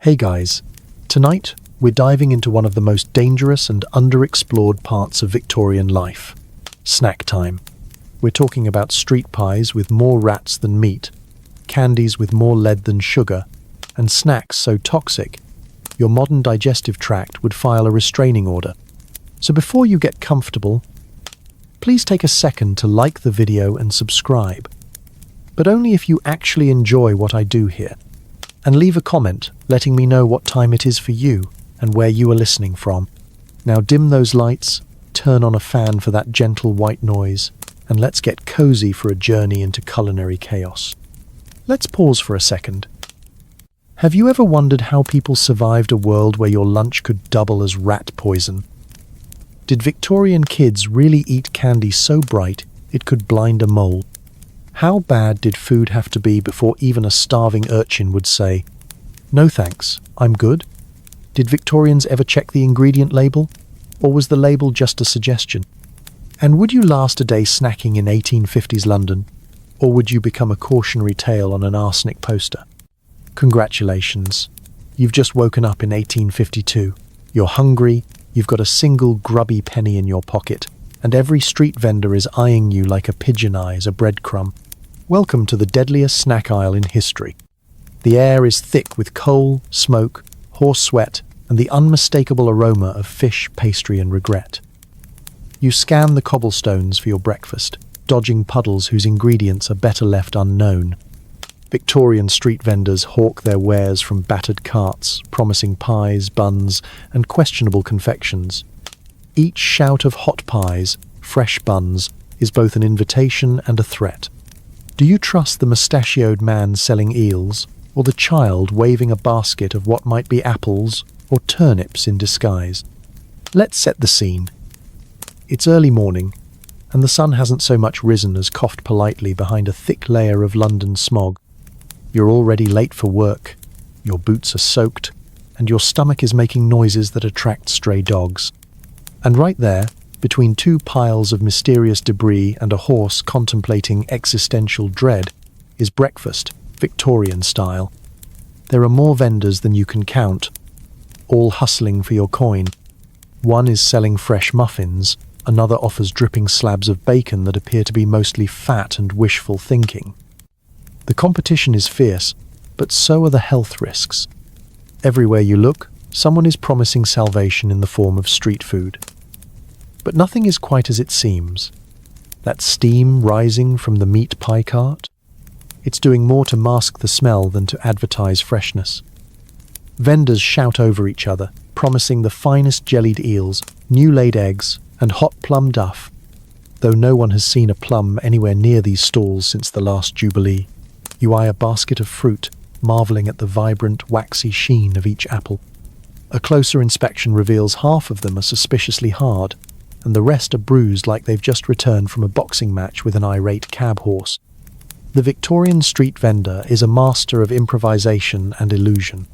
Hey guys, tonight we're diving into one of the most dangerous and underexplored parts of Victorian life, snack time. We're talking about street pies with more rats than meat, candies with more lead than sugar, and snacks so toxic your modern digestive tract would file a restraining order. So before you get comfortable, please take a second to like the video and subscribe, but only if you actually enjoy what I do here. And leave a comment letting me know what time it is for you and where you are listening from. Now dim those lights, turn on a fan for that gentle white noise, and let's get cozy for a journey into culinary chaos. Let's pause for a second. Have you ever wondered how people survived a world where your lunch could double as rat poison? Did Victorian kids really eat candy so bright it could blind a mole? How bad did food have to be before even a starving urchin would say, "No thanks, I'm good"? Did Victorians ever check the ingredient label? Or was the label just a suggestion? And would you last a day snacking in 1850s London? Or would you become a cautionary tale on an arsenic poster? Congratulations, you've just woken up in 1852. You're hungry, you've got a single grubby penny in your pocket, and every street vendor is eyeing you like a pigeon eyes a breadcrumb. Welcome to the deadliest snack aisle in history. The air is thick with coal, smoke, horse sweat, and the unmistakable aroma of fish, pastry, and regret. You scan the cobblestones for your breakfast, dodging puddles whose ingredients are better left unknown. Victorian street vendors hawk their wares from battered carts, promising pies, buns, and questionable confections. Each shout of hot pies, fresh buns, is both an invitation and a threat. Do you trust the mustachioed man selling eels, or the child waving a basket of what might be apples or turnips in disguise? Let's set the scene. It's early morning, and the sun hasn't so much risen as coughed politely behind a thick layer of London smog. You're already late for work, your boots are soaked, and your stomach is making noises that attract stray dogs. And right there, between two piles of mysterious debris and a horse contemplating existential dread, is breakfast, Victorian style. There are more vendors than you can count, all hustling for your coin. One is selling fresh muffins, another offers dripping slabs of bacon that appear to be mostly fat and wishful thinking. The competition is fierce, but so are the health risks. Everywhere you look, someone is promising salvation in the form of street food. But nothing is quite as it seems. That steam rising from the meat pie cart? It's doing more to mask the smell than to advertise freshness. Vendors shout over each other, promising the finest jellied eels, new laid eggs, and hot plum duff, though no one has seen a plum anywhere near these stalls since the last Jubilee. You eye a basket of fruit, marveling at the vibrant, waxy sheen of each apple. A closer inspection reveals half of them are suspiciously hard, and the rest are bruised like they've just returned from a boxing match with an irate cab horse. The Victorian street vendor is a master of improvisation and illusion.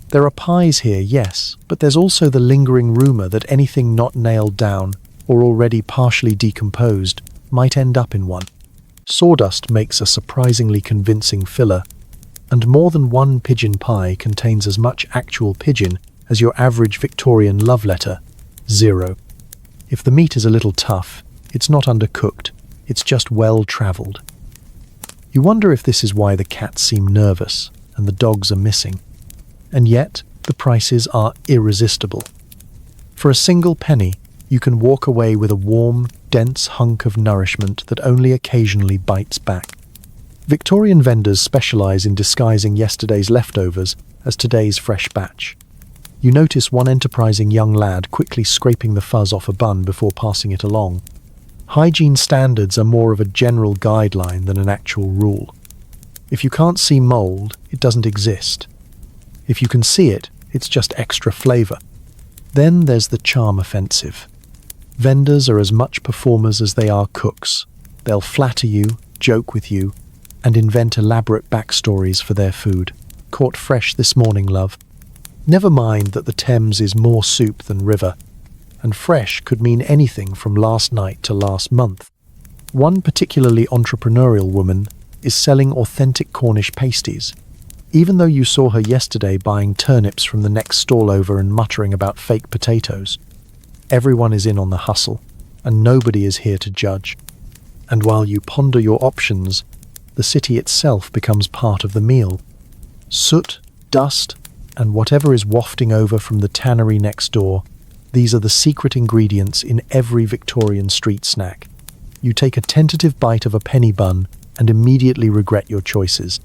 There are pies here, yes, but there's also the lingering rumour that anything not nailed down, or already partially decomposed, might end up in one. Sawdust makes a surprisingly convincing filler, and more than one pigeon pie contains as much actual pigeon as your average Victorian love letter, 0. If the meat is a little tough, it's not undercooked, it's just well-travelled. You wonder if this is why the cats seem nervous and the dogs are missing. And yet, the prices are irresistible. For a single penny, you can walk away with a warm, dense hunk of nourishment that only occasionally bites back. Victorian vendors specialise in disguising yesterday's leftovers as today's fresh batch. You notice one enterprising young lad quickly scraping the fuzz off a bun before passing it along. Hygiene standards are more of a general guideline than an actual rule. If you can't see mould, it doesn't exist. If you can see it, it's just extra flavour. Then there's the charm offensive. Vendors are as much performers as they are cooks. They'll flatter you, joke with you, and invent elaborate backstories for their food. Caught fresh this morning, love. Never mind that the Thames is more soup than river, and fresh could mean anything from last night to last month. One particularly entrepreneurial woman is selling authentic Cornish pasties, Even though you saw her yesterday buying turnips from the next stall over and muttering about fake potatoes. Everyone is in on the hustle, and nobody is here to judge. And while you ponder your options, the city itself becomes part of the meal. Soot, dust, and whatever is wafting over from the tannery next door, these are the secret ingredients in every Victorian street snack. You take a tentative bite of a penny bun and immediately regret your choices.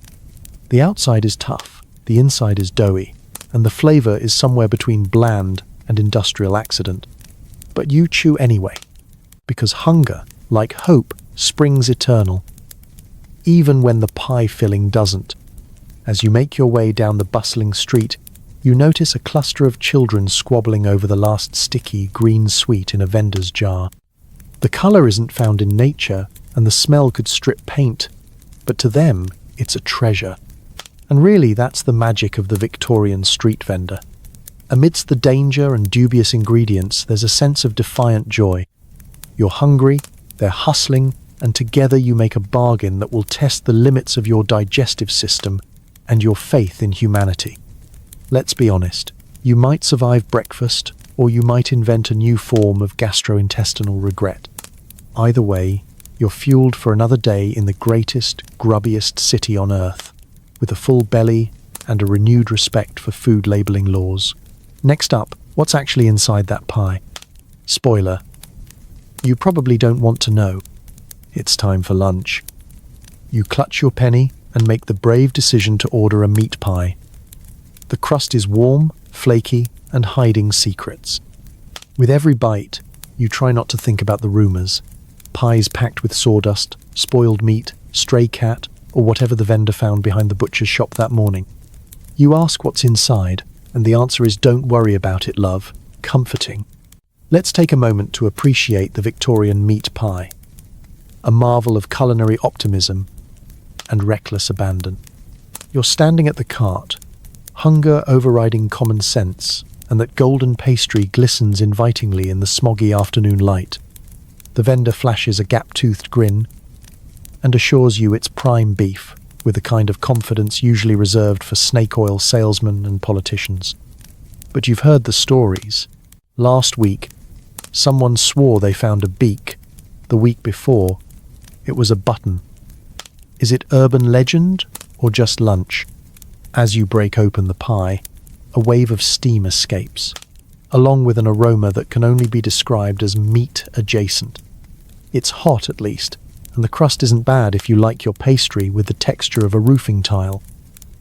The outside is tough, the inside is doughy, and the flavor is somewhere between bland and industrial accident. But you chew anyway, because hunger, like hope, springs eternal, even when the pie filling doesn't. As you make your way down the bustling street, you notice a cluster of children squabbling over the last sticky green sweet in a vendor's jar. The color isn't found in nature, and the smell could strip paint, but to them, it's a treasure. And really, that's the magic of the Victorian street vendor. Amidst the danger and dubious ingredients, there's a sense of defiant joy. You're hungry, they're hustling, and together you make a bargain that will test the limits of your digestive system and your faith in humanity. Let's be honest, you might survive breakfast, or you might invent a new form of gastrointestinal regret. Either way, you're fueled for another day in the greatest, grubbiest city on earth, with a full belly and a renewed respect for food labeling laws. Next up, what's actually inside that pie? Spoiler. You probably don't want to know. It's time for lunch. You clutch your penny and make the brave decision to order a meat pie. The crust is warm, flaky, and hiding secrets. With every bite, you try not to think about the rumors. Pies packed with sawdust, spoiled meat, stray cat, or whatever the vendor found behind the butcher's shop that morning. You ask what's inside, and the answer is don't worry about it, love. Comforting. Let's take a moment to appreciate the Victorian meat pie. A marvel of culinary optimism and reckless abandon. You're standing at the cart, hunger overriding common sense, and that golden pastry glistens invitingly in the smoggy afternoon light. The vendor flashes a gap-toothed grin and assures you it's prime beef, with the kind of confidence usually reserved for snake oil salesmen and politicians. But you've heard the stories. Last week, someone swore they found a beak. The week before, it was a button. Is it urban legend or just lunch? As you break open the pie, a wave of steam escapes, along with an aroma that can only be described as meat adjacent. It's hot, at least, and the crust isn't bad if you like your pastry with the texture of a roofing tile.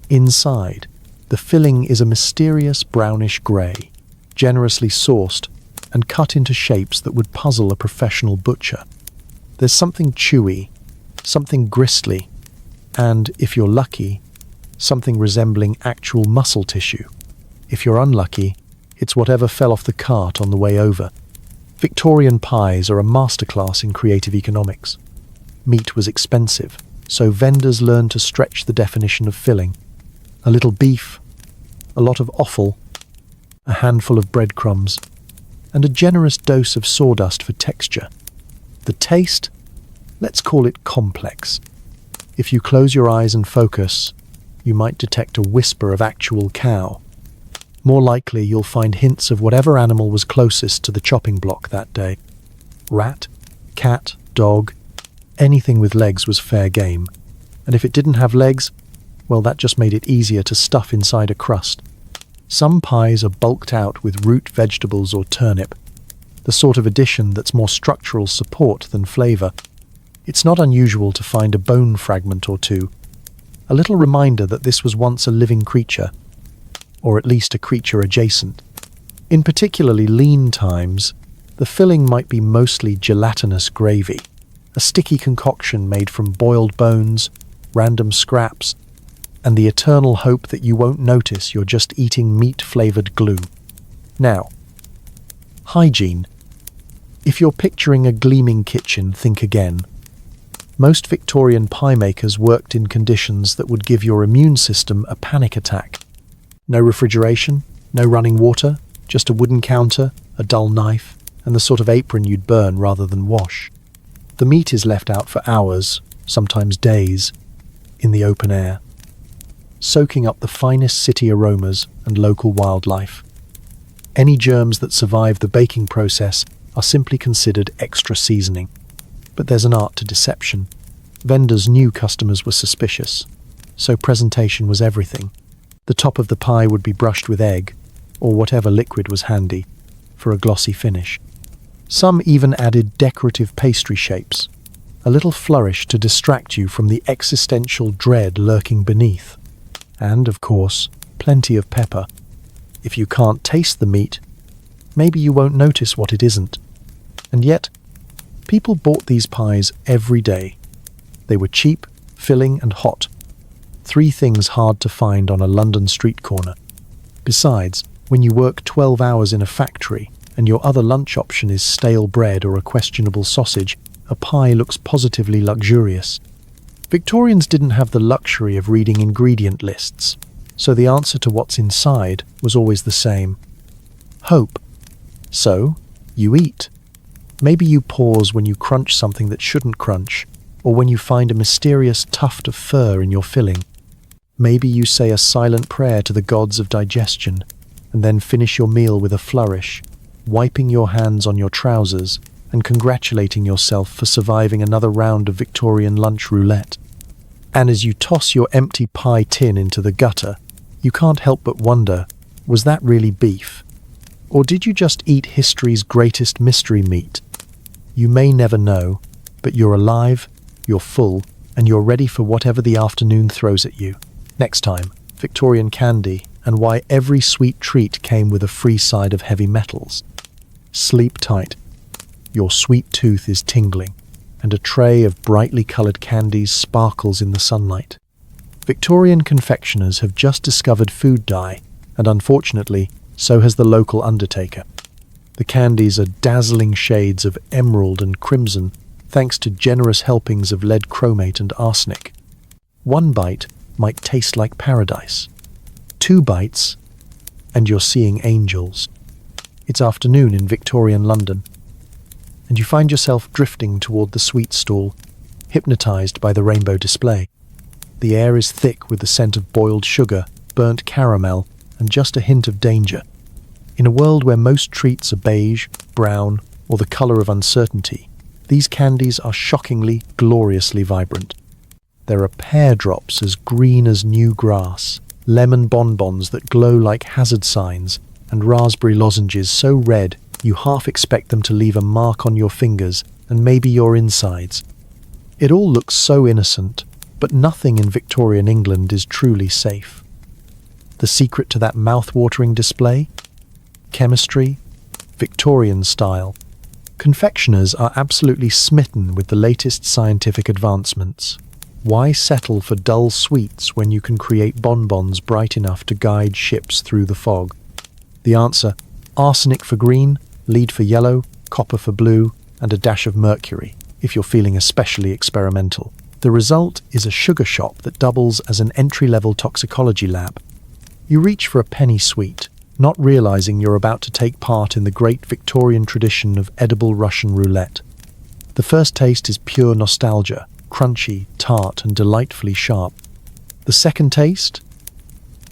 Inside, the filling is a mysterious brownish grey, generously sauced and cut into shapes that would puzzle a professional butcher. There's something chewy, something gristly, and, if you're lucky, something resembling actual muscle tissue. If you're unlucky, it's whatever fell off the cart on the way over. Victorian pies are a masterclass in creative economics. Meat was expensive, so vendors learned to stretch the definition of filling. A little beef, a lot of offal, a handful of breadcrumbs, and a generous dose of sawdust for texture. The taste? Let's call it complex. If you close your eyes and focus, you might detect a whisper of actual cow. More likely, you'll find hints of whatever animal was closest to the chopping block that day. Rat, cat, dog, anything with legs was fair game. And if it didn't have legs, well, that just made it easier to stuff inside a crust. Some pies are bulked out with root vegetables or turnip, the sort of addition that's more structural support than flavour. It's not unusual to find a bone fragment or two, a little reminder that this was once a living creature, or at least a creature adjacent. In particularly lean times, the filling might be mostly gelatinous gravy, a sticky concoction made from boiled bones, random scraps, and the eternal hope that you won't notice you're just eating meat-flavoured glue. Now, hygiene. If you're picturing a gleaming kitchen, think again. Most Victorian pie makers worked in conditions that would give your immune system a panic attack. No refrigeration, no running water, just a wooden counter, a dull knife, and the sort of apron you'd burn rather than wash. The meat is left out for hours, sometimes days, in the open air. soaking up the finest city aromas and local wildlife. Any germs that survive the baking process are simply considered extra seasoning. But there's an art to deception. Vendors knew customers were suspicious, so presentation was everything. The top of the pie would be brushed with egg, or whatever liquid was handy, for a glossy finish. Some even added decorative pastry shapes, a little flourish to distract you from the existential dread lurking beneath. And, of course, plenty of pepper. If you can't taste the meat, maybe you won't notice what it isn't. And yet, people bought these pies every day. They were cheap, filling, and hot. 3 things hard to find on a London street corner. Besides, when you work 12 hours in a factory and your other lunch option is stale bread or a questionable sausage, a pie looks positively luxurious. Victorians didn't have the luxury of reading ingredient lists, so the answer to what's inside was always the same: hope. So, you eat. Maybe you pause when you crunch something that shouldn't crunch, or when you find a mysterious tuft of fur in your filling. Maybe you say a silent prayer to the gods of digestion, and then finish your meal with a flourish, wiping your hands on your trousers and congratulating yourself for surviving another round of Victorian lunch roulette. And as you toss your empty pie tin into the gutter, you can't help but wonder, was that really beef? Or did you just eat history's greatest mystery meat? You may never know, but you're alive, you're full, and you're ready for whatever the afternoon throws at you. Next time, Victorian candy and why every sweet treat came with a free side of heavy metals. Sleep tight. Your sweet tooth is tingling, and a tray of brightly coloured candies sparkles in the sunlight. Victorian confectioners have just discovered food dye, and unfortunately, so has the local undertaker. The candies are dazzling shades of emerald and crimson, thanks to generous helpings of lead chromate and arsenic. 1 bite might taste like paradise. 2 bites, and you're seeing angels. It's afternoon in Victorian London, and you find yourself drifting toward the sweet stall, hypnotized by the rainbow display. The air is thick with the scent of boiled sugar, burnt caramel, and just a hint of danger. In a world where most treats are beige, brown, or the color of uncertainty, these candies are shockingly, gloriously vibrant. There are pear drops as green as new grass, lemon bonbons that glow like hazard signs, and raspberry lozenges so red you half expect them to leave a mark on your fingers and maybe your insides. It all looks so innocent, but nothing in Victorian England is truly safe. The secret to that mouth-watering display? Chemistry, Victorian style. Confectioners are absolutely smitten with the latest scientific advancements. Why settle for dull sweets when you can create bonbons bright enough to guide ships through the fog? The answer: arsenic for green, lead for yellow, copper for blue, and a dash of mercury, if you're feeling especially experimental. The result is a sugar shop that doubles as an entry-level toxicology lab. You reach for a penny sweet, not realizing you're about to take part in the great Victorian tradition of edible Russian roulette. The first taste is pure nostalgia, crunchy, tart, and delightfully sharp. The second taste?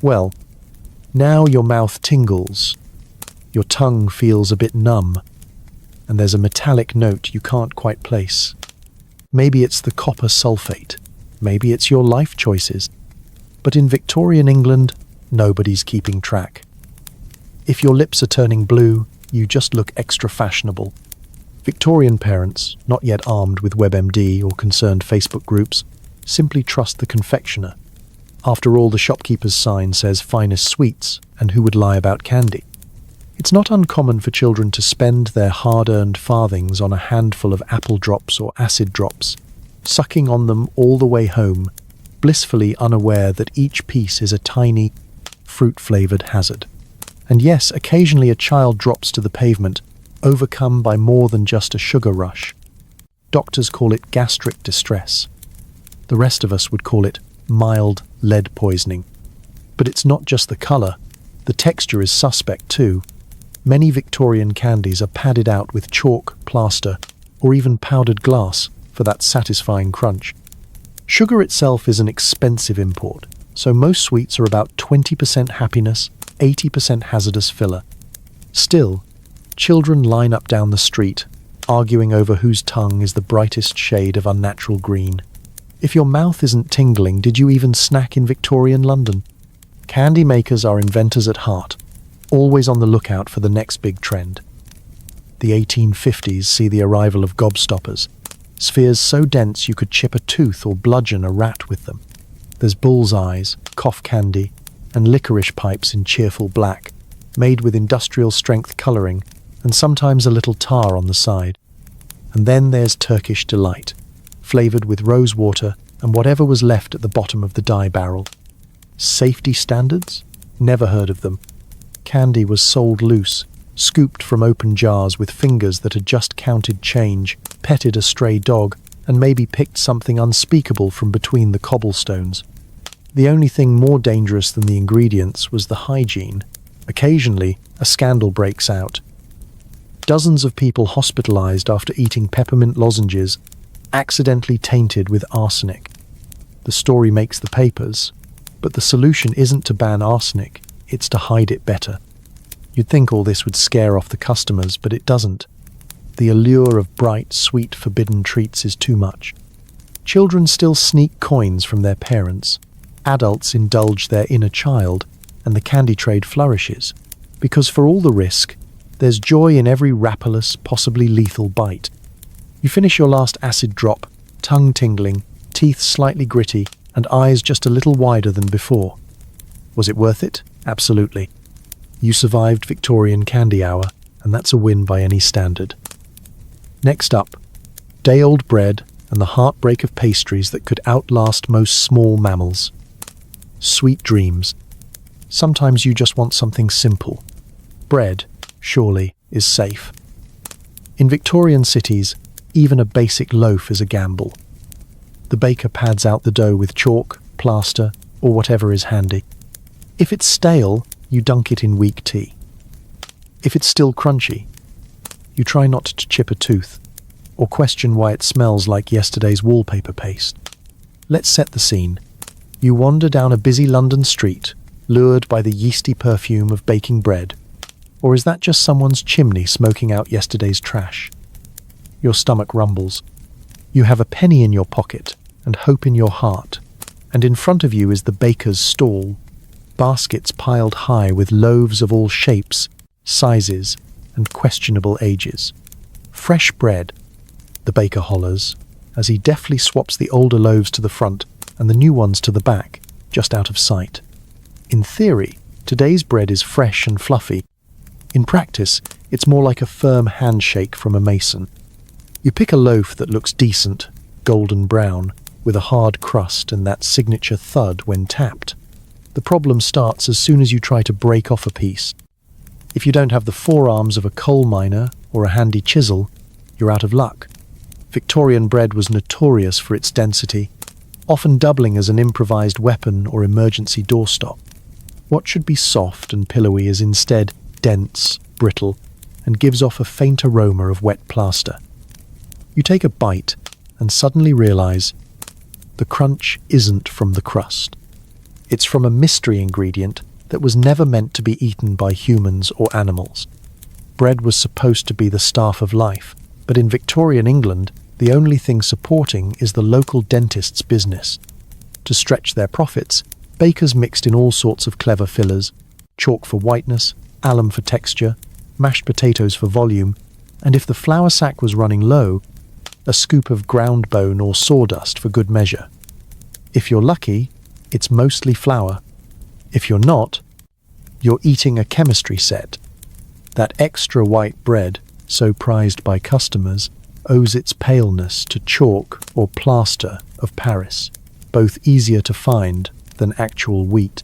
Well, now your mouth tingles, your tongue feels a bit numb, and there's a metallic note you can't quite place. Maybe it's the copper sulfate, maybe it's your life choices. But in Victorian England, nobody's keeping track. If your lips are turning blue, you just look extra fashionable. Victorian parents, not yet armed with WebMD or concerned Facebook groups, simply trust the confectioner. After all, the shopkeeper's sign says finest sweets, and who would lie about candy? It's not uncommon for children to spend their hard-earned farthings on a handful of apple drops or acid drops, sucking on them all the way home, blissfully unaware that each piece is a tiny, fruit-flavoured hazard. And yes, occasionally a child drops to the pavement, overcome by more than just a sugar rush. Doctors call it gastric distress. The rest of us would call it mild lead poisoning. But it's not just the colour. The texture is suspect too. Many Victorian candies are padded out with chalk, plaster, or even powdered glass for that satisfying crunch. Sugar itself is an expensive import, so most sweets are about 20% happiness, 80% hazardous filler. Still, children line up down the street, arguing over whose tongue is the brightest shade of unnatural green. If your mouth isn't tingling, did you even snack in Victorian London? Candy makers are inventors at heart, always on the lookout for the next big trend. The 1850s see the arrival of gobstoppers, spheres so dense you could chip a tooth or bludgeon a rat with them. There's bullseyes, cough candy, and licorice pipes in cheerful black, made with industrial-strength colouring and sometimes a little tar on the side. And then there's Turkish Delight, flavoured with rose water and whatever was left at the bottom of the dye barrel. Safety standards? Never heard of them. Candy was sold loose, scooped from open jars with fingers that had just counted change, petted a stray dog, and maybe picked something unspeakable from between the cobblestones. The only thing more dangerous than the ingredients was the hygiene. Occasionally, a scandal breaks out. Dozens of people hospitalized after eating peppermint lozenges, accidentally tainted with arsenic. The story makes the papers, but the solution isn't to ban arsenic, it's to hide it better. You'd think all this would scare off the customers, but it doesn't. The allure of bright, sweet, forbidden treats is too much. Children still sneak coins from their parents. Adults indulge their inner child, and the candy trade flourishes. Because for all the risk, there's joy in every wrapperless, possibly lethal bite. You finish your last acid drop, tongue tingling, teeth slightly gritty, and eyes just a little wider than before. Was it worth it? Absolutely. You survived Victorian Candy Hour, and that's a win by any standard. Next up, day-old bread and the heartbreak of pastries that could outlast most small mammals. Sweet dreams. Sometimes you just want something simple. Bread, surely, is safe. In Victorian cities, even a basic loaf is a gamble. The baker pads out the dough with chalk, plaster, or whatever is handy. If it's stale, you dunk it in weak tea. If it's still crunchy, you try not to chip a tooth, or question why it smells like yesterday's wallpaper paste. Let's set the scene. You wander down a busy London street, lured by the yeasty perfume of baking bread. Or is that just someone's chimney smoking out yesterday's trash? Your stomach rumbles. You have a penny in your pocket and hope in your heart, and in front of you is the baker's stall, baskets piled high with loaves of all shapes, sizes, and questionable ages. Fresh bread, the baker hollers, as he deftly swaps the older loaves to the front and the new ones to the back, just out of sight. In theory, today's bread is fresh and fluffy. In practice, it's more like a firm handshake from a mason. You pick a loaf that looks decent, golden brown, with a hard crust and that signature thud when tapped. The problem starts as soon as you try to break off a piece. If you don't have the forearms of a coal miner or a handy chisel, you're out of luck. Victorian bread was notorious for its density, often doubling as an improvised weapon or emergency doorstop. What should be soft and pillowy is instead dense, brittle, and gives off a faint aroma of wet plaster. You take a bite and suddenly realize the crunch isn't from the crust. It's from a mystery ingredient that was never meant to be eaten by humans or animals. Bread was supposed to be the staff of life, but in Victorian England, the only thing supporting is the local dentist's business. To stretch their profits, bakers mixed in all sorts of clever fillers, chalk for whiteness, alum for texture, mashed potatoes for volume, and if the flour sack was running low, a scoop of ground bone or sawdust for good measure. If you're lucky, it's mostly flour. If you're not, you're eating a chemistry set. That extra white bread, so prized by customers, owes its paleness to chalk or plaster of Paris, both easier to find than actual wheat.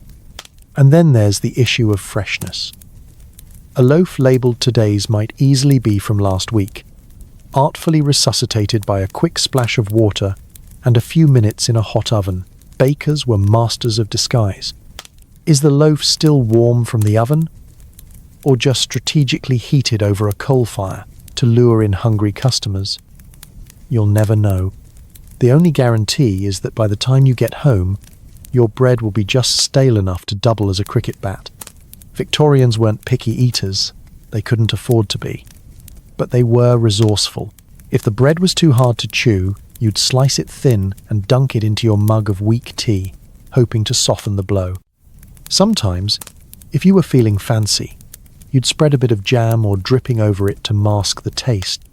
And then there's the issue of freshness. A loaf labelled today's might easily be from last week, artfully resuscitated by a quick splash of water and a few minutes in a hot oven. Bakers were masters of disguise. Is the loaf still warm from the oven, or just strategically heated over a coal fire to lure in hungry customers? You'll never know. The only guarantee is that by the time you get home, your bread will be just stale enough to double as a cricket bat. Victorians weren't picky eaters. They couldn't afford to be. But they were resourceful. If the bread was too hard to chew, you'd slice it thin and dunk it into your mug of weak tea, hoping to soften the blow. Sometimes, if you were feeling fancy, you'd spread a bit of jam or dripping over it to mask the taste.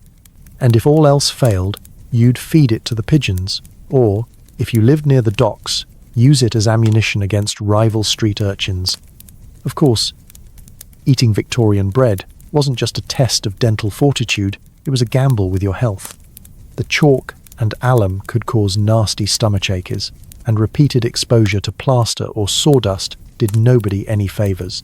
And if all else failed, you'd feed it to the pigeons, or, if you lived near the docks, use it as ammunition against rival street urchins. Of course, eating Victorian bread wasn't just a test of dental fortitude, it was a gamble with your health. The chalk and alum could cause nasty stomachaches, and repeated exposure to plaster or sawdust did nobody any favours.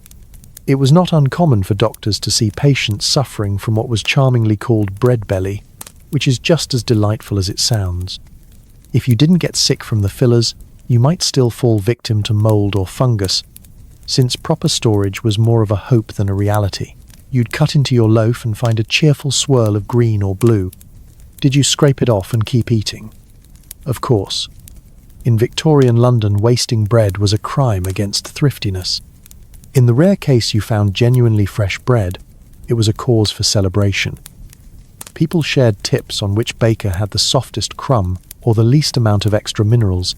It was not uncommon for doctors to see patients suffering from what was charmingly called bread belly, which is just as delightful as it sounds. If you didn't get sick from the fillers, you might still fall victim to mould or fungus, since proper storage was more of a hope than a reality. You'd cut into your loaf and find a cheerful swirl of green or blue. Did you scrape it off and keep eating? Of course. In Victorian London, wasting bread was a crime against thriftiness. In the rare case you found genuinely fresh bread, it was a cause for celebration. People shared tips on which baker had the softest crumb or the least amount of extra minerals.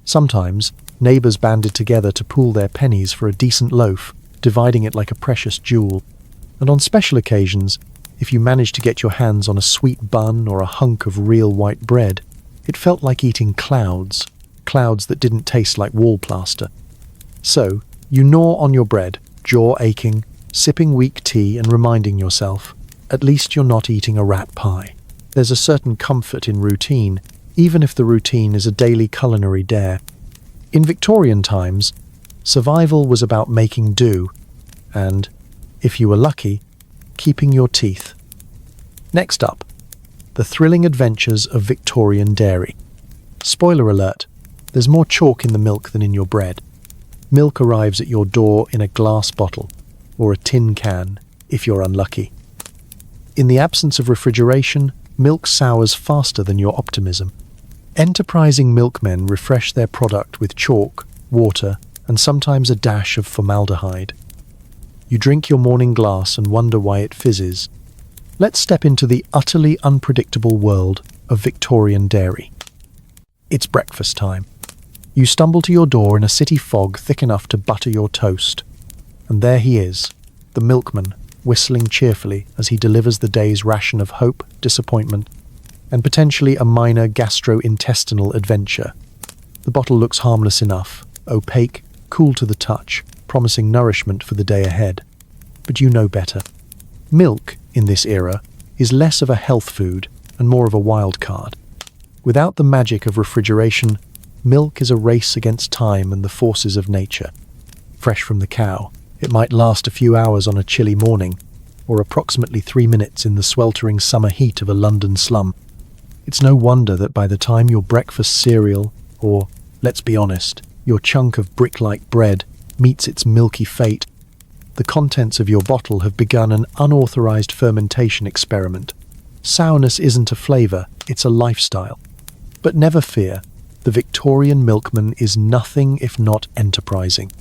Sometimes, neighbours banded together to pool their pennies for a decent loaf, dividing it like a precious jewel. And on special occasions, if you managed to get your hands on a sweet bun or a hunk of real white bread, it felt like eating clouds that didn't taste like wall plaster. So, you gnaw on your bread, jaw aching, sipping weak tea and reminding yourself, at least you're not eating a rat pie. There's a certain comfort in routine, even if the routine is a daily culinary dare. In Victorian times, survival was about making do, and, if you were lucky, keeping your teeth. Next up, the thrilling adventures of Victorian dairy. Spoiler alert, there's more chalk in the milk than in your bread. Milk arrives at your door in a glass bottle, or a tin can, if you're unlucky. In the absence of refrigeration, milk sours faster than your optimism. Enterprising milkmen refresh their product with chalk, water, and sometimes a dash of formaldehyde. You drink your morning glass and wonder why it fizzes. Let's step into the utterly unpredictable world of Victorian dairy. It's breakfast time. You stumble to your door in a city fog thick enough to butter your toast. And there he is, the milkman, whistling cheerfully as he delivers the day's ration of hope, disappointment, and potentially a minor gastrointestinal adventure. The bottle looks harmless enough, opaque, cool to the touch, promising nourishment for the day ahead. But you know better. Milk, in this era, is less of a health food and more of a wild card. Without the magic of refrigeration, milk is a race against time and the forces of nature. Fresh from the cow, it might last a few hours on a chilly morning, or approximately 3 minutes in the sweltering summer heat of a London slum. It's no wonder that by the time your breakfast cereal, or, let's be honest, your chunk of brick-like bread, meets its milky fate, the contents of your bottle have begun an unauthorized fermentation experiment. Sourness isn't a flavor, it's a lifestyle. But never fear, the Victorian milkman is nothing if not enterprising.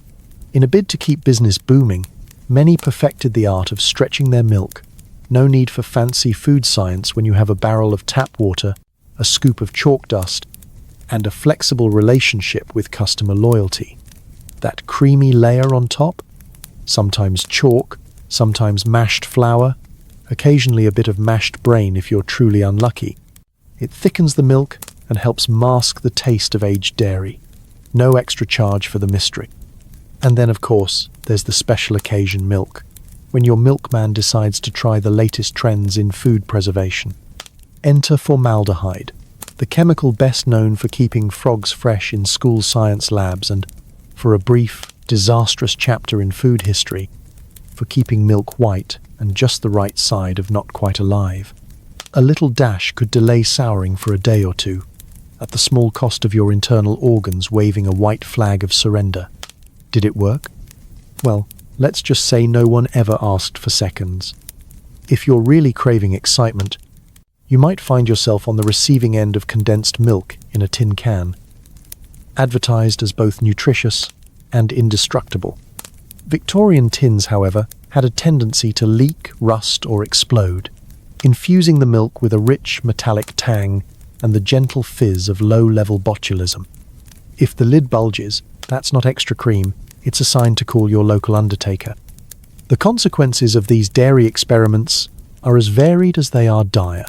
In a bid to keep business booming, many perfected the art of stretching their milk. No need for fancy food science when you have a barrel of tap water, a scoop of chalk dust, and a flexible relationship with customer loyalty. That creamy layer on top, sometimes chalk, sometimes mashed flour, occasionally a bit of mashed brain if you're truly unlucky. It thickens the milk and helps mask the taste of aged dairy. No extra charge for the mystery. And then, of course, there's the special occasion milk, when your milkman decides to try the latest trends in food preservation. Enter formaldehyde, the chemical best known for keeping frogs fresh in school science labs and, for a brief, disastrous chapter in food history, for keeping milk white and just the right side of not quite alive. A little dash could delay souring for a day or two, at the small cost of your internal organs waving a white flag of surrender. Did it work? Well, let's just say no one ever asked for seconds. If you're really craving excitement, you might find yourself on the receiving end of condensed milk in a tin can. advertised as both nutritious and indestructible. Victorian tins, however, had a tendency to leak, rust, or explode, infusing the milk with a rich metallic tang and the gentle fizz of low-level botulism. If the lid bulges, that's not extra cream, it's a sign to call your local undertaker. The consequences of these dairy experiments are as varied as they are dire.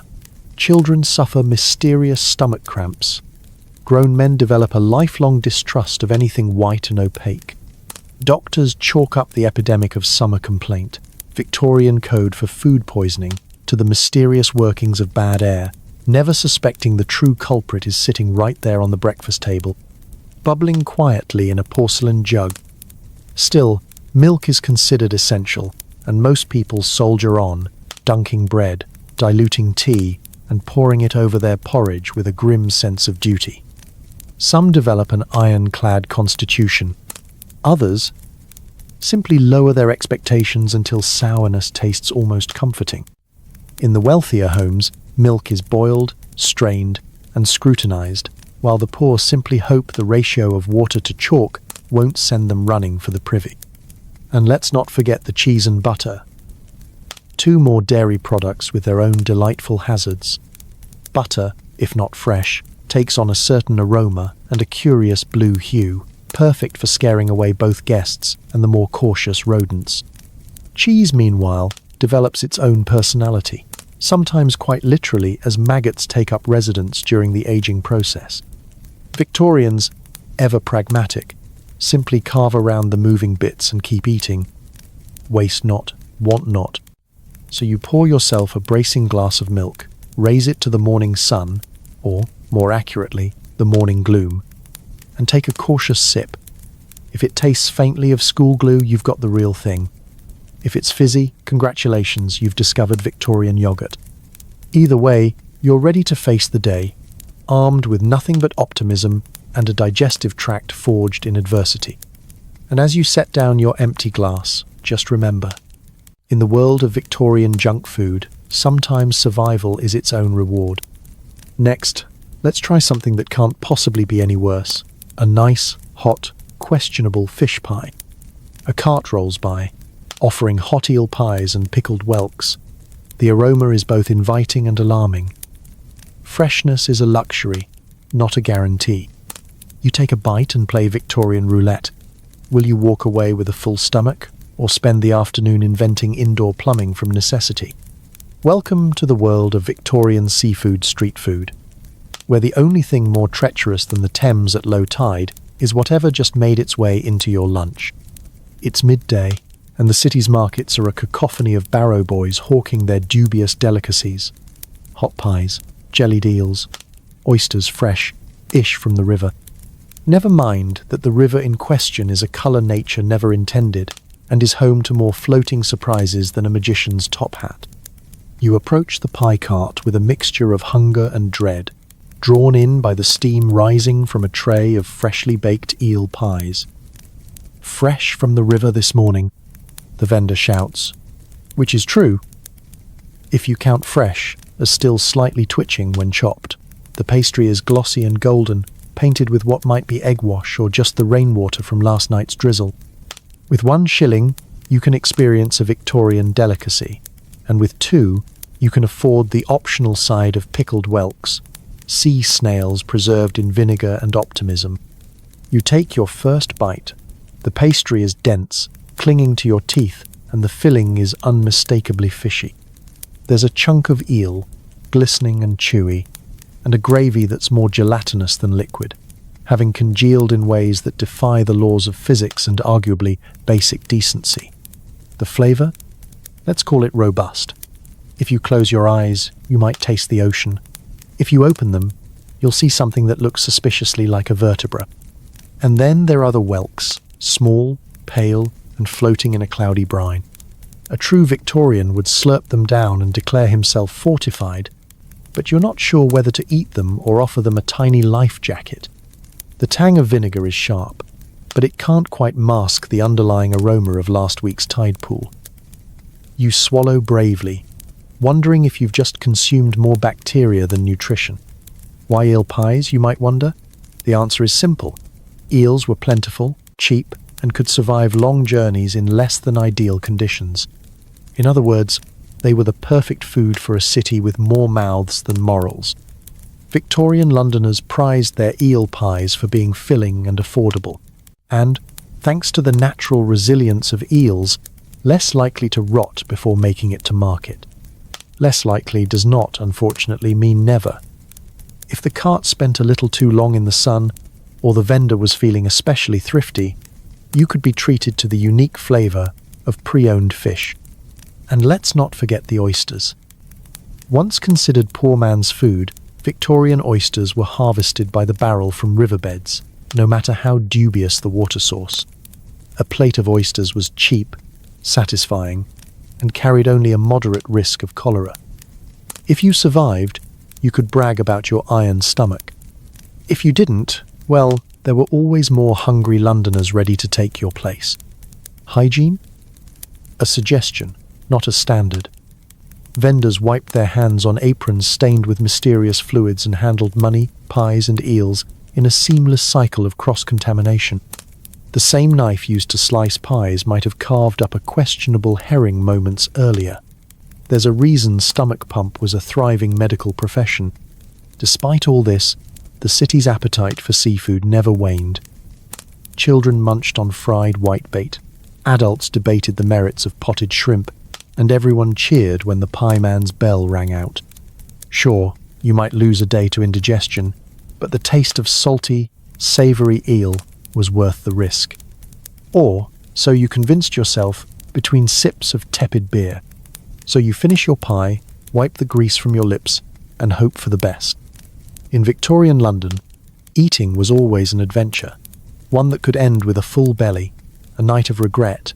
Children suffer mysterious stomach cramps. Grown men develop a lifelong distrust of anything white and opaque. Doctors chalk up the epidemic of summer complaint, Victorian code for food poisoning, to the mysterious workings of bad air, never suspecting the true culprit is sitting right there on the breakfast table, bubbling quietly in a porcelain jug. Still, milk is considered essential, and most people soldier on, dunking bread, diluting tea, and pouring it over their porridge with a grim sense of duty. Some develop an iron-clad constitution. Others simply lower their expectations until sourness tastes almost comforting. In the wealthier homes, milk is boiled, strained, and scrutinized, while the poor simply hope the ratio of water to chalk won't send them running for the privy. And let's not forget the cheese and butter. Two more dairy products with their own delightful hazards. Butter, if not fresh, takes on a certain aroma and a curious blue hue, perfect for scaring away both guests and the more cautious rodents. Cheese, meanwhile, develops its own personality, sometimes quite literally as maggots take up residence during the aging process. Victorians, ever pragmatic, simply carve around the moving bits and keep eating. Waste not, want not. So you pour yourself a bracing glass of milk, raise it to the morning sun, or, more accurately, the morning gloom, and take a cautious sip. If it tastes faintly of school glue, you've got the real thing. If it's fizzy, congratulations, you've discovered Victorian yogurt. Either way, you're ready to face the day, armed with nothing but optimism and a digestive tract forged in adversity. And as you set down your empty glass, just remember, in the world of Victorian junk food, sometimes survival is its own reward. Next, let's try something that can't possibly be any worse. A nice, hot, questionable fish pie. A cart rolls by, offering hot eel pies and pickled whelks. The aroma is both inviting and alarming. Freshness is a luxury, not a guarantee. You take a bite and play Victorian roulette. Will you walk away with a full stomach, or spend the afternoon inventing indoor plumbing from necessity? Welcome to the world of Victorian seafood street food, where the only thing more treacherous than the Thames at low tide is whatever just made its way into your lunch. It's midday, and the city's markets are a cacophony of barrow boys hawking their dubious delicacies. Hot pies, jellied eels, oysters fresh-ish from the river. Never mind that the river in question is a colour nature never intended, and is home to more floating surprises than a magician's top hat. You approach the pie cart with a mixture of hunger and dread, drawn in by the steam rising from a tray of freshly baked eel pies. Fresh from the river this morning, the vendor shouts, which is true, if you count fresh as still slightly twitching when chopped. The pastry is glossy and golden, painted with what might be egg wash or just the rainwater from last night's drizzle. With 1 shilling, you can experience a Victorian delicacy, and with 2, you can afford the optional side of pickled whelks, sea snails preserved in vinegar and optimism. You take your first bite. The pastry is dense, clinging to your teeth, and the filling is unmistakably fishy. There's a chunk of eel, glistening and chewy, and a gravy that's more gelatinous than liquid, having congealed in ways that defy the laws of physics and arguably basic decency. The flavour? Let's call it robust. If you close your eyes, you might taste the ocean. If you open them, you'll see something that looks suspiciously like a vertebra. And then there are the whelks, small, pale, and floating in a cloudy brine. A true Victorian would slurp them down and declare himself fortified, but you're not sure whether to eat them or offer them a tiny life jacket. The tang of vinegar is sharp, but it can't quite mask the underlying aroma of last week's tide pool. You swallow bravely, wondering if you've just consumed more bacteria than nutrition. Why eel pies, you might wonder? The answer is simple. Eels were plentiful, cheap, and could survive long journeys in less than ideal conditions. In other words, they were the perfect food for a city with more mouths than morals. Victorian Londoners prized their eel pies for being filling and affordable, and, thanks to the natural resilience of eels, less likely to rot before making it to market. Less likely does not, unfortunately, mean never. If the cart spent a little too long in the sun, or the vendor was feeling especially thrifty, you could be treated to the unique flavour of pre-owned fish. And let's not forget the oysters. Once considered poor man's food, Victorian oysters were harvested by the barrel from riverbeds, no matter how dubious the water source. A plate of oysters was cheap, satisfying, and carried only a moderate risk of cholera. If you survived, you could brag about your iron stomach. If you didn't, well, there were always more hungry Londoners ready to take your place. Hygiene? A suggestion, not a standard. Vendors wiped their hands on aprons stained with mysterious fluids and handled money, pies, and eels in a seamless cycle of cross-contamination. The same knife used to slice pies might have carved up a questionable herring moments earlier. There's a reason stomach pump was a thriving medical profession. Despite all this, the city's appetite for seafood never waned. Children munched on fried whitebait, adults debated the merits of potted shrimp, and everyone cheered when the pie man's bell rang out. Sure, you might lose a day to indigestion, but the taste of salty, savoury eel was worth the risk. Or, so you convinced yourself between sips of tepid beer. So you finish your pie, wipe the grease from your lips, and hope for the best. In Victorian London, eating was always an adventure, one that could end with a full belly, a night of regret,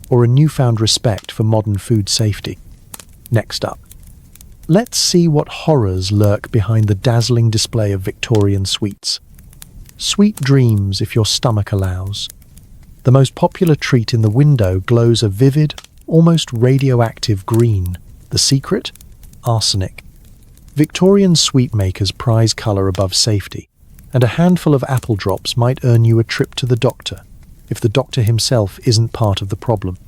or a newfound respect for modern food safety. Next up, let's see what horrors lurk behind the dazzling display of Victorian sweets. Sweet dreams if your stomach allows. The most popular treat in the window glows a vivid, almost radioactive green. The secret? Arsenic. Victorian sweet makers prize colour above safety, and a handful of apple drops might earn you a trip to the doctor, if the doctor himself isn't part of the problem.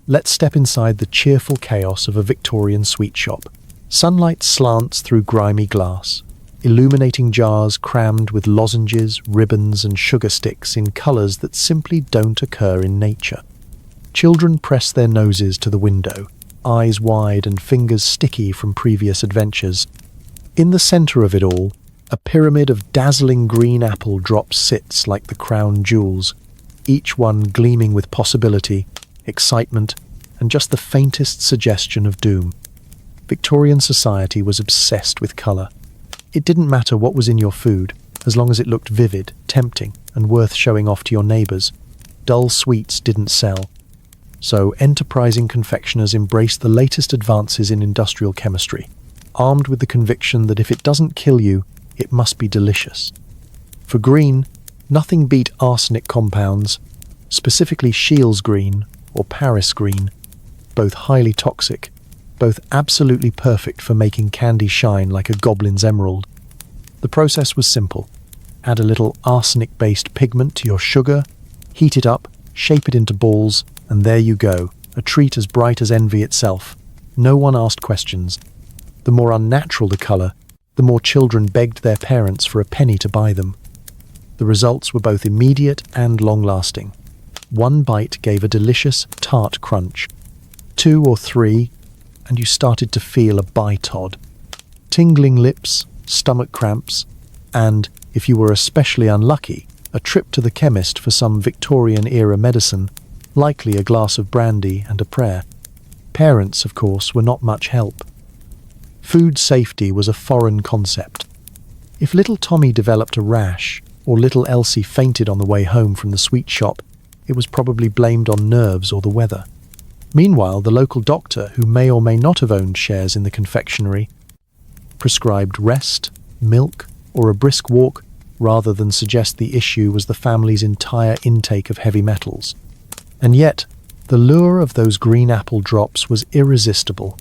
Let's step inside the cheerful chaos of a Victorian sweet shop. Sunlight slants through grimy glass, illuminating jars crammed with lozenges, ribbons, and sugar sticks in colours that simply don't occur in nature. Children press their noses to the window, eyes wide and fingers sticky from previous adventures. In the centre of it all, a pyramid of dazzling green apple drops sits like the crown jewels, each one gleaming with possibility, excitement, and just the faintest suggestion of doom. Victorian society was obsessed with colour. It didn't matter what was in your food, as long as it looked vivid, tempting, and worth showing off to your neighbours. Dull sweets didn't sell. So enterprising confectioners embraced the latest advances in industrial chemistry, armed with the conviction that if it doesn't kill you, it must be delicious. For green, nothing beat arsenic compounds, specifically Shields green or Paris green, both highly toxic, both absolutely perfect for making candy shine like a goblin's emerald. The process was simple. Add a little arsenic-based pigment to your sugar, heat it up, shape it into balls, and there you go, a treat as bright as envy itself. No one asked questions. The more unnatural the colour, the more children begged their parents for a penny to buy them. The results were both immediate and long-lasting. One bite gave a delicious, tart crunch. 2 or 3, and you started to feel a bitod. Tingling lips, stomach cramps, and, if you were especially unlucky, a trip to the chemist for some Victorian-era medicine, likely a glass of brandy and a prayer. Parents, of course, were not much help. Food safety was a foreign concept. If little Tommy developed a rash, or little Elsie fainted on the way home from the sweet shop, it was probably blamed on nerves or the weather. Meanwhile, the local doctor, who may or may not have owned shares in the confectionery, prescribed rest, milk, or a brisk walk, rather than suggest the issue was the family's entire intake of heavy metals. And yet, the lure of those green apple drops was irresistible.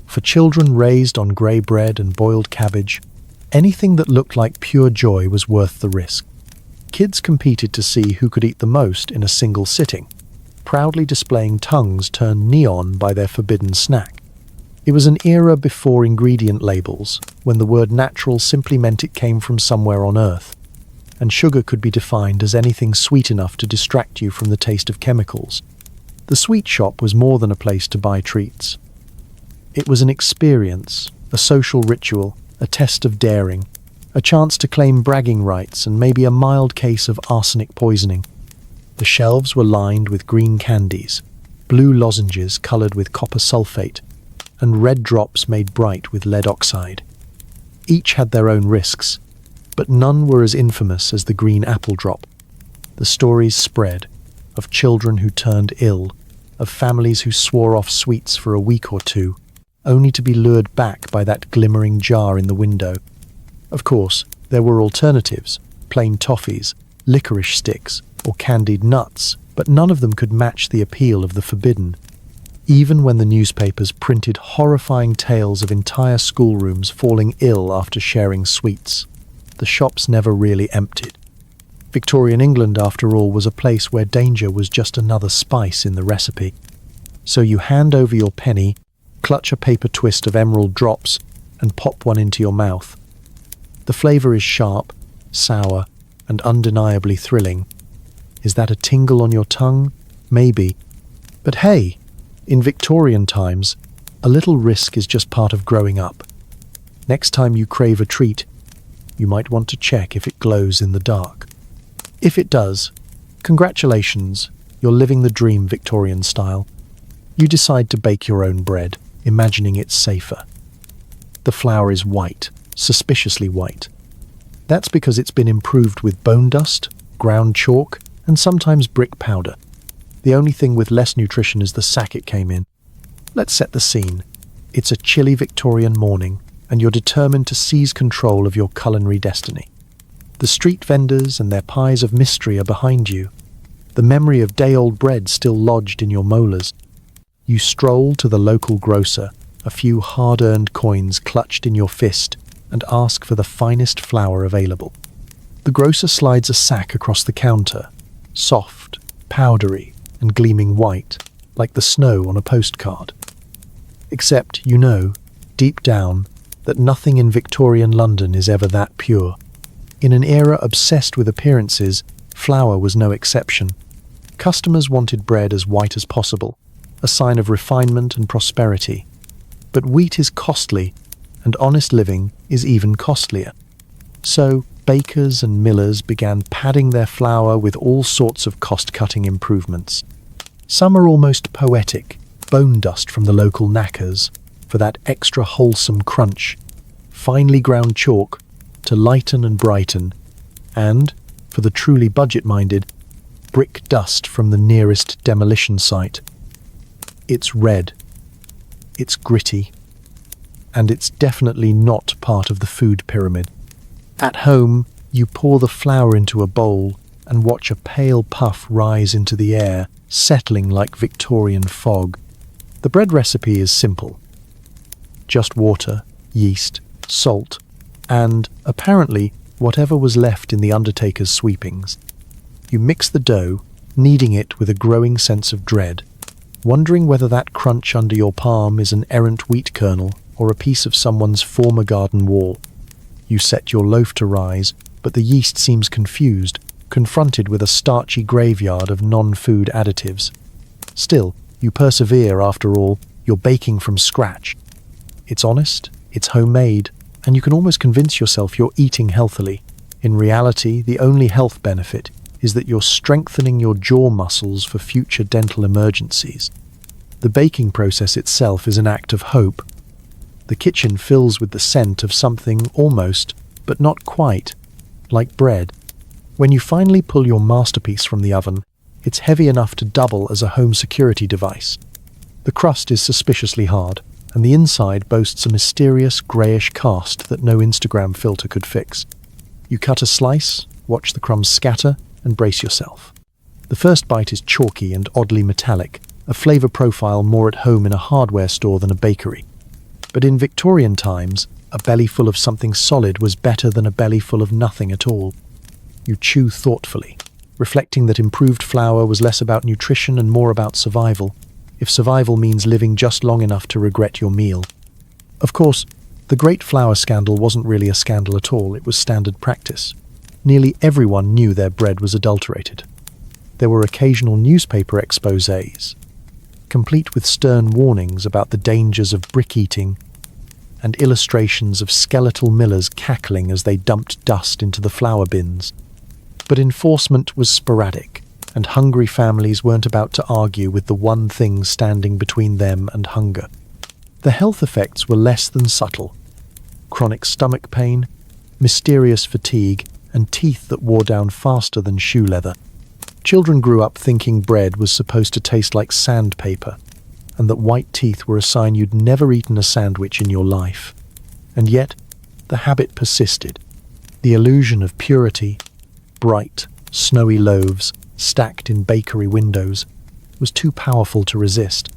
For children raised on grey bread and boiled cabbage, anything that looked like pure joy was worth the risk. Kids competed to see who could eat the most in a single sitting, proudly displaying tongues turned neon by their forbidden snack. It was an era before ingredient labels, when the word natural simply meant it came from somewhere on Earth, and sugar could be defined as anything sweet enough to distract you from the taste of chemicals. The sweet shop was more than a place to buy treats. It was an experience, a social ritual, a test of daring, a chance to claim bragging rights and maybe a mild case of arsenic poisoning. The shelves were lined with green candies, blue lozenges coloured with copper sulfate, and red drops made bright with lead oxide. Each had their own risks, but none were as infamous as the green apple drop. The stories spread, of children who turned ill, of families who swore off sweets for a week or two, only to be lured back by that glimmering jar in the window. Of course, there were alternatives, plain toffees, licorice sticks, or candied nuts, but none of them could match the appeal of the forbidden. Even when the newspapers printed horrifying tales of entire schoolrooms falling ill after sharing sweets, the shops never really emptied. Victorian England, after all, was a place where danger was just another spice in the recipe. So you hand over your penny, clutch a paper twist of emerald drops, and pop one into your mouth. The flavour is sharp, sour, and undeniably thrilling. Is that a tingle on your tongue? Maybe. But hey, in Victorian times, a little risk is just part of growing up. Next time you crave a treat, you might want to check if it glows in the dark. If it does, congratulations, you're living the dream Victorian style. You decide to bake your own bread, imagining it's safer. The flour is white, suspiciously white. That's because it's been improved with bone dust, ground chalk, and sometimes brick powder. The only thing with less nutrition is the sack it came in. Let's set the scene. It's a chilly Victorian morning, and you're determined to seize control of your culinary destiny. The street vendors and their pies of mystery are behind you, the memory of day-old bread still lodged in your molars. You stroll to the local grocer, a few hard-earned coins clutched in your fist, and ask for the finest flour available. The grocer slides a sack across the counter, soft, powdery, and gleaming white, like the snow on a postcard. Except, you know, deep down, that nothing in Victorian London is ever that pure. In an era obsessed with appearances, flour was no exception. Customers wanted bread as white as possible, a sign of refinement and prosperity. But wheat is costly, and honest living is even costlier. So, bakers and millers began padding their flour with all sorts of cost-cutting improvements. Some are almost poetic, bone dust from the local knackers, for that extra wholesome crunch, finely ground chalk to lighten and brighten, and, for the truly budget-minded, brick dust from the nearest demolition site. It's red, it's gritty, and it's definitely not part of the food pyramid. At home, you pour the flour into a bowl and watch a pale puff rise into the air, settling like Victorian fog. The bread recipe is simple. Just water, yeast, salt, and, apparently, whatever was left in the undertaker's sweepings. You mix the dough, kneading it with a growing sense of dread, wondering whether that crunch under your palm is an errant wheat kernel or a piece of someone's former garden wall. You set your loaf to rise, but the yeast seems confused, confronted with a starchy graveyard of non-food additives. Still, you persevere after all, you're baking from scratch. It's honest, it's homemade, and you can almost convince yourself you're eating healthily. In reality, the only health benefit is that you're strengthening your jaw muscles for future dental emergencies. The baking process itself is an act of hope. The kitchen fills with the scent of something almost, but not quite, like bread. When you finally pull your masterpiece from the oven, it's heavy enough to double as a home security device. The crust is suspiciously hard, and the inside boasts a mysterious greyish cast that no Instagram filter could fix. You cut a slice, watch the crumbs scatter, and brace yourself. The first bite is chalky and oddly metallic, a flavour profile more at home in a hardware store than a bakery. But in Victorian times, a belly full of something solid was better than a belly full of nothing at all. You chew thoughtfully, reflecting that improved flour was less about nutrition and more about survival, if survival means living just long enough to regret your meal. Of course, the Great Flour Scandal wasn't really a scandal at all, it was standard practice. Nearly everyone knew their bread was adulterated. There were occasional newspaper exposés, complete with stern warnings about the dangers of brick eating and illustrations of skeletal millers cackling as they dumped dust into the flour bins. But enforcement was sporadic, and hungry families weren't about to argue with the one thing standing between them and hunger. The health effects were less than subtle. Chronic stomach pain, mysterious fatigue, and teeth that wore down faster than shoe leather. Children grew up thinking bread was supposed to taste like sandpaper, and that white teeth were a sign you'd never eaten a sandwich in your life. And yet, the habit persisted. The illusion of purity, bright, snowy loaves stacked in bakery windows, was too powerful to resist.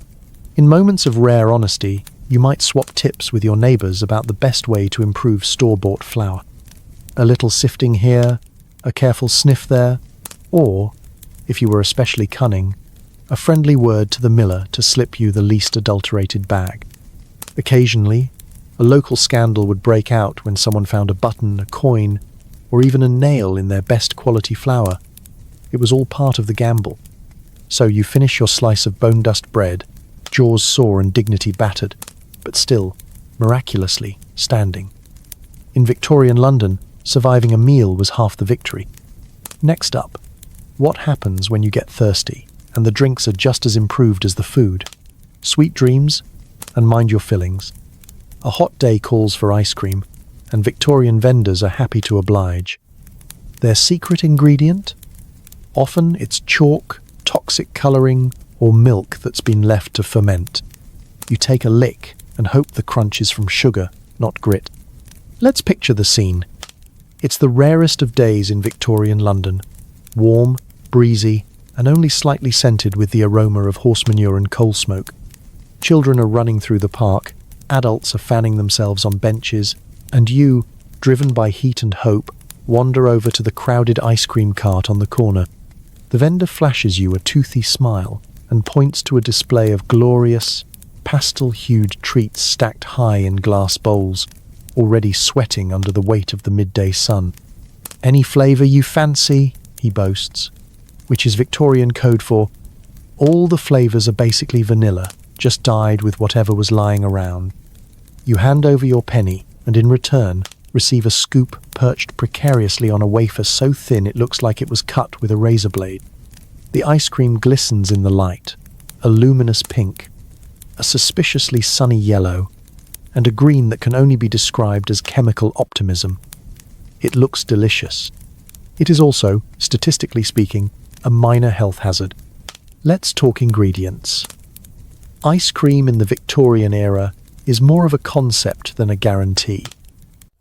In moments of rare honesty, you might swap tips with your neighbors about the best way to improve store-bought flour. A little sifting here, a careful sniff there, or, if you were especially cunning, a friendly word to the miller to slip you the least adulterated bag. Occasionally, a local scandal would break out when someone found a button, a coin, or even a nail in their best quality flour. It was all part of the gamble. So you finish your slice of bone dust bread, jaws sore and dignity battered, but still, miraculously, standing. In Victorian London, surviving a meal was half the victory. Next up, what happens when you get thirsty and the drinks are just as improved as the food? Sweet dreams, and mind your fillings. A hot day calls for ice cream, and Victorian vendors are happy to oblige. Their secret ingredient? Often it's chalk, toxic colouring, or milk that's been left to ferment. You take a lick and hope the crunch is from sugar, not grit. Let's picture the scene. It's the rarest of days in Victorian London. Warm, breezy, and only slightly scented with the aroma of horse manure and coal smoke. Children are running through the park, adults are fanning themselves on benches, and you, driven by heat and hope, wander over to the crowded ice cream cart on the corner. The vendor flashes you a toothy smile and points to a display of glorious, pastel-hued treats stacked high in glass bowls, already sweating under the weight of the midday sun. "Any flavour you fancy," he boasts, which is Victorian code for, "All the flavours are basically vanilla, just dyed with whatever was lying around." You hand over your penny, and in return, receive a scoop perched precariously on a wafer so thin it looks like it was cut with a razor blade. The ice cream glistens in the light, a luminous pink, a suspiciously sunny yellow, and a green that can only be described as chemical optimism. It looks delicious. It is also, statistically speaking, a minor health hazard. Let's talk ingredients. Ice cream in the Victorian era is more of a concept than a guarantee.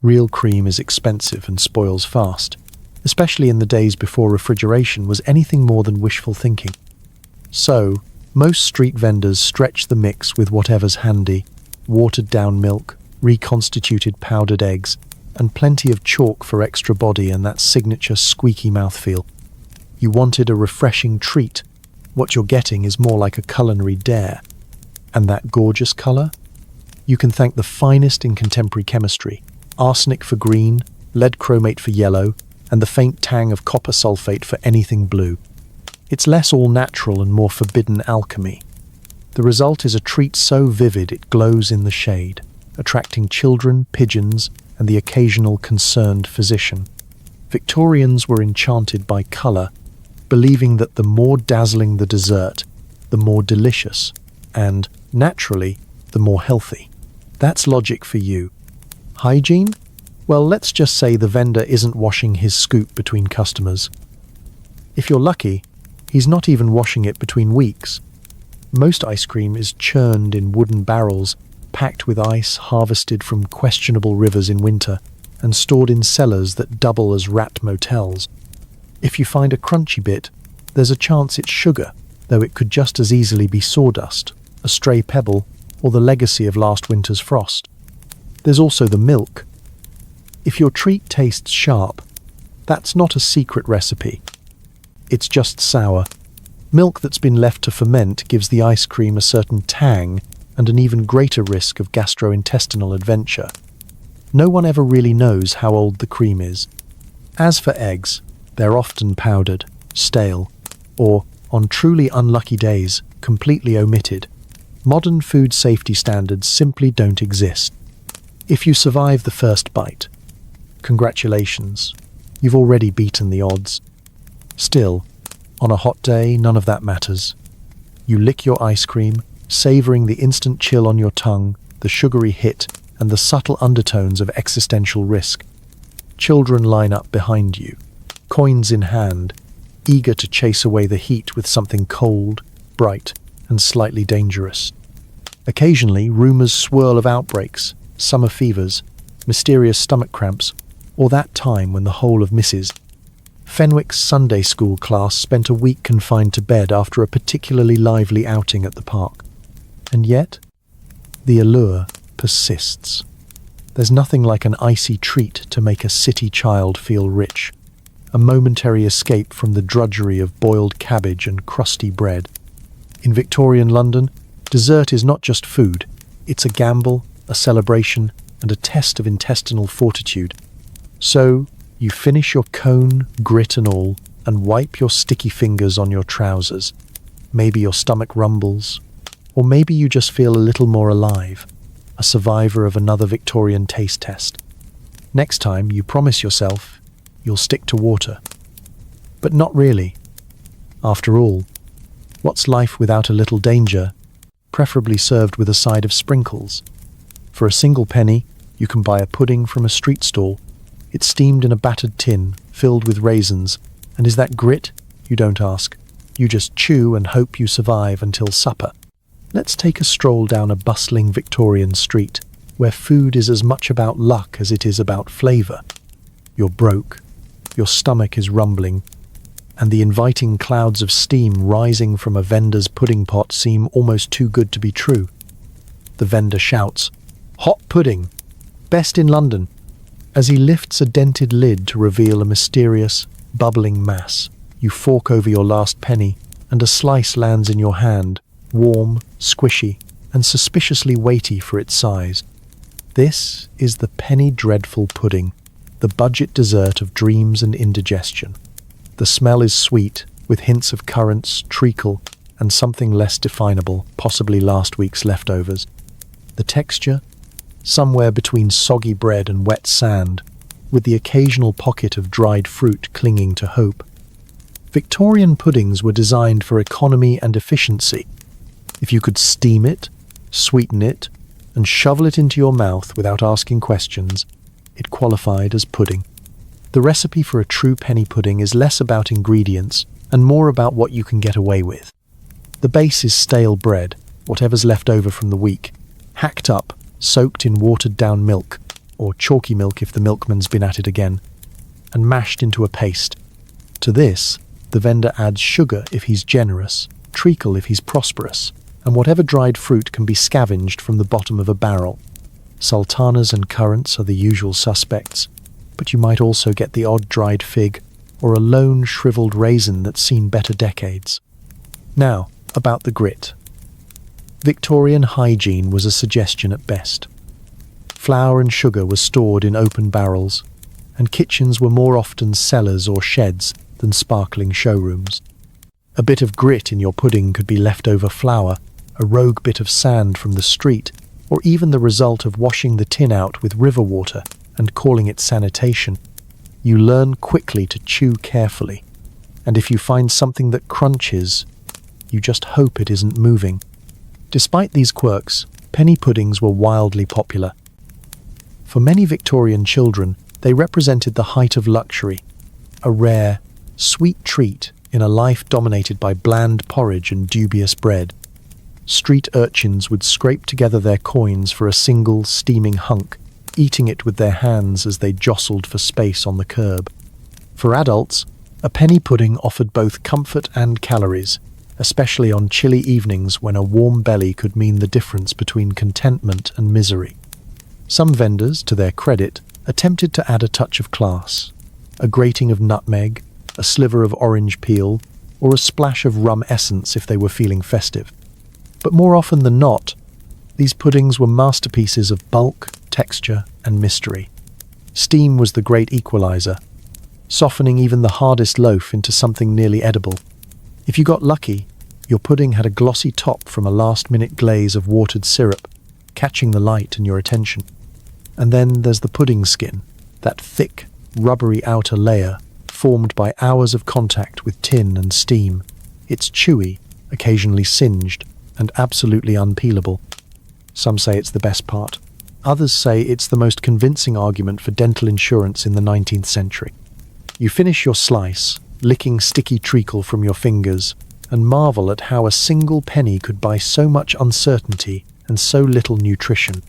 Real cream is expensive and spoils fast, especially in the days before refrigeration was anything more than wishful thinking. So, most street vendors stretch the mix with whatever's handy: watered-down milk, reconstituted powdered eggs, and plenty of chalk for extra body and that signature squeaky mouthfeel. You wanted a refreshing treat. What you're getting is more like a culinary dare. And that gorgeous colour? You can thank the finest in contemporary chemistry: arsenic for green, lead chromate for yellow, and the faint tang of copper sulfate for anything blue. It's less all-natural and more forbidden alchemy. The result is a treat so vivid it glows in the shade, attracting children, pigeons, and the occasional concerned physician. Victorians were enchanted by colour, believing that the more dazzling the dessert, the more delicious, and, naturally, the more healthy. That's logic for you. Hygiene? Well, let's just say the vendor isn't washing his scoop between customers. If you're lucky, he's not even washing it between weeks. Most ice cream is churned in wooden barrels, packed with ice harvested from questionable rivers in winter, and stored in cellars that double as rat motels. If you find a crunchy bit, there's a chance it's sugar, though it could just as easily be sawdust, a stray pebble, or the legacy of last winter's frost. There's also the milk. If your treat tastes sharp, That's not a secret recipe. It's just sour. Milk that's been left to ferment gives the ice cream a certain tang and an even greater risk of gastrointestinal adventure. No one ever really knows how old the cream is. As for eggs, they're often powdered, stale, or, on truly unlucky days, completely omitted. Modern food safety standards simply don't exist. If you survive the first bite, congratulations, you've already beaten the odds. Still, on a hot day, none of that matters. You lick your ice cream, savoring the instant chill on your tongue, the sugary hit, and the subtle undertones of existential risk. Children line up behind you, coins in hand, eager to chase away the heat with something cold, bright, and slightly dangerous. Occasionally, rumors swirl of outbreaks, summer fevers, mysterious stomach cramps, or that time when the whole of Mrs. Fenwick's Sunday school class spent a week confined to bed after a particularly lively outing at the park. And yet, the allure persists. There's nothing like an icy treat to make a city child feel rich, a momentary escape from the drudgery of boiled cabbage and crusty bread. In Victorian London, dessert is not just food, it's a gamble, a celebration, and a test of intestinal fortitude. So, you finish your cone, grit and all, and wipe your sticky fingers on your trousers. Maybe your stomach rumbles, or maybe you just feel a little more alive, a survivor of another Victorian taste test. Next time, you promise yourself you'll stick to water. But not really. After all, what's life without a little danger, preferably served with a side of sprinkles? For a single penny, you can buy a pudding from a street stall. It's steamed in a battered tin, filled with raisins. And is that grit? You don't ask. You just chew and hope you survive until supper. Let's take a stroll down a bustling Victorian street, where food is as much about luck as it is about flavour. You're broke, your stomach is rumbling, and the inviting clouds of steam rising from a vendor's pudding pot seem almost too good to be true. The vendor shouts, "Hot pudding! Best in London!" as he lifts a dented lid to reveal a mysterious, bubbling mass. You fork over your last penny, and a slice lands in your hand, warm, squishy, and suspiciously weighty for its size. This is the penny dreadful pudding, the budget dessert of dreams and indigestion. The smell is sweet, with hints of currants, treacle, and something less definable, possibly last week's leftovers. The texture? Somewhere between soggy bread and wet sand, with the occasional pocket of dried fruit clinging to hope. Victorian puddings were designed for economy and efficiency. If you could steam it, sweeten it, and shovel it into your mouth without asking questions, it qualified as pudding. The recipe for a true penny pudding is less about ingredients and more about what you can get away with. The base is stale bread, whatever's left over from the week, hacked up, soaked in watered-down milk, or chalky milk if the milkman's been at it again, and mashed into a paste. To this, the vendor adds sugar if he's generous, treacle if he's prosperous, and whatever dried fruit can be scavenged from the bottom of a barrel. Sultanas and currants are the usual suspects, but you might also get the odd dried fig or a lone shriveled raisin that's seen better decades. Now, about the grit. Victorian hygiene was a suggestion at best. Flour and sugar were stored in open barrels, and kitchens were more often cellars or sheds than sparkling showrooms. A bit of grit in your pudding could be leftover flour, a rogue bit of sand from the street, or even the result of washing the tin out with river water and calling it sanitation. You learn quickly to chew carefully, and if you find something that crunches, you just hope it isn't moving. Despite these quirks, penny puddings were wildly popular. For many Victorian children, they represented the height of luxury, a rare, sweet treat in a life dominated by bland porridge and dubious bread. Street urchins would scrape together their coins for a single, steaming hunk, eating it with their hands as they jostled for space on the curb. For adults, a penny pudding offered both comfort and calories, especially on chilly evenings when a warm belly could mean the difference between contentment and misery. Some vendors, to their credit, attempted to add a touch of class. a grating of nutmeg, a sliver of orange peel, or a splash of rum essence if they were feeling festive. But more often than not, these puddings were masterpieces of bulk, texture, and mystery. Steam was the great equalizer, softening even the hardest loaf into something nearly edible. If you got lucky, your pudding had a glossy top from a last-minute glaze of watered syrup, catching the light and your attention. And then there's the pudding skin, that thick, rubbery outer layer formed by hours of contact with tin and steam. It's chewy, occasionally singed, and absolutely unpeelable. Some say it's the best part. Others say it's the most convincing argument for dental insurance in the 19th century. You finish your slice, licking sticky treacle from your fingers, and marvel at how a single penny could buy so much uncertainty and so little nutrition.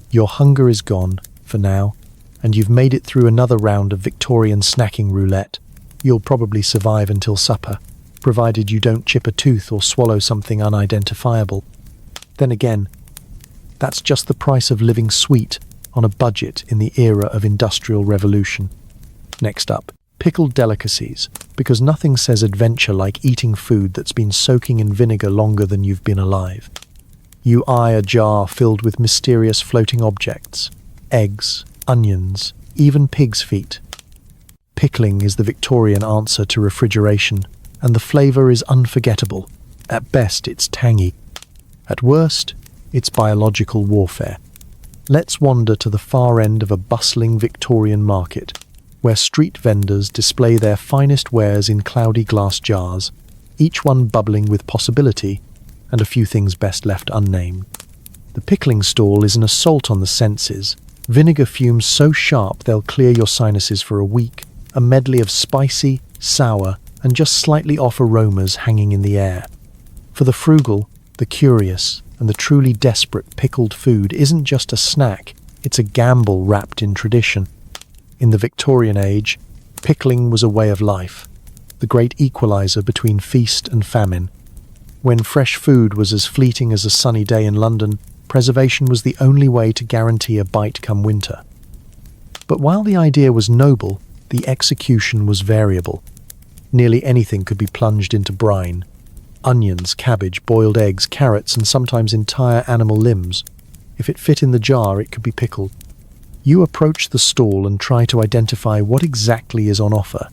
Your hunger is gone, for now, and you've made it through another round of Victorian snacking roulette. You'll probably survive until supper, provided you don't chip a tooth or swallow something unidentifiable. Then again, that's just the price of living sweet on a budget in the era of industrial revolution. Next up, pickled delicacies, because nothing says adventure like eating food that's been soaking in vinegar longer than you've been alive. You eye a jar filled with mysterious floating objects, eggs, onions, even pig's feet. Pickling is the Victorian answer to refrigeration, and the flavour is unforgettable. At best, it's tangy. At worst, it's biological warfare. Let's wander to the far end of a bustling Victorian market, where street vendors display their finest wares in cloudy glass jars, each one bubbling with possibility, and a few things best left unnamed. The pickling stall is an assault on the senses. Vinegar fumes so sharp they'll clear your sinuses for a week, a medley of spicy, sour, and just slightly off aromas hanging in the air. For the frugal, the curious, and the truly desperate, pickled food isn't just a snack, it's a gamble wrapped in tradition. In the Victorian age, pickling was a way of life, the great equalizer between feast and famine. When fresh food was as fleeting as a sunny day in London, preservation was the only way to guarantee a bite come winter. But while the idea was noble, the execution was variable. Nearly anything could be plunged into brine. Onions, cabbage, boiled eggs, carrots, and sometimes entire animal limbs. If it fit in the jar, it could be pickled. You approach the stall and try to identify what exactly is on offer.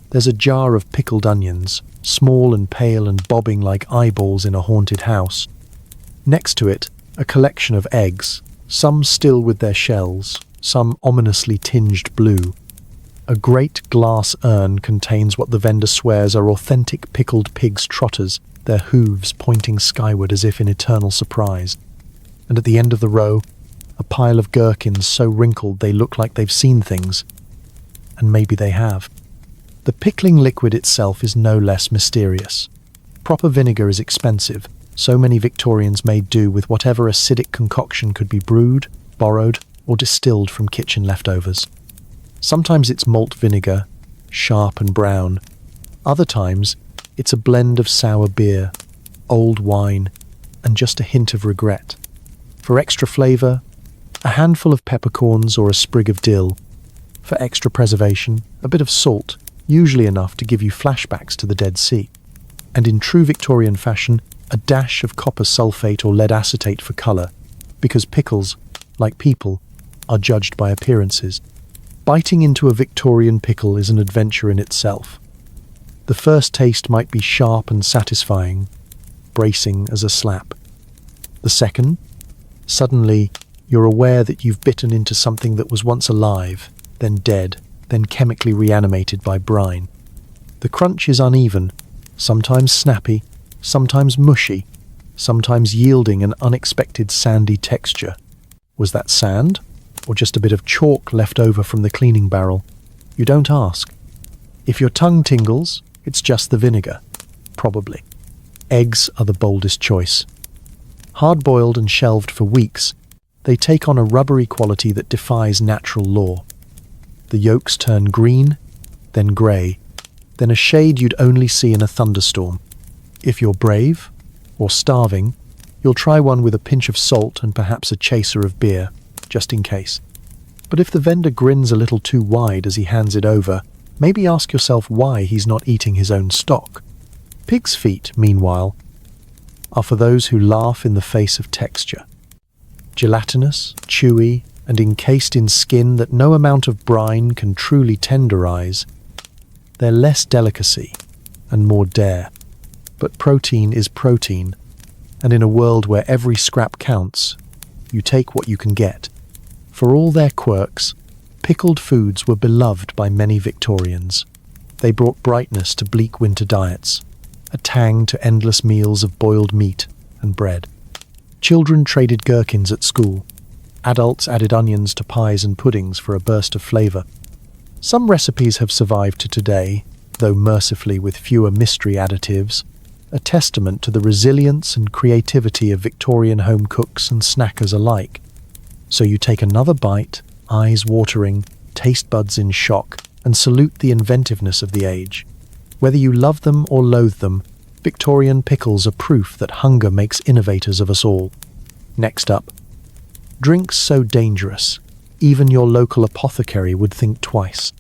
There's a jar of pickled onions, small and pale and bobbing like eyeballs in a haunted house. Next to it, a collection of eggs, some still with their shells, some ominously tinged blue. A great glass urn contains what the vendor swears are authentic pickled pig's trotters, their hooves pointing skyward as if in eternal surprise. And at the end of the row, a pile of gherkins so wrinkled they look like they've seen things. And maybe they have. The pickling liquid itself is no less mysterious. Proper vinegar is expensive, so many Victorians made do with whatever acidic concoction could be brewed, borrowed, or distilled from kitchen leftovers. Sometimes it's malt vinegar, sharp and brown. Other times, it's a blend of sour beer, old wine, and just a hint of regret. For extra flavour, a handful of peppercorns or a sprig of dill. For extra preservation, a bit of salt, usually enough to give you flashbacks to the Dead Sea. And in true Victorian fashion, a dash of copper sulfate or lead acetate for colour, because pickles, like people, are judged by appearances. Biting into a Victorian pickle is an adventure in itself. The first taste might be sharp and satisfying, bracing as a slap. The second, suddenly you're aware that you've bitten into something that was once alive, then dead, then chemically reanimated by brine. The crunch is uneven, sometimes snappy, sometimes mushy, sometimes yielding an unexpected sandy texture. Was that sand? Or just a bit of chalk left over from the cleaning barrel? You don't ask. If your tongue tingles, it's just the vinegar. Probably. Eggs are the boldest choice. Hard-boiled and shelved for weeks, they take on a rubbery quality that defies natural law. The yolks turn green, then grey, then a shade you'd only see in a thunderstorm. If you're brave, or starving, you'll try one with a pinch of salt and perhaps a chaser of beer, just in case. But if the vendor grins a little too wide as he hands it over, maybe ask yourself why he's not eating his own stock. Pig's feet, meanwhile, are for those who laugh in the face of texture. Gelatinous, chewy, and encased in skin that no amount of brine can truly tenderize, they're less delicacy and more dare. But protein is protein, and in a world where every scrap counts, you take what you can get. For all their quirks, pickled foods were beloved by many Victorians. They brought brightness to bleak winter diets, a tang to endless meals of boiled meat and bread. Children traded gherkins at school. Adults added onions to pies and puddings for a burst of flavour. Some recipes have survived to today, though mercifully with fewer mystery additives, a testament to the resilience and creativity of Victorian home cooks and snackers alike. So you take another bite, eyes watering, taste buds in shock, and salute the inventiveness of the age. Whether you love them or loathe them, Victorian pickles are proof that hunger makes innovators of us all. Next up, drinks so dangerous, even your local apothecary would think twice.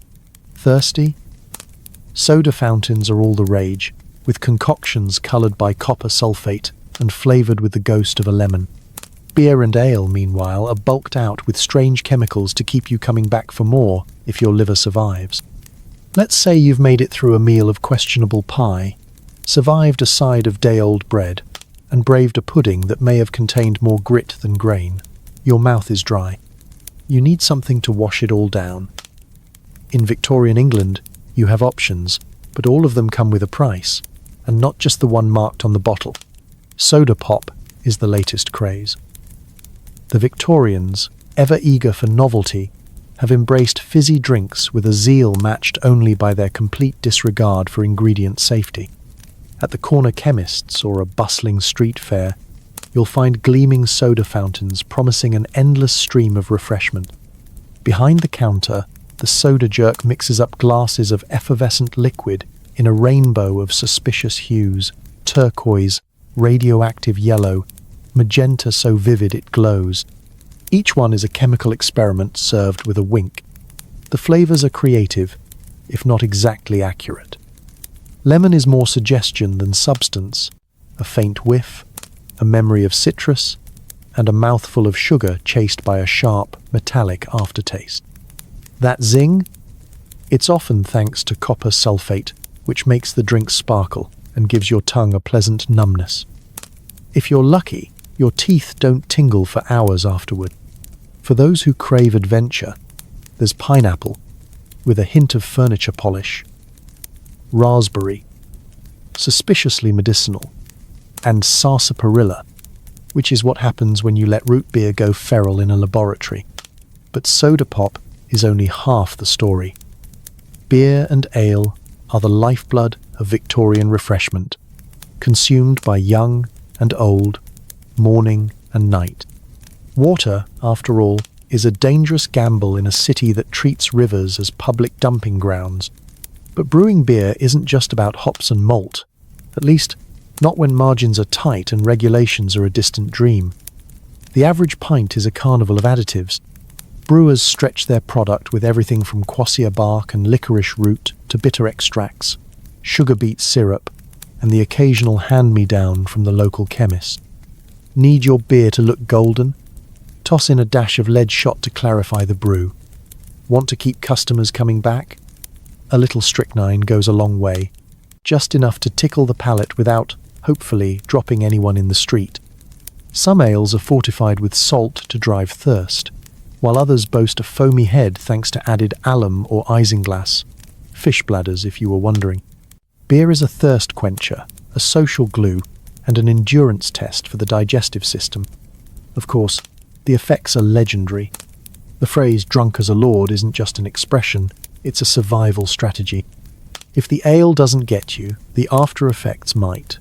Thirsty? Soda fountains are all the rage, with concoctions coloured by copper sulfate and flavoured with the ghost of a lemon. Beer and ale, meanwhile, are bulked out with strange chemicals to keep you coming back for more if your liver survives. Let's say you've made it through a meal of questionable pie, survived a side of day-old bread, and braved a pudding that may have contained more grit than grain. Your mouth is dry. You need something to wash it all down. In Victorian England, you have options, but all of them come with a price, and not just the one marked on the bottle. Soda pop is the latest craze. The Victorians, ever eager for novelty, have embraced fizzy drinks with a zeal matched only by their complete disregard for ingredient safety. At the corner chemist's or a bustling street fair, you'll find gleaming soda fountains promising an endless stream of refreshment. Behind the counter, the soda jerk mixes up glasses of effervescent liquid in a rainbow of suspicious hues: turquoise, radioactive yellow, magenta so vivid it glows. Each one is a chemical experiment served with a wink. The flavours are creative, if not exactly accurate. Lemon is more suggestion than substance, a faint whiff, a memory of citrus, and a mouthful of sugar chased by a sharp, metallic aftertaste. That zing? It's often thanks to copper sulfate, which makes the drink sparkle and gives your tongue a pleasant numbness. If you're lucky, your teeth don't tingle for hours afterward. For those who crave adventure, there's pineapple, with a hint of furniture polish, raspberry, suspiciously medicinal, and sarsaparilla, which is what happens when you let root beer go feral in a laboratory. But soda pop is only half the story. Beer and ale are the lifeblood of Victorian refreshment, consumed by young and old, morning and night. Water, after all, is a dangerous gamble in a city that treats rivers as public dumping grounds. But brewing beer isn't just about hops and malt, at least not when margins are tight and regulations are a distant dream. The average pint is a carnival of additives. Brewers stretch their product with everything from quassia bark and licorice root to bitter extracts, sugar beet syrup, and the occasional hand-me-down from the local chemist. Need your beer to look golden? Toss in a dash of lead shot to clarify the brew. Want to keep customers coming back? A little strychnine goes a long way, just enough to tickle the palate without, hopefully, dropping anyone in the street. Some ales are fortified with salt to drive thirst, while others boast a foamy head thanks to added alum or isinglass, fish bladders if you were wondering. Beer is a thirst quencher, a social glue, and an endurance test for the digestive system. Of course, the effects are legendary. The phrase "drunk as a lord" isn't just an expression, it's a survival strategy. If the ale doesn't get you, the after effects might.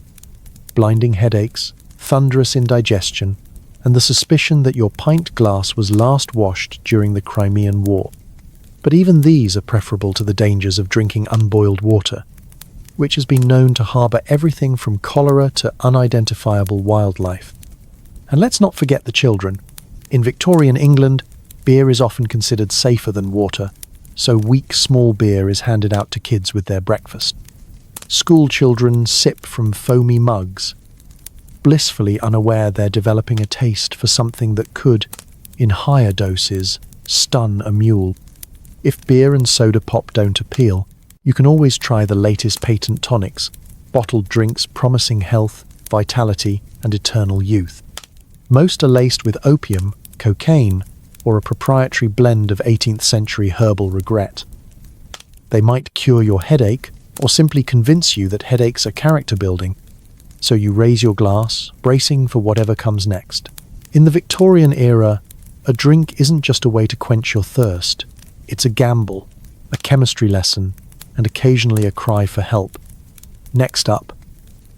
Blinding headaches, thunderous indigestion, and the suspicion that your pint glass was last washed during the Crimean War. But even these are preferable to the dangers of drinking unboiled water, which has been known to harbour everything from cholera to unidentifiable wildlife. And let's not forget the children. In Victorian England, Beer is often considered safer than water, so weak small beer is handed out to kids with their breakfast. School children sip from foamy mugs, blissfully unaware they're developing a taste for something that could, in higher doses, stun a mule. If beer and soda pop don't appeal, you can always try the latest patent tonics, bottled drinks promising health, vitality, and eternal youth. Most are laced with opium, cocaine, or a proprietary blend of 18th century herbal regret. They might cure your headache, or simply convince you that headaches are character building, so you raise your glass, bracing for whatever comes next. In the Victorian era, a drink isn't just a way to quench your thirst. It's a gamble, a chemistry lesson, and occasionally a cry for help. Next up,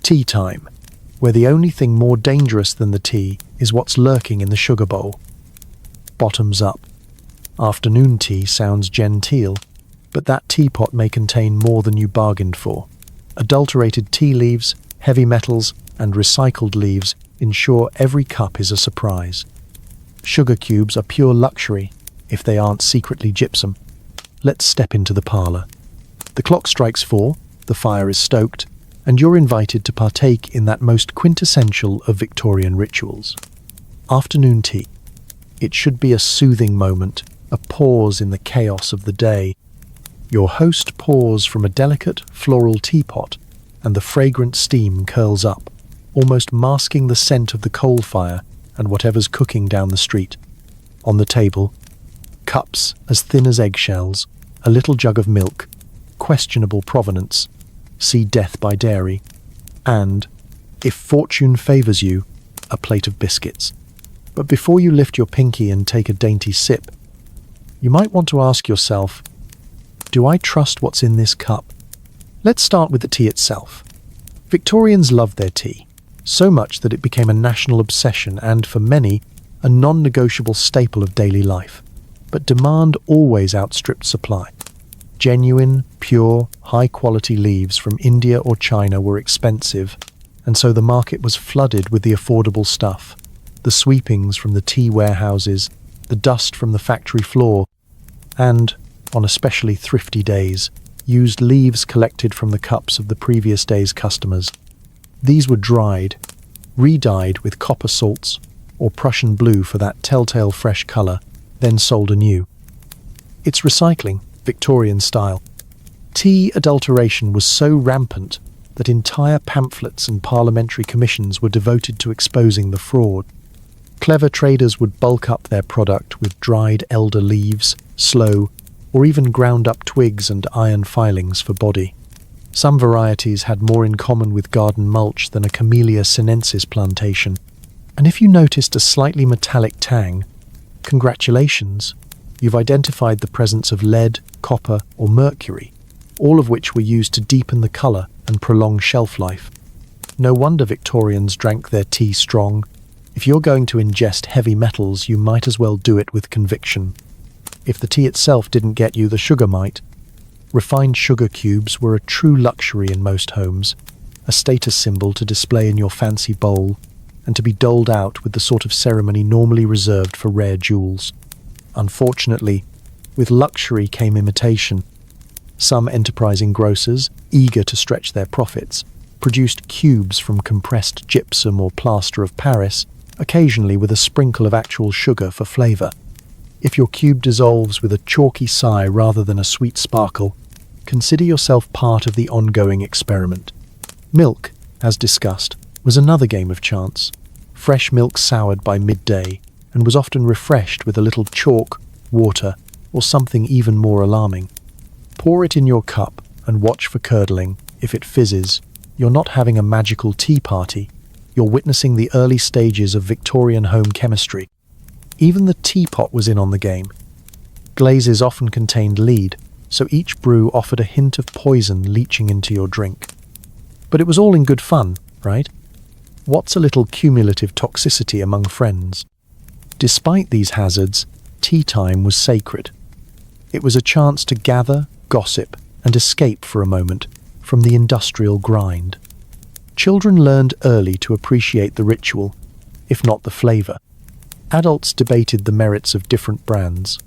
tea time, where the only thing more dangerous than the tea is what's lurking in the sugar bowl. Bottoms up. Afternoon tea sounds genteel, but that teapot may contain more than you bargained for. Adulterated tea leaves, heavy metals, and recycled leaves ensure every cup is a surprise. Sugar cubes are pure luxury if they aren't secretly gypsum. Let's step into the parlour. The clock strikes 4, the fire is stoked, and you're invited to partake in that most quintessential of Victorian rituals. Afternoon tea. It should be a soothing moment, a pause in the chaos of the day. Your host pours from a delicate, floral teapot, and the fragrant steam curls up, almost masking the scent of the coal fire and whatever's cooking down the street. On the table, cups as thin as eggshells, a little jug of milk, questionable provenance, see death by dairy, and, if fortune favours you, a plate of biscuits. But before you lift your pinky and take a dainty sip, you might want to ask yourself, do I trust what's in this cup? Let's start with the tea itself. Victorians loved their tea, so much that it became a national obsession and, for many, a non-negotiable staple of daily life. But demand always outstripped supply. Genuine, pure, high-quality leaves from India or China were expensive, and so the market was flooded with the affordable stuff. The sweepings from the tea warehouses, the dust from the factory floor, and, on especially thrifty days, used leaves collected from the cups of the previous day's customers. These were dried, re-dyed with copper salts or Prussian blue for that telltale fresh colour, then sold anew. It's recycling, Victorian style. Tea adulteration was so rampant that entire pamphlets and parliamentary commissions were devoted to exposing the fraud. Clever traders would bulk up their product with dried elder leaves, sloe, or even ground up twigs and iron filings for body. Some varieties had more in common with garden mulch than a Camellia sinensis plantation. And if you noticed a slightly metallic tang, congratulations, you've identified the presence of lead, copper, or mercury, all of which were used to deepen the colour and prolong shelf life. No wonder Victorians drank their tea strong. If you're going to ingest heavy metals, you might as well do it with conviction. If the tea itself didn't get you, the sugar might. Refined sugar cubes were a true luxury in most homes, a status symbol to display in your fancy bowl, and to be doled out with the sort of ceremony normally reserved for rare jewels. Unfortunately, with luxury came imitation. Some enterprising grocers, eager to stretch their profits, produced cubes from compressed gypsum or plaster of Paris, occasionally with a sprinkle of actual sugar for flavour. If your cube dissolves with a chalky sigh rather than a sweet sparkle, consider yourself part of the ongoing experiment. Milk, as discussed, was another game of chance. Fresh milk soured by midday, and was often refreshed with a little chalk, water, or something even more alarming. Pour it in your cup and watch for curdling. If it fizzes, you're not having a magical tea party. You're witnessing the early stages of Victorian home chemistry. Even the teapot was in on the game. Glazes often contained lead, so each brew offered a hint of poison leaching into your drink. But it was all in good fun, right? What's a little cumulative toxicity among friends? Despite these hazards, tea time was sacred. It was a chance to gather, gossip, and escape for a moment from the industrial grind. Children learned early to appreciate the ritual, if not the flavour. Adults debated the merits of different brands,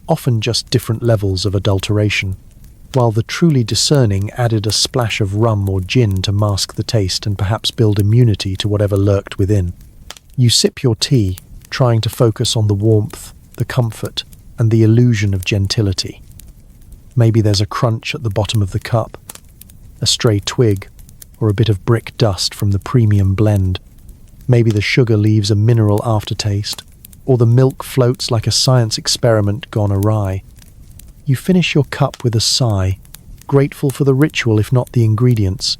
often just different levels of adulteration, while the truly discerning added a splash of rum or gin to mask the taste and perhaps build immunity to whatever lurked within. You sip your tea, trying to focus on the warmth, the comfort, and the illusion of gentility. Maybe there's a crunch at the bottom of the cup, a stray twig, or a bit of brick dust from the premium blend. Maybe the sugar leaves a mineral aftertaste, or the milk floats like a science experiment gone awry. You finish your cup with a sigh, grateful for the ritual if not the ingredients.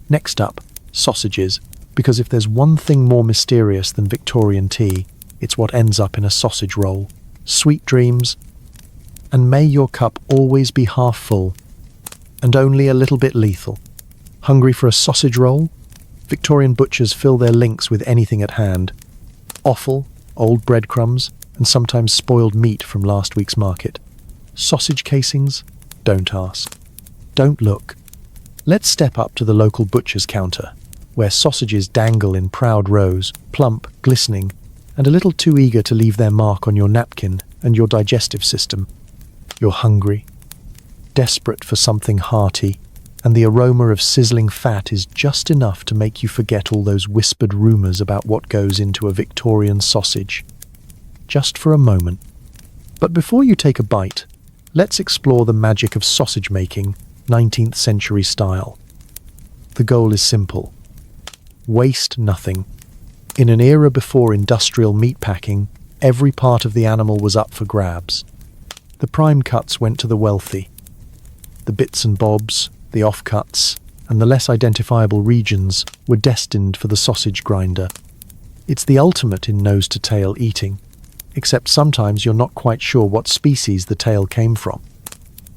Next up, sausages, because if there's one thing more mysterious than Victorian tea, it's what ends up in a sausage roll. Sweet dreams, and may your cup always be half full, and only a little bit lethal. Hungry for a sausage roll? Victorian butchers fill their links with anything at hand. Offal, old breadcrumbs, and sometimes spoiled meat from last week's market. Sausage casings? Don't ask. Don't look. Let's step up to the local butcher's counter, where sausages dangle in proud rows, plump, glistening, and a little too eager to leave their mark on your napkin and your digestive system. You're hungry, desperate for something hearty, and the aroma of sizzling fat is just enough to make you forget all those whispered rumours about what goes into a Victorian sausage. Just for a moment. But before you take a bite, let's explore the magic of sausage making, 19th century style. The goal is simple. Waste nothing. In an era before industrial meatpacking, every part of the animal was up for grabs. The prime cuts went to the wealthy. The bits and bobs, the offcuts, and the less identifiable regions were destined for the sausage grinder. It's the ultimate in nose-to-tail eating, except sometimes you're not quite sure what species the tail came from.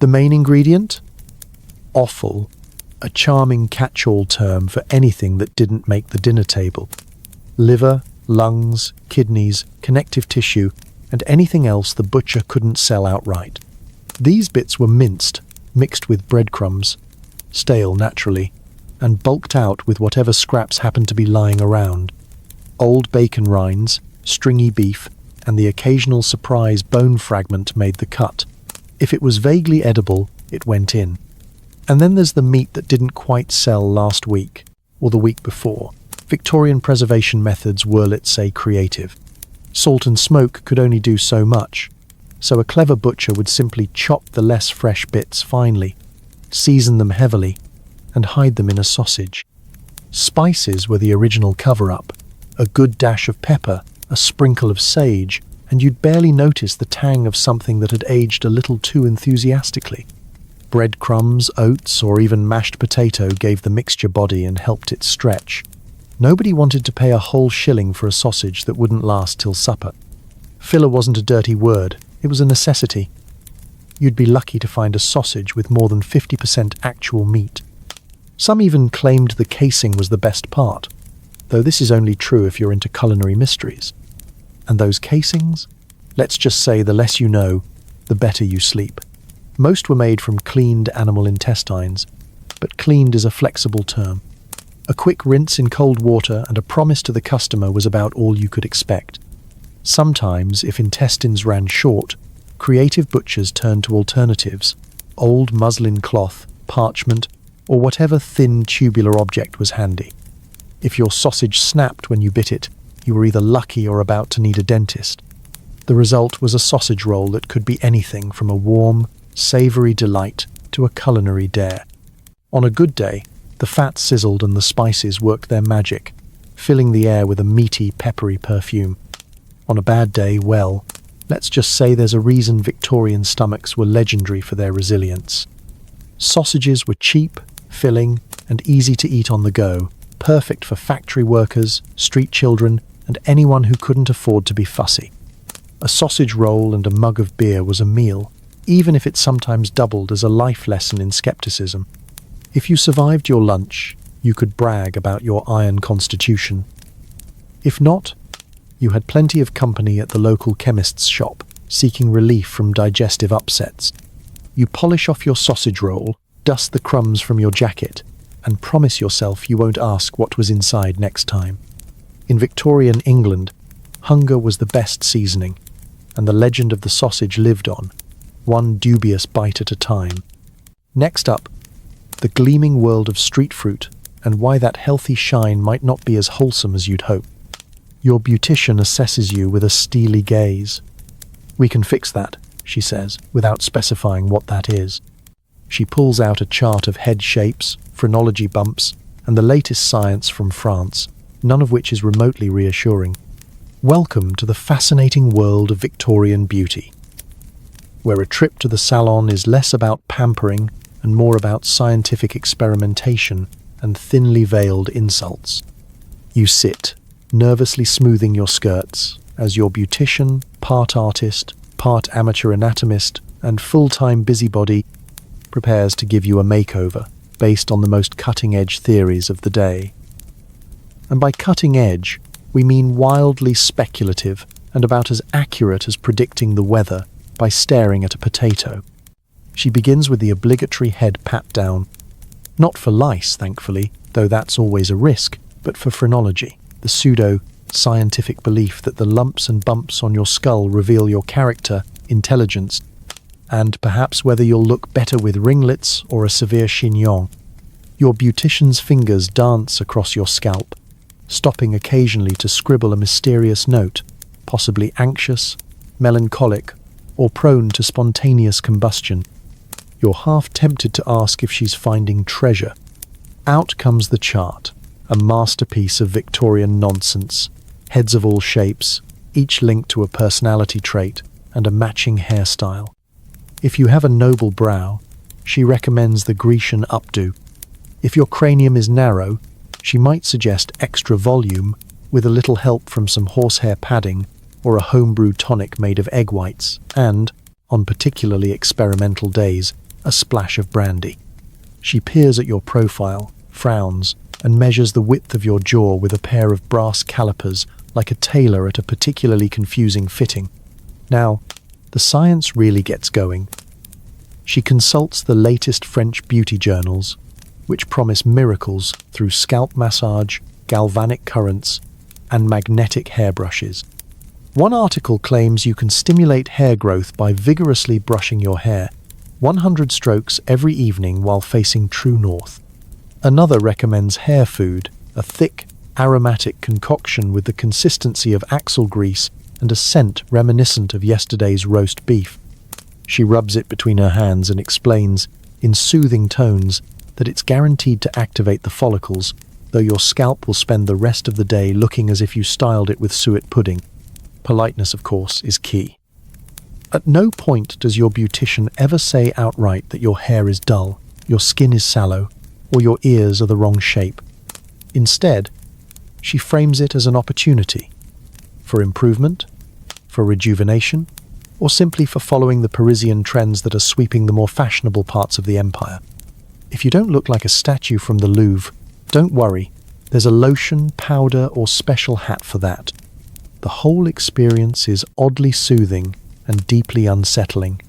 The main ingredient? Offal, a charming catch-all term for anything that didn't make the dinner table. Liver, lungs, kidneys, connective tissue, and anything else the butcher couldn't sell outright. These bits were minced, mixed with breadcrumbs, stale naturally, and bulked out with whatever scraps happened to be lying around. Old bacon rinds, stringy beef, and the occasional surprise bone fragment made the cut. If it was vaguely edible, it went in. And then there's the meat that didn't quite sell last week, or the week before. Victorian preservation methods were, let's say, creative. Salt and smoke could only do so much, so a clever butcher would simply chop the less fresh bits finely, season them heavily, and hide them in a sausage. Spices were the original cover-up. A good dash of pepper, a sprinkle of sage, and you'd barely notice the tang of something that had aged a little too enthusiastically. Breadcrumbs, oats, or even mashed potato gave the mixture body and helped it stretch. Nobody wanted to pay a whole shilling for a sausage that wouldn't last till supper. Filler wasn't a dirty word, it was a necessity. You'd be lucky to find a sausage with more than 50% actual meat. Some even claimed the casing was the best part, though this is only true if you're into culinary mysteries. And those casings? Let's just say the less you know, the better you sleep. Most were made from cleaned animal intestines, but cleaned is a flexible term. A quick rinse in cold water and a promise to the customer was about all you could expect. Sometimes, if intestines ran short, creative butchers turned to alternatives, old muslin cloth, parchment, or whatever thin tubular object was handy. If your sausage snapped when you bit it, you were either lucky or about to need a dentist. The result was a sausage roll that could be anything from a warm, savoury delight to a culinary dare. On a good day, the fat sizzled and the spices worked their magic, filling the air with a meaty, peppery perfume. On a bad day, well, let's just say there's a reason Victorian stomachs were legendary for their resilience. Sausages were cheap, filling, and easy to eat on the go, perfect for factory workers, street children, and anyone who couldn't afford to be fussy. A sausage roll and a mug of beer was a meal, even if it sometimes doubled as a life lesson in skepticism. If you survived your lunch, you could brag about your iron constitution. If not, you had plenty of company at the local chemist's shop, seeking relief from digestive upsets. You polish off your sausage roll, dust the crumbs from your jacket, and promise yourself you won't ask what was inside next time. In Victorian England, Hunger was the best seasoning, and the legend of the sausage lived on, one dubious bite at a time. Next up, the gleaming world of street fruit and why that healthy shine might not be as wholesome as you'd hope. Your beautician assesses you with a steely gaze. "We can fix that," she says, without specifying what that is. She pulls out a chart of head shapes, phrenology bumps, and the latest science from France, none of which is remotely reassuring. Welcome to the fascinating world of Victorian beauty, where a trip to the salon is less about pampering and more about scientific experimentation and thinly veiled insults. You sit, nervously smoothing your skirts, as your beautician, part artist, part amateur anatomist, and full-time busybody prepares to give you a makeover based on the most cutting-edge theories of the day. And by cutting edge, we mean wildly speculative and about as accurate as predicting the weather by staring at a potato. She begins with the obligatory head pat-down. Not for lice, thankfully, though that's always a risk, but for phrenology, the pseudo-scientific belief that the lumps and bumps on your skull reveal your character, intelligence, and perhaps whether you'll look better with ringlets or a severe chignon. Your beautician's fingers dance across your scalp, stopping occasionally to scribble a mysterious note, possibly anxious, melancholic, or prone to spontaneous combustion. You're half tempted to ask if she's finding treasure. Out comes the chart, a masterpiece of Victorian nonsense, heads of all shapes, each linked to a personality trait and a matching hairstyle. If you have a noble brow, she recommends the Grecian updo. If your cranium is narrow, she might suggest extra volume with a little help from some horsehair padding or a homebrew tonic made of egg whites and, on particularly experimental days, a splash of brandy. She peers at your profile, frowns, and measures the width of your jaw with a pair of brass calipers like a tailor at a particularly confusing fitting. Now, the science really gets going. She consults the latest French beauty journals, which promise miracles through scalp massage, galvanic currents, and magnetic hairbrushes. One article claims you can stimulate hair growth by vigorously brushing your hair, 100 strokes every evening while facing true north. Another recommends hair food, a thick, aromatic concoction with the consistency of axle grease and a scent reminiscent of yesterday's roast beef. She rubs it between her hands and explains, in soothing tones, that it's guaranteed to activate the follicles, though your scalp will spend the rest of the day looking as if you styled it with suet pudding. Politeness, of course, is key. At no point does your beautician ever say outright that your hair is dull, your skin is sallow, or your ears are the wrong shape. Instead, she frames it as an opportunity for improvement, for rejuvenation, or simply for following the Parisian trends that are sweeping the more fashionable parts of the empire. If you don't look like a statue from the Louvre, don't worry, there's a lotion, powder, or special hat for that. The whole experience is oddly soothing and deeply unsettling.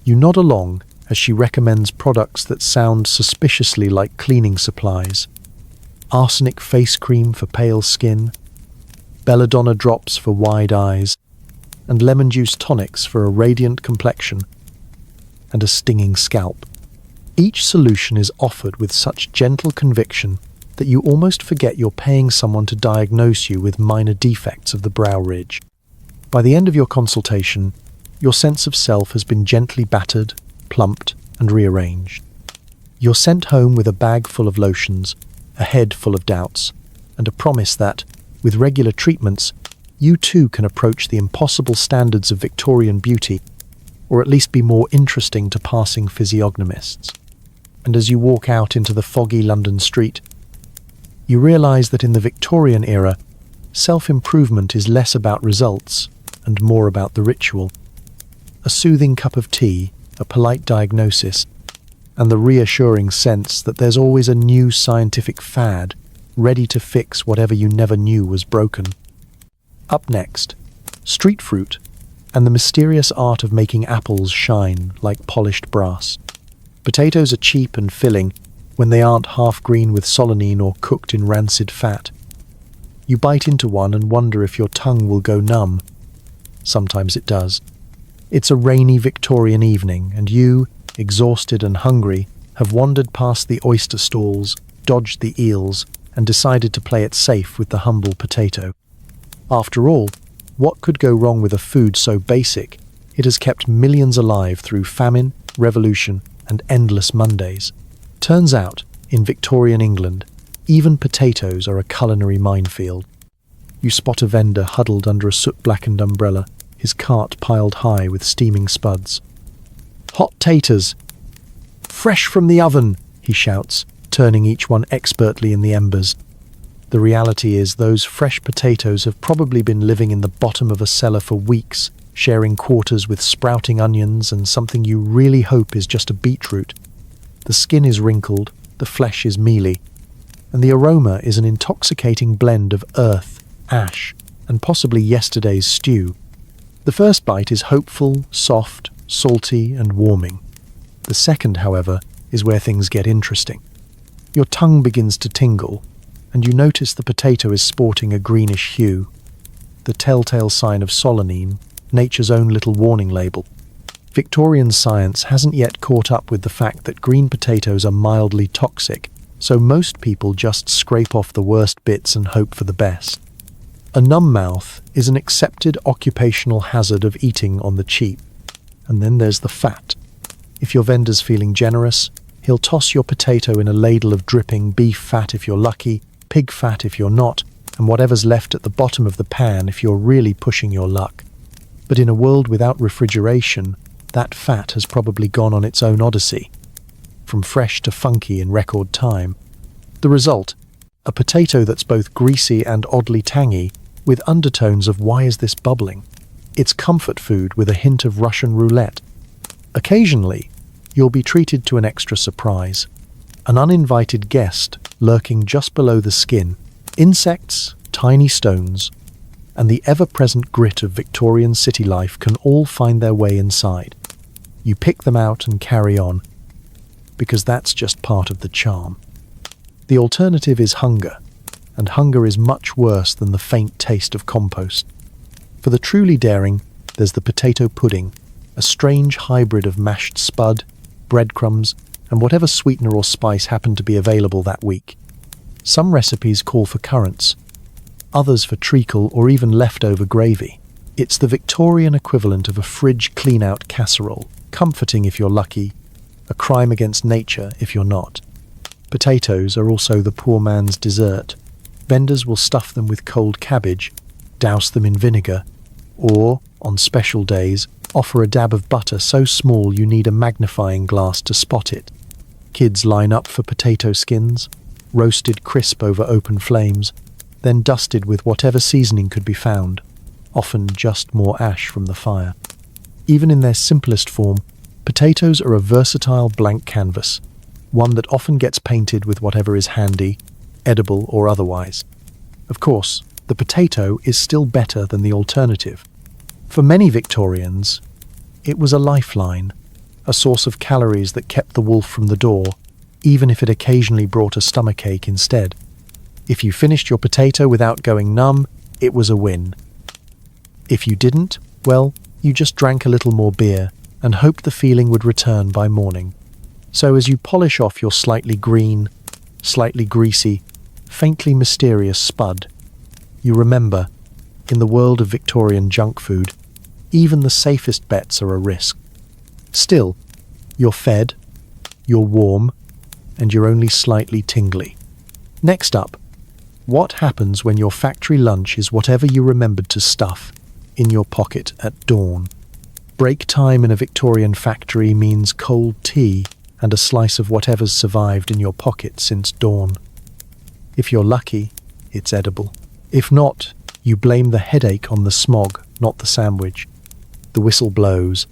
You nod along as she recommends products that sound suspiciously like cleaning supplies. Arsenic face cream for pale skin, belladonna drops for wide eyes, and lemon juice tonics for a radiant complexion and a stinging scalp. Each solution is offered with such gentle conviction that you almost forget you're paying someone to diagnose you with minor defects of the brow ridge. By the end of your consultation, your sense of self has been gently battered, plumped, and rearranged. You're sent home with a bag full of lotions, a head full of doubts, and a promise that, with regular treatments, you too can approach the impossible standards of Victorian beauty, or at least be more interesting to passing physiognomists. And as you walk out into the foggy London street, you realize that in the Victorian era, self-improvement is less about results and more about the ritual. A soothing cup of tea, a polite diagnosis, and the reassuring sense that there's always a new scientific fad ready to fix whatever you never knew was broken. Up next, street fruit and the mysterious art of making apples shine like polished brass. Potatoes are cheap and filling when they aren't half green with solanine or cooked in rancid fat. You bite into one and wonder if your tongue will go numb. Sometimes it does. It's a rainy Victorian evening, and you, exhausted and hungry, have wandered past the oyster stalls, dodged the eels, and decided to play it safe with the humble potato. After all, what could go wrong with a food so basic? It has kept millions alive through famine, revolution, and endless Mondays. Turns out, in Victorian England, even potatoes are a culinary minefield. You spot a vendor huddled under a soot-blackened umbrella, his cart piled high with steaming spuds. "Hot taters! Fresh from the oven!" he shouts, turning each one expertly in the embers. The reality is those fresh potatoes have probably been living in the bottom of a cellar for weeks, sharing quarters with sprouting onions and something you really hope is just a beetroot. The skin is wrinkled, the flesh is mealy, and the aroma is an intoxicating blend of earth, ash, and possibly yesterday's stew. The first bite is hopeful, soft, salty, and warming. The second, however, is where things get interesting. Your tongue begins to tingle, and you notice the potato is sporting a greenish hue, the telltale sign of solanine, nature's own little warning label. Victorian science hasn't yet caught up with the fact that green potatoes are mildly toxic, so most people just scrape off the worst bits and hope for the best. A numb mouth is an accepted occupational hazard of eating on the cheap. And then there's the fat. If your vendor's feeling generous, he'll toss your potato in a ladle of dripping beef fat if you're lucky, pig fat if you're not, and whatever's left at the bottom of the pan if you're really pushing your luck. But in a world without refrigeration, that fat has probably gone on its own odyssey, from fresh to funky in record time. The result? A potato that's both greasy and oddly tangy, with undertones of "why is this bubbling?" It's comfort food with a hint of Russian roulette. Occasionally, you'll be treated to an extra surprise. An uninvited guest lurking just below the skin, insects, tiny stones, and the ever-present grit of Victorian city life can all find their way inside. You pick them out and carry on, because that's just part of the charm. The alternative is hunger, and hunger is much worse than the faint taste of compost. For the truly daring, there's the potato pudding, a strange hybrid of mashed spud, breadcrumbs, and whatever sweetener or spice happened to be available that week. Some recipes call for currants, others for treacle or even leftover gravy. It's the Victorian equivalent of a fridge clean-out casserole, comforting if you're lucky, a crime against nature if you're not. Potatoes are also the poor man's dessert. Vendors will stuff them with cold cabbage, douse them in vinegar, or, on special days, offer a dab of butter so small you need a magnifying glass to spot it. Kids line up for potato skins, roasted crisp over open flames, then dusted with whatever seasoning could be found, often just more ash from the fire. Even in their simplest form, potatoes are a versatile blank canvas, one that often gets painted with whatever is handy, edible or otherwise. Of course, the potato is still better than the alternative. For many Victorians, it was a lifeline, a source of calories that kept the wolf from the door, even if it occasionally brought a stomachache instead. If you finished your potato without going numb, it was a win. If you didn't, well, you just drank a little more beer and hoped the feeling would return by morning. So as you polish off your slightly green, slightly greasy, faintly mysterious spud, you remember, in the world of Victorian junk food, even the safest bets are a risk. Still, you're fed, you're warm, and you're only slightly tingly. Next up, what happens when your factory lunch is whatever you remembered to stuff in your pocket at dawn? Break time in a Victorian factory means cold tea and a slice of whatever's survived in your pocket since dawn. If you're lucky, it's edible. If not, you blame the headache on the smog, not the sandwich. The whistle blows,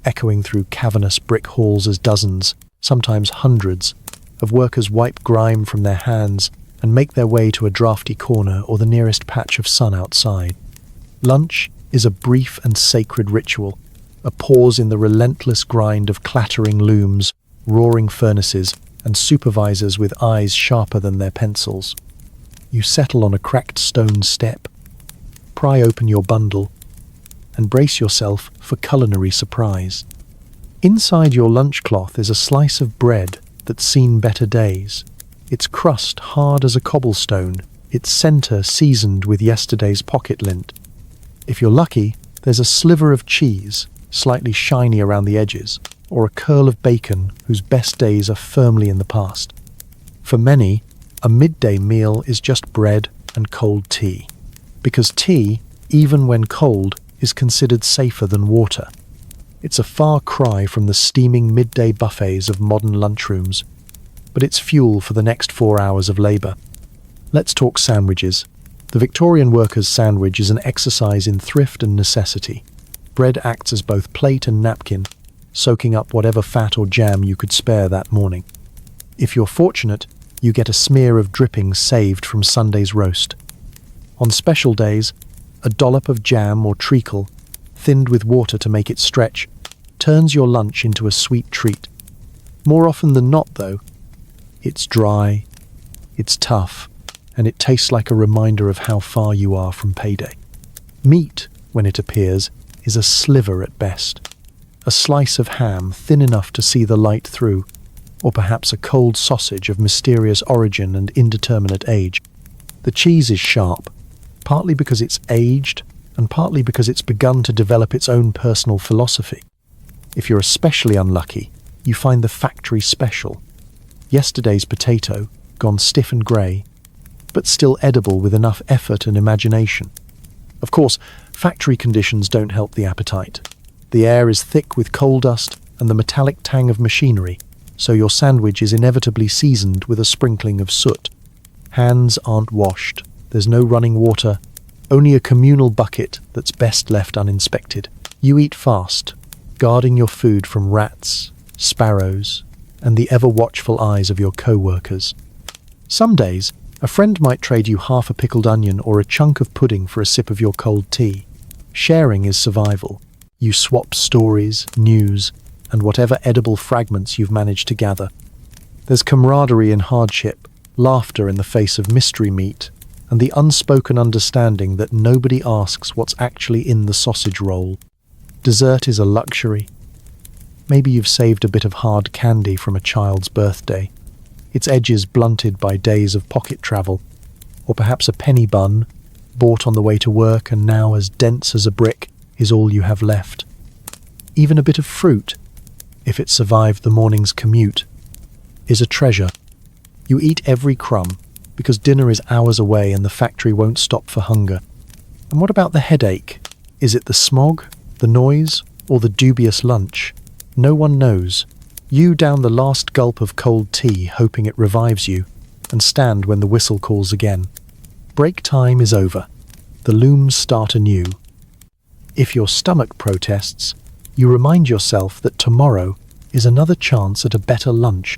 echoing through cavernous brick halls as dozens, sometimes hundreds, of workers wipe grime from their hands and make their way to a drafty corner or the nearest patch of sun outside. Lunch is a brief and sacred ritual, a pause in the relentless grind of clattering looms, roaring furnaces, and supervisors with eyes sharper than their pencils. you settle on a cracked stone step, pry open your bundle, and brace yourself for culinary surprise. Inside your lunch cloth is a slice of bread that's seen better days, its crust hard as a cobblestone, its centre seasoned with yesterday's pocket lint. If you're lucky, there's a sliver of cheese, slightly shiny around the edges, or a curl of bacon whose best days are firmly in the past. For many, a midday meal is just bread and cold tea, because tea, even when cold, is considered safer than water. It's a far cry from the steaming midday buffets of modern lunchrooms, but it's fuel for the next 4 hours of labour. Let's talk sandwiches. The Victorian worker's sandwich is an exercise in thrift and necessity. Bread acts as both plate and napkin, soaking up whatever fat or jam you could spare that morning. If you're fortunate, you get a smear of drippings saved from Sunday's roast. On special days, a dollop of jam or treacle, thinned with water to make it stretch, turns your lunch into a sweet treat. More often than not, though, it's dry, it's tough, and it tastes like a reminder of how far you are from payday. Meat, when it appears, is a sliver at best. A slice of ham thin enough to see the light through, or perhaps a cold sausage of mysterious origin and indeterminate age. The cheese is sharp, partly because it's aged, and partly because it's begun to develop its own personal philosophy. If you're especially unlucky, you find the factory special. Yesterday's potato, gone stiff and grey, but still edible with enough effort and imagination. Of course, factory conditions don't help the appetite. The air is thick with coal dust and the metallic tang of machinery, so your sandwich is inevitably seasoned with a sprinkling of soot. Hands aren't washed, there's no running water, only a communal bucket that's best left uninspected. You eat fast, guarding your food from rats, sparrows, and the ever-watchful eyes of your co-workers. Some days, a friend might trade you half a pickled onion or a chunk of pudding for a sip of your cold tea. Sharing is survival. You swap stories, news, and whatever edible fragments you've managed to gather. There's camaraderie in hardship, laughter in the face of mystery meat, and the unspoken understanding that nobody asks what's actually in the sausage roll. Dessert is a luxury. Maybe you've saved a bit of hard candy from a child's birthday, its edges blunted by days of pocket travel, or perhaps a penny bun, bought on the way to work and now as dense as a brick, is all you have left. Even a bit of fruit, if it survived the morning's commute, is a treasure. You eat every crumb, because dinner is hours away and the factory won't stop for hunger. And what about the headache? Is it the smog, the noise, or the dubious lunch? No one knows. You down the last gulp of cold tea, hoping it revives you, and stand when the whistle calls again. Break time is over. The looms start anew. If your stomach protests, you remind yourself that tomorrow is another chance at a better lunch.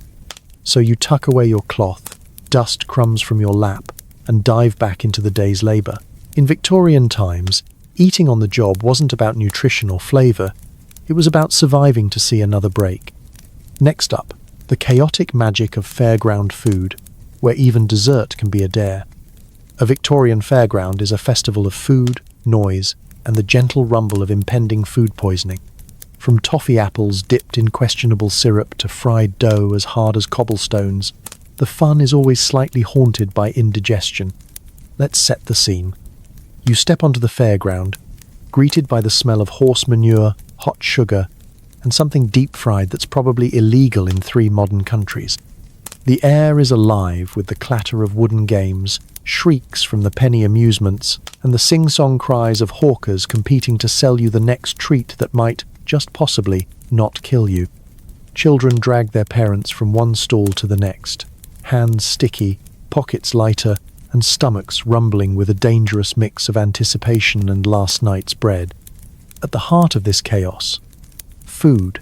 So you tuck away your cloth, dust crumbs from your lap, and dive back into the day's labour. In Victorian times, eating on the job wasn't about nutrition or flavour. It was about surviving to see another break. Next up, the chaotic magic of fairground food, where even dessert can be a dare. A Victorian fairground is a festival of food, noise, and the gentle rumble of impending food poisoning. From toffee apples dipped in questionable syrup to fried dough as hard as cobblestones, the fun is always slightly haunted by indigestion. Let's set the scene. You step onto the fairground, greeted by the smell of horse manure, hot sugar, and something deep-fried that's probably illegal in 3 modern countries. The air is alive with the clatter of wooden games, shrieks from the penny amusements, and the sing-song cries of hawkers competing to sell you the next treat that might, just possibly, not kill you. Children drag their parents from one stall to the next, hands sticky, pockets lighter, and stomachs rumbling with a dangerous mix of anticipation and last night's bread. At the heart of this chaos, food.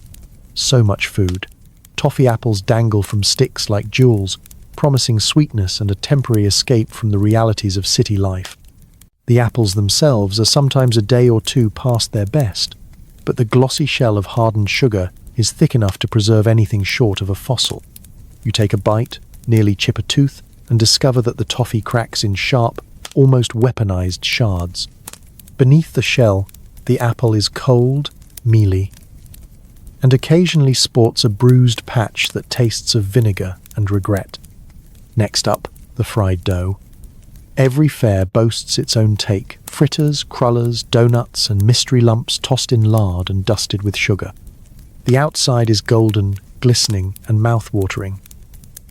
So much food. Toffee apples dangle from sticks like jewels, promising sweetness and a temporary escape from the realities of city life. The apples themselves are sometimes a day or two past their best, but the glossy shell of hardened sugar is thick enough to preserve anything short of a fossil. You take a bite, nearly chip a tooth, and discover that the toffee cracks in sharp, almost weaponized shards. Beneath the shell, the apple is cold, mealy, and occasionally sports a bruised patch that tastes of vinegar and regret. Next up, the fried dough. Every fare boasts its own take: fritters, crullers, donuts, and mystery lumps tossed in lard and dusted with sugar. The outside is golden, glistening, and mouth-watering.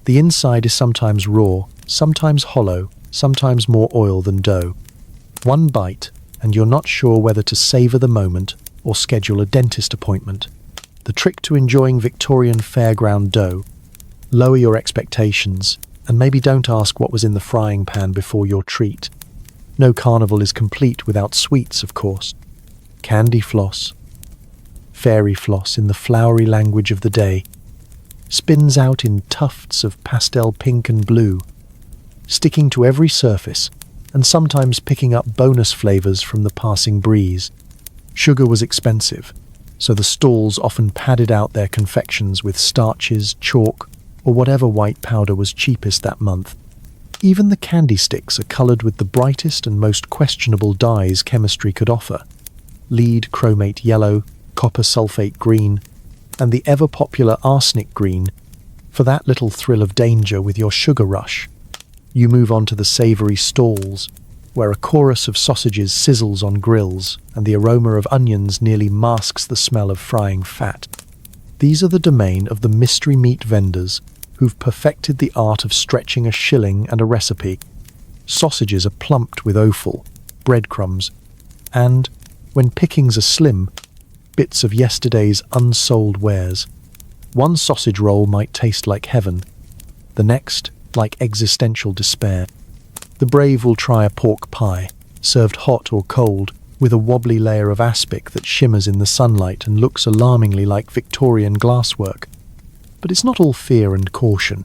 The inside is sometimes raw, sometimes hollow, sometimes more oil than dough. One bite, and you're not sure whether to savor the moment or schedule a dentist appointment. The trick to enjoying Victorian fairground dough: lower your expectations, and maybe don't ask what was in the frying pan before your treat. No carnival is complete without sweets, of course. Candy floss, fairy floss in the flowery language of the day, spins out in tufts of pastel pink and blue, sticking to every surface and sometimes picking up bonus flavors from the passing breeze. Sugar was expensive, so the stalls often padded out their confections with starches, chalk, or whatever white powder was cheapest that month. Even the candy sticks are coloured with the brightest and most questionable dyes chemistry could offer: lead chromate yellow, copper sulfate green, and the ever-popular arsenic green, for that little thrill of danger with your sugar rush. You move on to the savoury stalls, where a chorus of sausages sizzles on grills, and the aroma of onions nearly masks the smell of frying fat. These are the domain of the mystery meat vendors, who've perfected the art of stretching a shilling and a recipe. Sausages are plumped with offal, breadcrumbs, and, when pickings are slim, bits of yesterday's unsold wares. One sausage roll might taste like heaven, the next like existential despair. The brave will try a pork pie, served hot or cold, with a wobbly layer of aspic that shimmers in the sunlight and looks alarmingly like Victorian glasswork. But it's not all fear and caution.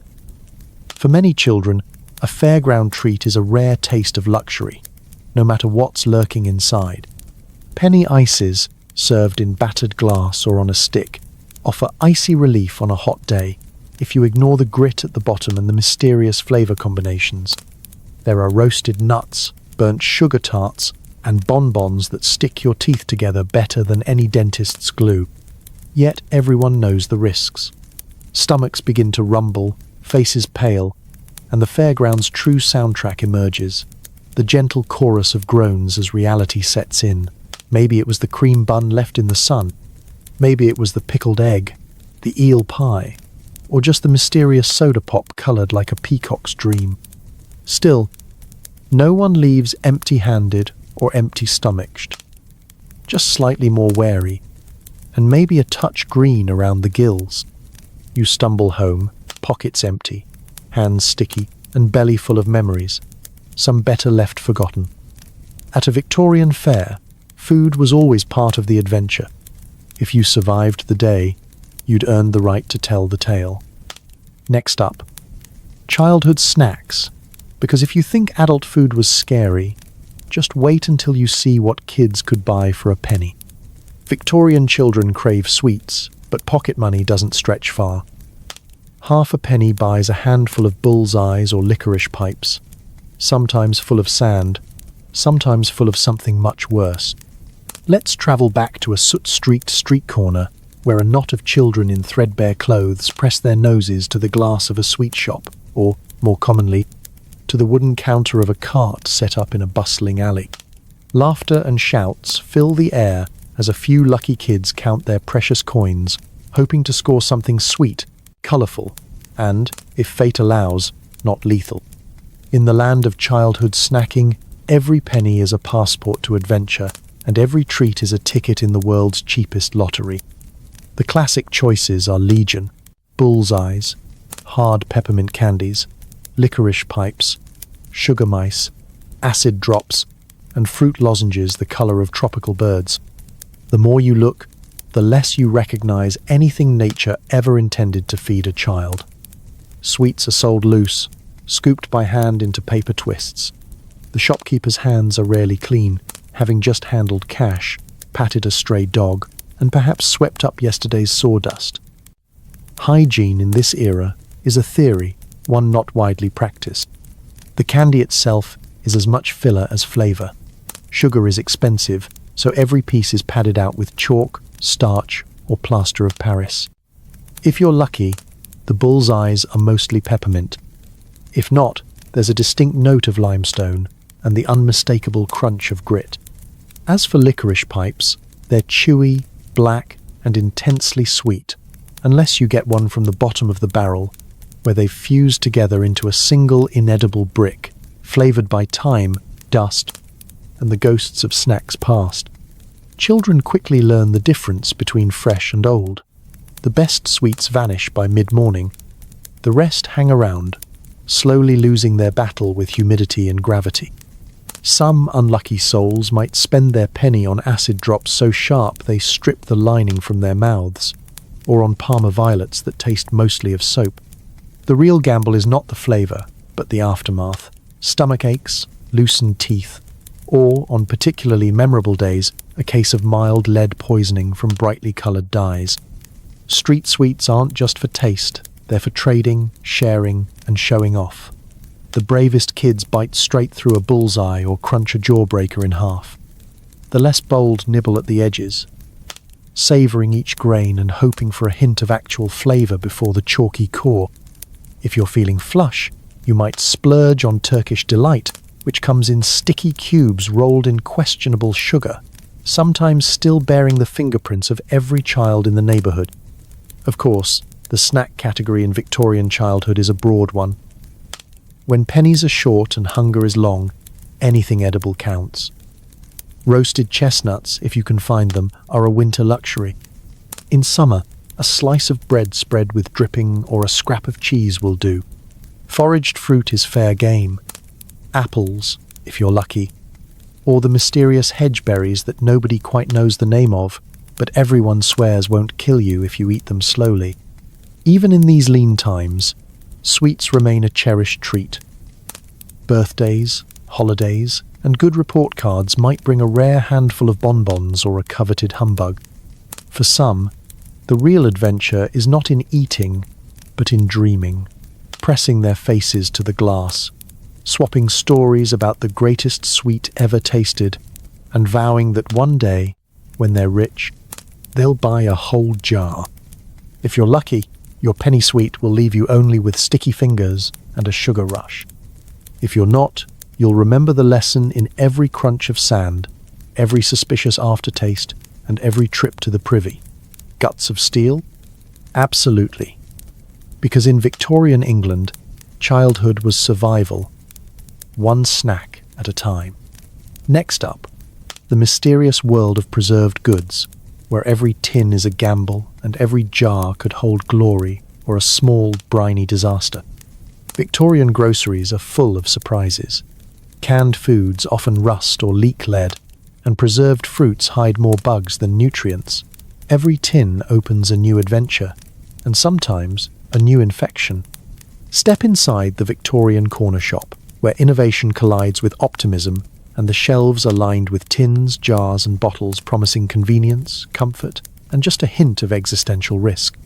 For many children, a fairground treat is a rare taste of luxury, no matter what's lurking inside. Penny ices, served in battered glass or on a stick, offer icy relief on a hot day, if you ignore the grit at the bottom and the mysterious flavour combinations. There are roasted nuts, burnt sugar tarts, and bonbons that stick your teeth together better than any dentist's glue. Yet everyone knows the risks. Stomachs begin to rumble, faces pale, and the fairground's true soundtrack emerges, the gentle chorus of groans as reality sets in. Maybe it was the cream bun left in the sun, maybe it was the pickled egg, the eel pie, or just the mysterious soda pop coloured like a peacock's dream. Still, no one leaves empty-handed or empty-stomached, just slightly more wary, and maybe a touch green around the gills. You stumble home, pockets empty, hands sticky, and belly full of memories, some better left forgotten. At a Victorian fair, food was always part of the adventure. If you survived the day, you'd earned the right to tell the tale. Next up, childhood snacks. Because if you think adult food was scary, just wait until you see what kids could buy for a penny. Victorian children crave sweets, but pocket money doesn't stretch far. Half a penny buys a handful of bullseyes or licorice pipes, sometimes full of sand, sometimes full of something much worse. Let's travel back to a soot-streaked street corner where a knot of children in threadbare clothes press their noses to the glass of a sweet shop, or, more commonly, to the wooden counter of a cart set up in a bustling alley. Laughter and shouts fill the air as a few lucky kids count their precious coins, hoping to score something sweet, colourful, and, if fate allows, not lethal. In the land of childhood snacking, every penny is a passport to adventure, and every treat is a ticket in the world's cheapest lottery. The classic choices are legion: bullseyes, hard peppermint candies, licorice pipes, sugar mice, acid drops, and fruit lozenges the colour of tropical birds. The more you look, the less you recognise anything nature ever intended to feed a child. Sweets are sold loose, scooped by hand into paper twists. The shopkeeper's hands are rarely clean, having just handled cash, patted a stray dog, and perhaps swept up yesterday's sawdust. Hygiene in this era is a theory, one not widely practiced. The candy itself is as much filler as flavor. Sugar is expensive, so every piece is padded out with chalk, starch, or plaster of Paris. If you're lucky, the bull's eyes are mostly peppermint. If not, there's a distinct note of limestone and the unmistakable crunch of grit. As for licorice pipes, they're chewy, black, and intensely sweet, unless you get one from the bottom of the barrel, where they've fused together into a single inedible brick, flavored by time, dust, and the ghosts of snacks past. Children quickly learn the difference between fresh and old. The best sweets vanish by mid-morning. The rest hang around, slowly losing their battle with humidity and gravity. Some unlucky souls might spend their penny on acid drops so sharp they strip the lining from their mouths, or on Parma violets that taste mostly of soap. The real gamble is not the flavor, but the aftermath. Stomach aches, loosened teeth, or, on particularly memorable days, a case of mild lead poisoning from brightly colored dyes. Street sweets aren't just for taste, they're for trading, sharing, and showing off. The bravest kids bite straight through a bullseye or crunch a jawbreaker in half. The less bold nibble at the edges, savoring each grain and hoping for a hint of actual flavor before the chalky core. If you're feeling flush, you might splurge on Turkish Delight, which comes in sticky cubes rolled in questionable sugar, sometimes still bearing the fingerprints of every child in the neighborhood. Of course, the snack category in Victorian childhood is a broad one. When pennies are short and hunger is long, anything edible counts. Roasted chestnuts, if you can find them, are a winter luxury. In summer, a slice of bread spread with dripping or a scrap of cheese will do. Foraged fruit is fair game. Apples, if you're lucky, or the mysterious hedge berries that nobody quite knows the name of, but everyone swears won't kill you if you eat them slowly. Even in these lean times, sweets remain a cherished treat. Birthdays, holidays, and good report cards might bring a rare handful of bonbons or a coveted humbug. For some, the real adventure is not in eating, but in dreaming, pressing their faces to the glass, swapping stories about the greatest sweet ever tasted, and vowing that one day, when they're rich, they'll buy a whole jar. If you're lucky, your penny sweet will leave you only with sticky fingers and a sugar rush. If you're not, you'll remember the lesson in every crunch of sand, every suspicious aftertaste, and every trip to the privy. Guts of steel? Absolutely. Because in Victorian England, childhood was survival, one snack at a time. Next up, the mysterious world of preserved goods, where every tin is a gamble and every jar could hold glory or a small, briny disaster. Victorian groceries are full of surprises. Canned foods often rust or leak lead, and preserved fruits hide more bugs than nutrients. Every tin opens a new adventure, and sometimes a new infection. Step inside the Victorian corner shop, where innovation collides with optimism, and the shelves are lined with tins, jars, and bottles promising convenience, comfort, and just a hint of existential risk.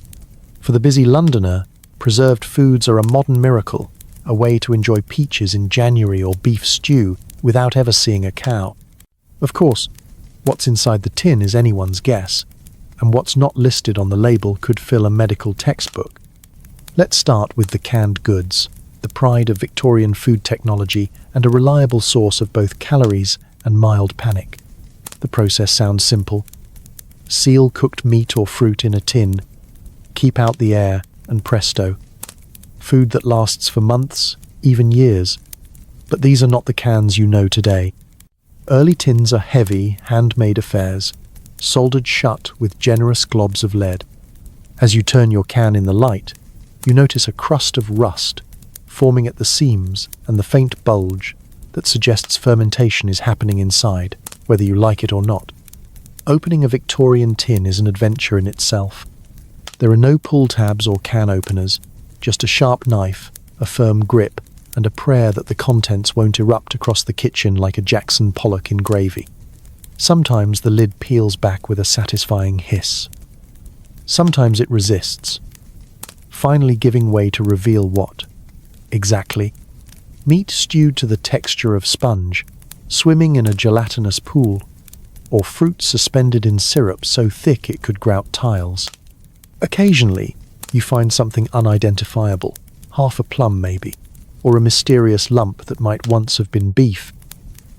For the busy Londoner, preserved foods are a modern miracle, a way to enjoy peaches in January or beef stew without ever seeing a cow. Of course, what's inside the tin is anyone's guess, and what's not listed on the label could fill a medical textbook. Let's start with the canned goods, the pride of Victorian food technology and a reliable source of both calories and mild panic. The process sounds simple. Seal cooked meat or fruit in a tin, keep out the air, and presto. Food that lasts for months, even years. But these are not the cans you know today. Early tins are heavy, handmade affairs, soldered shut with generous globs of lead. As you turn your can in the light, you notice a crust of rust forming at the seams and the faint bulge that suggests fermentation is happening inside, whether you like it or not. Opening a Victorian tin is an adventure in itself. There are no pull tabs or can openers, just a sharp knife, a firm grip, and a prayer that the contents won't erupt across the kitchen like a Jackson Pollock in gravy. Sometimes the lid peels back with a satisfying hiss. Sometimes it resists, finally giving way to reveal what? Exactly. Meat stewed to the texture of sponge, swimming in a gelatinous pool, or fruit suspended in syrup so thick it could grout tiles. Occasionally, you find something unidentifiable, half a plum maybe, or a mysterious lump that might once have been beef.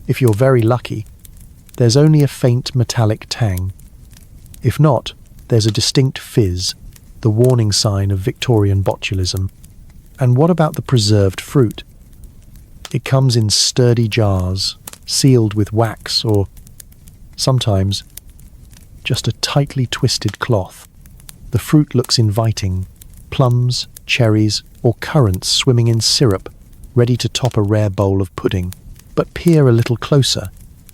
If you're very lucky, there's only a faint metallic tang. If not, there's a distinct fizz, the warning sign of Victorian botulism. And what about the preserved fruit? It comes in sturdy jars, sealed with wax or, sometimes, just a tightly twisted cloth. The fruit looks inviting, plums, cherries, or currants swimming in syrup, ready to top a rare bowl of pudding. But peer a little closer,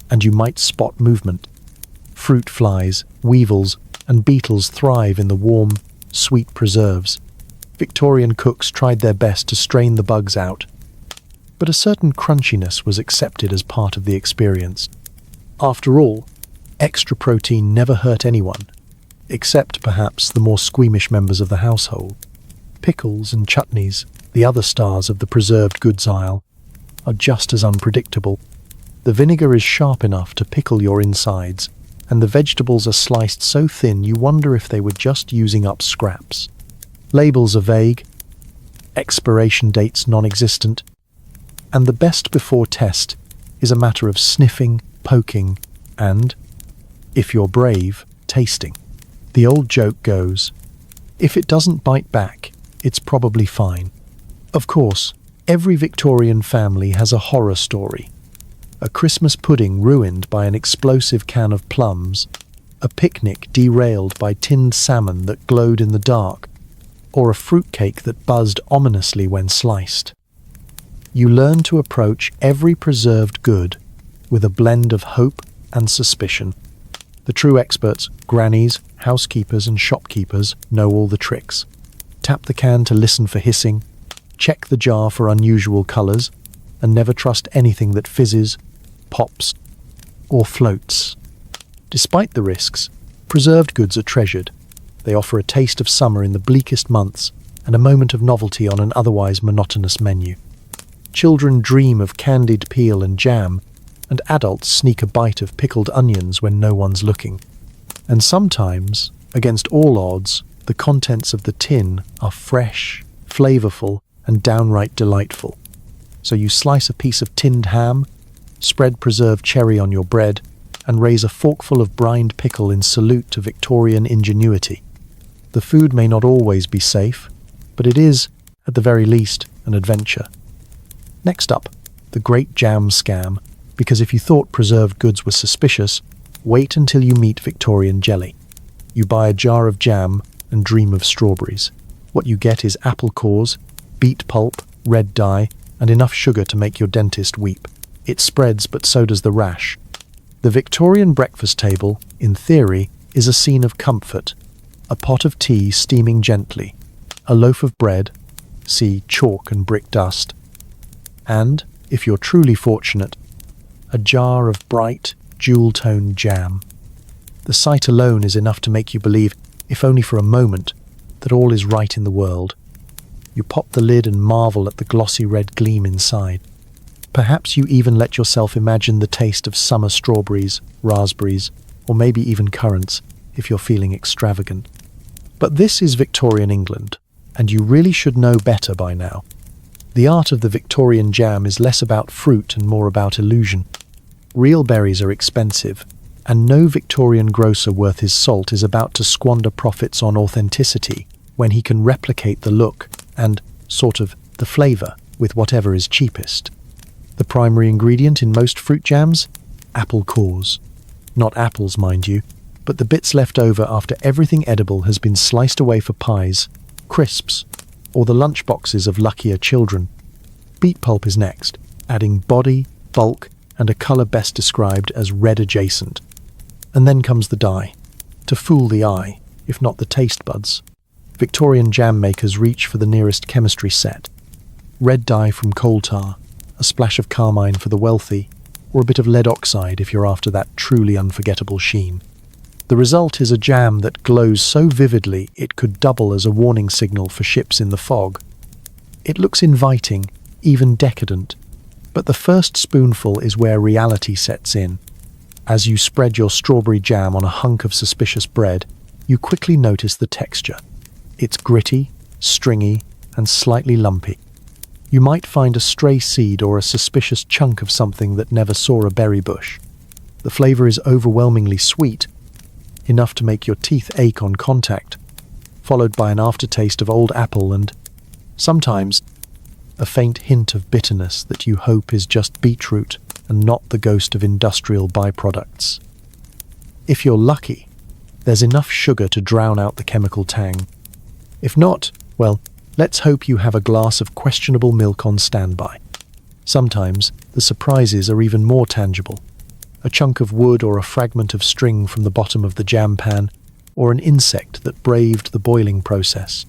and you might spot movement. Fruit flies, weevils, and beetles thrive in the warm, sweet preserves. Victorian cooks tried their best to strain the bugs out, but a certain crunchiness was accepted as part of the experience. After all, extra protein never hurt anyone, except perhaps the more squeamish members of the household. Pickles and chutneys, the other stars of the preserved goods aisle, are just as unpredictable. The vinegar is sharp enough to pickle your insides, and the vegetables are sliced so thin you wonder if they were just using up scraps. Labels are vague, expiration dates non-existent, and the best before test is a matter of sniffing, poking, and, if you're brave, tasting. The old joke goes, if it doesn't bite back, it's probably fine. Of course, every Victorian family has a horror story. A Christmas pudding ruined by an explosive can of plums, a picnic derailed by tinned salmon that glowed in the dark, or a fruitcake that buzzed ominously when sliced. You learn to approach every preserved good with a blend of hope and suspicion. The true experts, grannies, housekeepers and shopkeepers, know all the tricks. Tap the can to listen for hissing, check the jar for unusual colours, and never trust anything that fizzes, pops, or floats. Despite the risks, preserved goods are treasured. They offer a taste of summer in the bleakest months and a moment of novelty on an otherwise monotonous menu. Children dream of candied peel and jam, and adults sneak a bite of pickled onions when no one's looking. And sometimes, against all odds, the contents of the tin are fresh, flavourful, and downright delightful. So you slice a piece of tinned ham, spread preserved cherry on your bread, and raise a forkful of brined pickle in salute to Victorian ingenuity. The food may not always be safe, but it is, at the very least, an adventure. Next up, the great jam scam, because if you thought preserved goods were suspicious, wait until you meet Victorian jelly. You buy a jar of jam and dream of strawberries. What you get is apple cores, beet pulp, red dye, and enough sugar to make your dentist weep. It spreads, but so does the rash. The Victorian breakfast table, in theory, is a scene of comfort. A pot of tea steaming gently, a loaf of bread, see chalk and brick dust, and, if you're truly fortunate, a jar of bright, jewel-toned jam. The sight alone is enough to make you believe, if only for a moment, that all is right in the world. You pop the lid and marvel at the glossy red gleam inside. Perhaps you even let yourself imagine the taste of summer strawberries, raspberries, or maybe even currants, if you're feeling extravagant. But this is Victorian England, and you really should know better by now. The art of the Victorian jam is less about fruit and more about illusion. Real berries are expensive, and no Victorian grocer worth his salt is about to squander profits on authenticity when he can replicate the look and, sort of, the flavour with whatever is cheapest. The primary ingredient in most fruit jams? Apple cores. Not apples, mind you, but the bits left over after everything edible has been sliced away for pies, crisps, or the lunchboxes of luckier children. Beet pulp is next, adding body, bulk, and a colour best described as red adjacent. And then comes the dye, to fool the eye, if not the taste buds. Victorian jam makers reach for the nearest chemistry set. Red dye from coal tar, a splash of carmine for the wealthy, or a bit of lead oxide if you're after that truly unforgettable sheen. The result is a jam that glows so vividly it could double as a warning signal for ships in the fog. It looks inviting, even decadent, But the first spoonful is where reality sets in. As you spread your strawberry jam on a hunk of suspicious bread, you quickly notice the texture. It's gritty, stringy, and slightly lumpy. You might find a stray seed or a suspicious chunk of something that never saw a berry bush. The flavor is overwhelmingly sweet, enough to make your teeth ache on contact, followed by an aftertaste of old apple and, sometimes, a faint hint of bitterness that you hope is just beetroot and not the ghost of industrial byproducts. If you're lucky, there's enough sugar to drown out the chemical tang. If not, well, let's hope you have a glass of questionable milk on standby. Sometimes, the surprises are even more tangible. A chunk of wood or a fragment of string from the bottom of the jam pan, or an insect that braved the boiling process.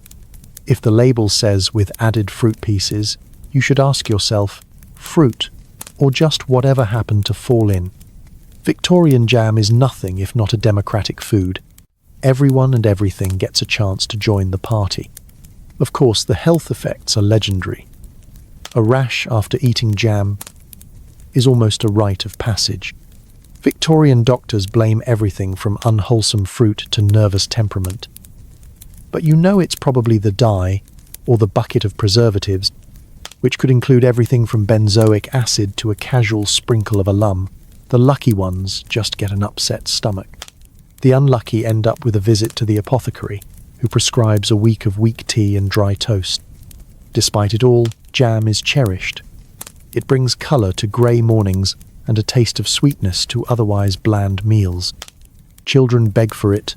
If the label says with added fruit pieces, you should ask yourself, fruit, or just whatever happened to fall in. Victorian jam is nothing if not a democratic food. Everyone and everything gets a chance to join the party. Of course, the health effects are legendary. A rash after eating jam is almost a rite of passage. Victorian doctors blame everything from unwholesome fruit to nervous temperament. But you know it's probably the dye, or the bucket of preservatives, which could include everything from benzoic acid to a casual sprinkle of alum. The lucky ones just get an upset stomach. The unlucky end up with a visit to the apothecary, who prescribes a week of weak tea and dry toast. Despite it all, jam is cherished. It brings colour to grey mornings and a taste of sweetness to otherwise bland meals. Children beg for it,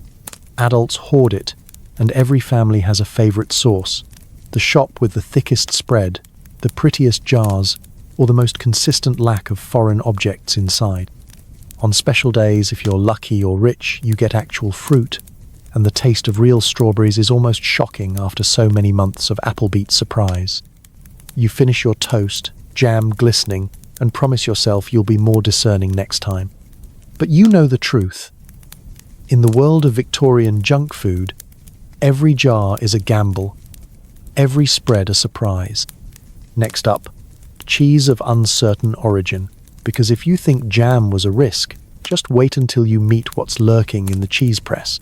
adults hoard it, and every family has a favourite sauce. The shop with the thickest spread, the prettiest jars, or the most consistent lack of foreign objects inside. On special days, if you're lucky or rich, you get actual fruit, and the taste of real strawberries is almost shocking after so many months of Applebee's surprise. You finish your toast, jam glistening, and promise yourself you'll be more discerning next time. But you know the truth. In the world of Victorian junk food, every jar is a gamble, every spread a surprise. Next up, cheese of uncertain origin, because if you think jam was a risk, just wait until you meet what's lurking in the cheese press.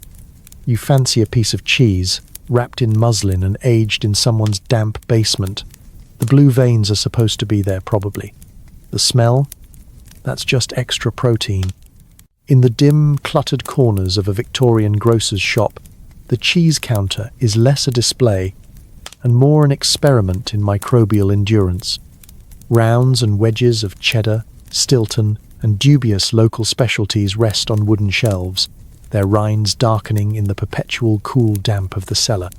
You fancy a piece of cheese, wrapped in muslin and aged in someone's damp basement. The blue veins are supposed to be there, probably. The smell? That's just extra protein. In the dim, cluttered corners of a Victorian grocer's shop, the cheese counter is less a display and more an experiment in microbial endurance. Rounds and wedges of cheddar, Stilton, and dubious local specialties rest on wooden shelves, their rinds darkening in the perpetual cool damp of the cellar.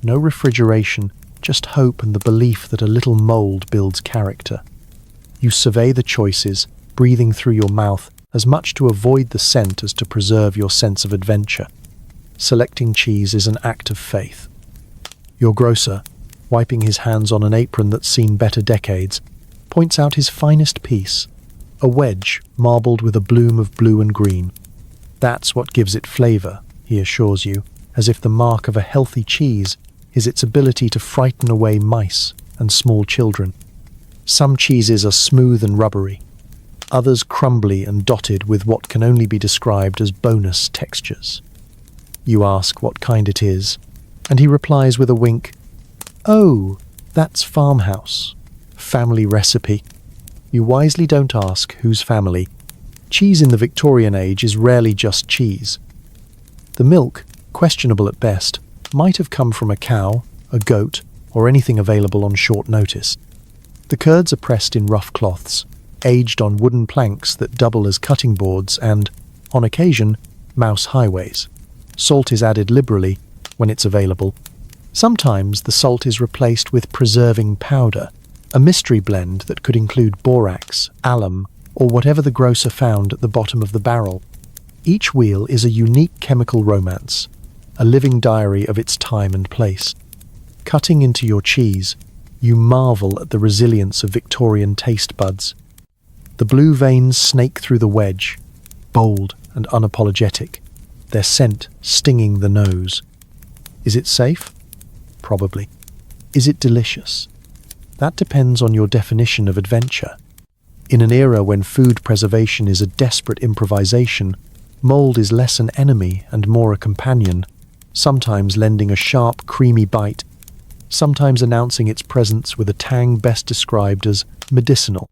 No refrigeration, just hope and the belief that a little mold builds character. You survey the choices, breathing through your mouth, as much to avoid the scent as to preserve your sense of adventure. Selecting cheese is an act of faith. Your grocer, wiping his hands on an apron that's seen better decades, points out his finest piece, a wedge marbled with a bloom of blue and green. That's what gives it flavour, he assures you, as if the mark of a healthy cheese is its ability to frighten away mice and small children. Some cheeses are smooth and rubbery, others crumbly and dotted with what can only be described as bonus textures. You ask what kind it is, and he replies with a wink, "Oh, that's farmhouse. Family recipe." You wisely don't ask whose family. Cheese in the Victorian age is rarely just cheese. The milk, questionable at best, might have come from a cow, a goat, or anything available on short notice. The curds are pressed in rough cloths, aged on wooden planks that double as cutting boards and, on occasion, mouse highways. Salt is added liberally when it's available. Sometimes the salt is replaced with preserving powder, a mystery blend that could include borax, alum, or whatever the grocer found at the bottom of the barrel. Each wheel is a unique chemical romance, a living diary of its time and place. Cutting into your cheese, you marvel at the resilience of Victorian taste buds. The blue veins snake through the wedge, bold and unapologetic, their scent stinging the nose. Is it safe? Probably. Is it delicious? That depends on your definition of adventure. In an era when food preservation is a desperate improvisation, mold is less an enemy and more a companion, sometimes lending a sharp, creamy bite, sometimes announcing its presence with a tang best described as medicinal.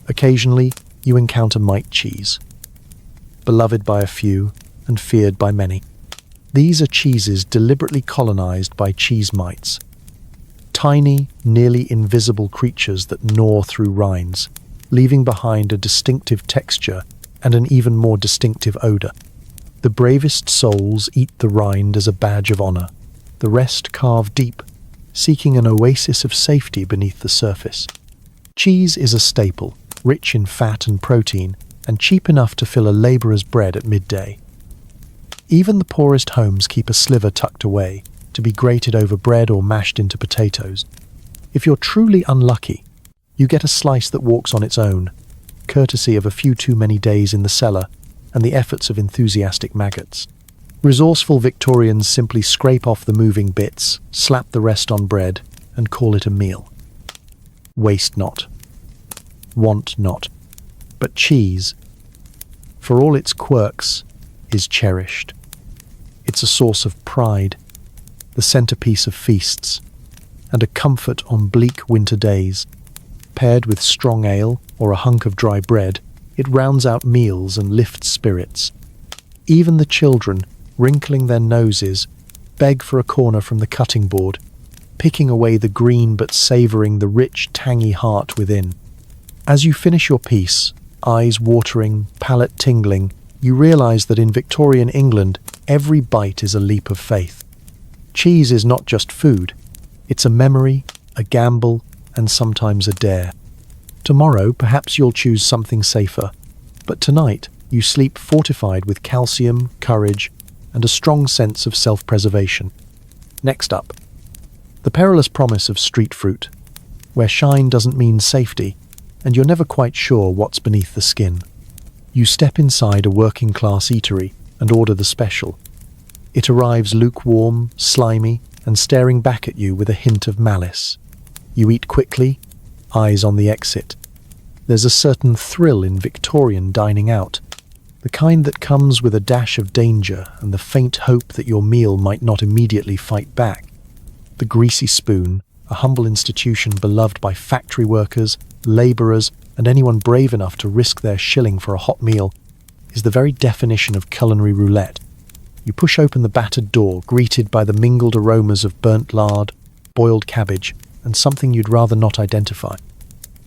Occasionally, you encounter mite cheese, beloved by a few and feared by many. These are cheeses deliberately colonized by cheese mites, tiny, nearly invisible creatures that gnaw through rinds, leaving behind a distinctive texture and an even more distinctive odor. The bravest souls eat the rind as a badge of honor. The rest carve deep, seeking an oasis of safety beneath the surface. Cheese is a staple, rich in fat and protein, and cheap enough to fill a laborer's bread at midday. Even the poorest homes keep a sliver tucked away, to be grated over bread or mashed into potatoes. If you're truly unlucky, you get a slice that walks on its own, courtesy of a few too many days in the cellar and the efforts of enthusiastic maggots. Resourceful Victorians simply scrape off the moving bits, slap the rest on bread, and call it a meal. Waste not. Want not. But cheese, for all its quirks, is cherished. It's a source of pride, the centerpiece of feasts, and a comfort on bleak winter days. Paired with strong ale or a hunk of dry bread, it rounds out meals and lifts spirits. Even the children, wrinkling their noses, beg for a corner from the cutting board, picking away the green but savouring the rich, tangy heart within. As you finish your piece, eyes watering, palate tingling, you realise that in Victorian England, every bite is a leap of faith. Cheese is not just food. It's a memory, a gamble, and sometimes a dare. Tomorrow, perhaps you'll choose something safer, but tonight, you sleep fortified with calcium, courage, and a strong sense of self-preservation. Next up, the perilous promise of street fruit, where shine doesn't mean safety, and you're never quite sure what's beneath the skin. You step inside a working-class eatery and order the special. It arrives lukewarm, slimy, and staring back at you with a hint of malice. You eat quickly, eyes on the exit. There's a certain thrill in Victorian dining out, the kind that comes with a dash of danger and the faint hope that your meal might not immediately fight back. The greasy spoon, a humble institution beloved by factory workers, labourers, and anyone brave enough to risk their shilling for a hot meal, is the very definition of culinary roulette. You push open the battered door, greeted by the mingled aromas of burnt lard, boiled cabbage, and something you'd rather not identify.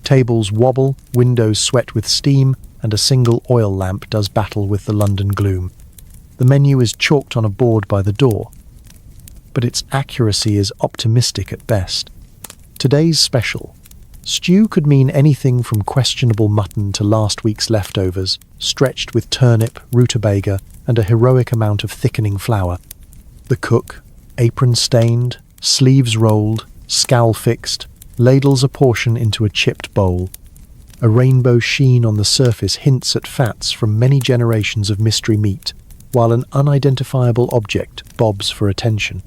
Tables wobble, windows sweat with steam, and a single oil lamp does battle with the London gloom. The menu is chalked on a board by the door, but its accuracy is optimistic at best. Today's special. Stew could mean anything from questionable mutton to last week's leftovers, stretched with turnip, rutabaga, and a heroic amount of thickening flour. The cook, apron stained, sleeves rolled, scowl fixed, ladles a portion into a chipped bowl. A rainbow sheen on the surface hints at fats from many generations of mystery meat, while an unidentifiable object bobs for attention.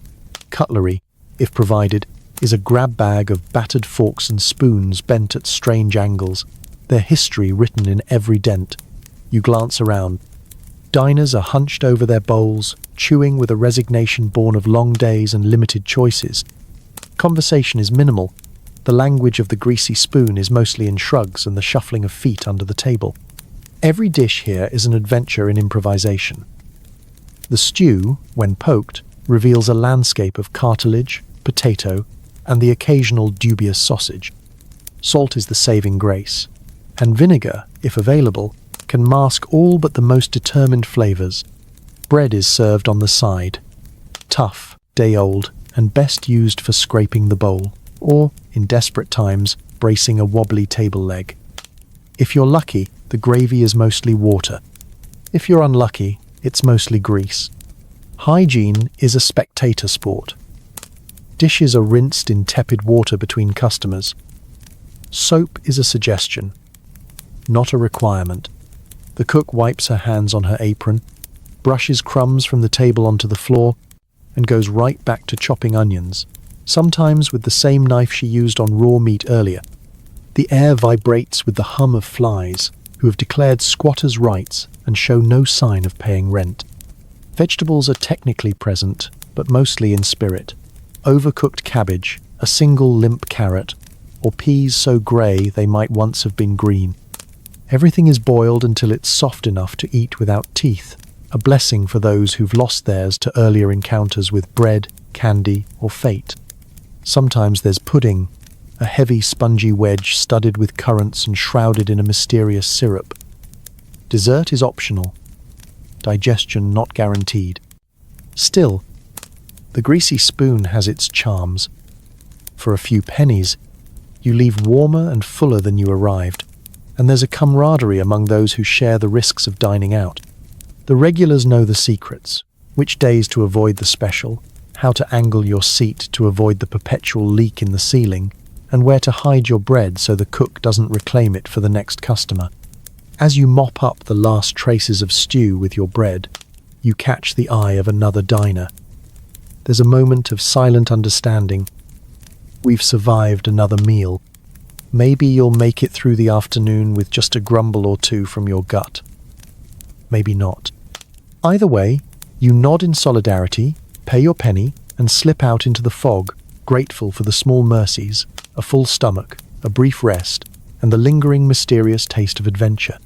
Cutlery, if provided, is a grab bag of battered forks and spoons bent at strange angles, their history written in every dent. You glance around. Diners are hunched over their bowls, chewing with a resignation born of long days and limited choices. Conversation is minimal. The language of the greasy spoon is mostly in shrugs and the shuffling of feet under the table. Every dish here is an adventure in improvisation. The stew, when poked, reveals a landscape of cartilage, potato, and the occasional dubious sausage. Salt is the saving grace, and vinegar, if available, can mask all but the most determined flavours. Bread is served on the side, tough, day-old, and best used for scraping the bowl, or, in desperate times, bracing a wobbly table leg. If you're lucky, the gravy is mostly water. If you're unlucky, it's mostly grease. Hygiene is a spectator sport. Dishes are rinsed in tepid water between customers. Soap is a suggestion, not a requirement. The cook wipes her hands on her apron, brushes crumbs from the table onto the floor, and goes right back to chopping onions, sometimes with the same knife she used on raw meat earlier. The air vibrates with the hum of flies, who have declared squatters' rights and show no sign of paying rent. Vegetables are technically present, but mostly in spirit. Overcooked cabbage, a single limp carrot, or peas so grey they might once have been green. Everything is boiled until it's soft enough to eat without teeth, a blessing for those who've lost theirs to earlier encounters with bread, candy, or fate. Sometimes there's pudding, a heavy spongy wedge studded with currants and shrouded in a mysterious syrup. Dessert is optional, digestion not guaranteed. Still, the greasy spoon has its charms. For a few pennies, you leave warmer and fuller than you arrived, and there's a camaraderie among those who share the risks of dining out. The regulars know the secrets, which days to avoid the special, how to angle your seat to avoid the perpetual leak in the ceiling, and where to hide your bread so the cook doesn't reclaim it for the next customer. As you mop up the last traces of stew with your bread, you catch the eye of another diner. There's a moment of silent understanding. We've survived another meal. Maybe you'll make it through the afternoon with just a grumble or two from your gut. Maybe not. Either way, you nod in solidarity, pay your penny, and slip out into the fog, grateful for the small mercies, a full stomach, a brief rest, and the lingering mysterious taste of adventure.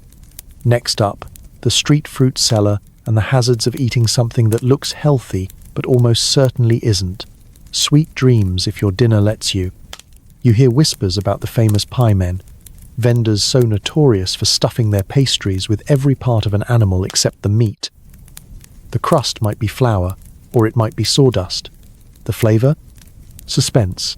Next up, the street fruit seller and the hazards of eating something that looks healthy but almost certainly isn't. Sweet dreams if your dinner lets you. You hear whispers about the famous pie men, vendors so notorious for stuffing their pastries with every part of an animal except the meat. The crust might be flour, or it might be sawdust. The flavour? Suspense.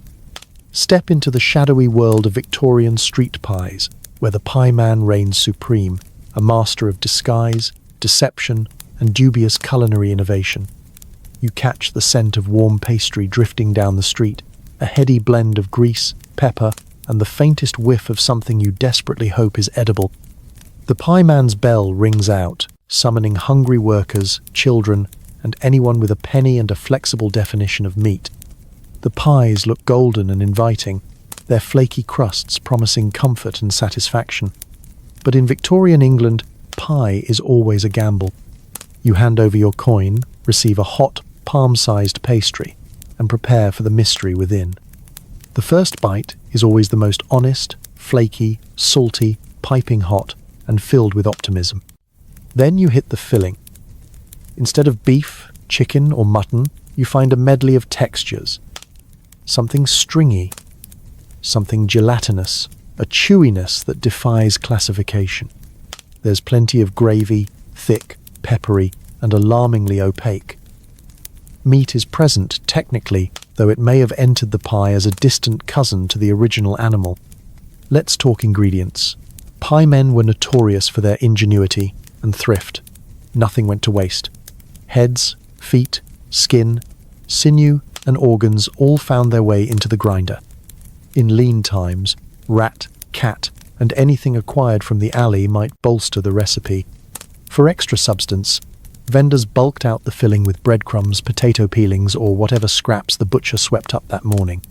Step into the shadowy world of Victorian street pies, where the pie man reigns supreme, a master of disguise, deception, and dubious culinary innovation. You catch the scent of warm pastry drifting down the street, a heady blend of grease, pepper, and the faintest whiff of something you desperately hope is edible. The pie man's bell rings out, summoning hungry workers, children, and anyone with a penny and a flexible definition of meat. The pies look golden and inviting, their flaky crusts promising comfort and satisfaction. But in Victorian England, pie is always a gamble. You hand over your coin, receive a hot, palm-sized pastry, and prepare for the mystery within. The first bite is always the most honest, flaky, salty, piping hot, and filled with optimism. Then you hit the filling. Instead of beef, chicken, or mutton, you find a medley of textures. Something stringy, something gelatinous, a chewiness that defies classification. There's plenty of gravy, thick, peppery, and alarmingly opaque. Meat is present, technically, though it may have entered the pie as a distant cousin to the original animal. Let's talk ingredients. Pie men were notorious for their ingenuity and thrift. Nothing went to waste. Heads, feet, skin, sinew, and organs all found their way into the grinder. In lean times, rat, cat, and anything acquired from the alley might bolster the recipe. For extra substance, vendors bulked out the filling with breadcrumbs, potato peelings, or whatever scraps the butcher swept up that morning.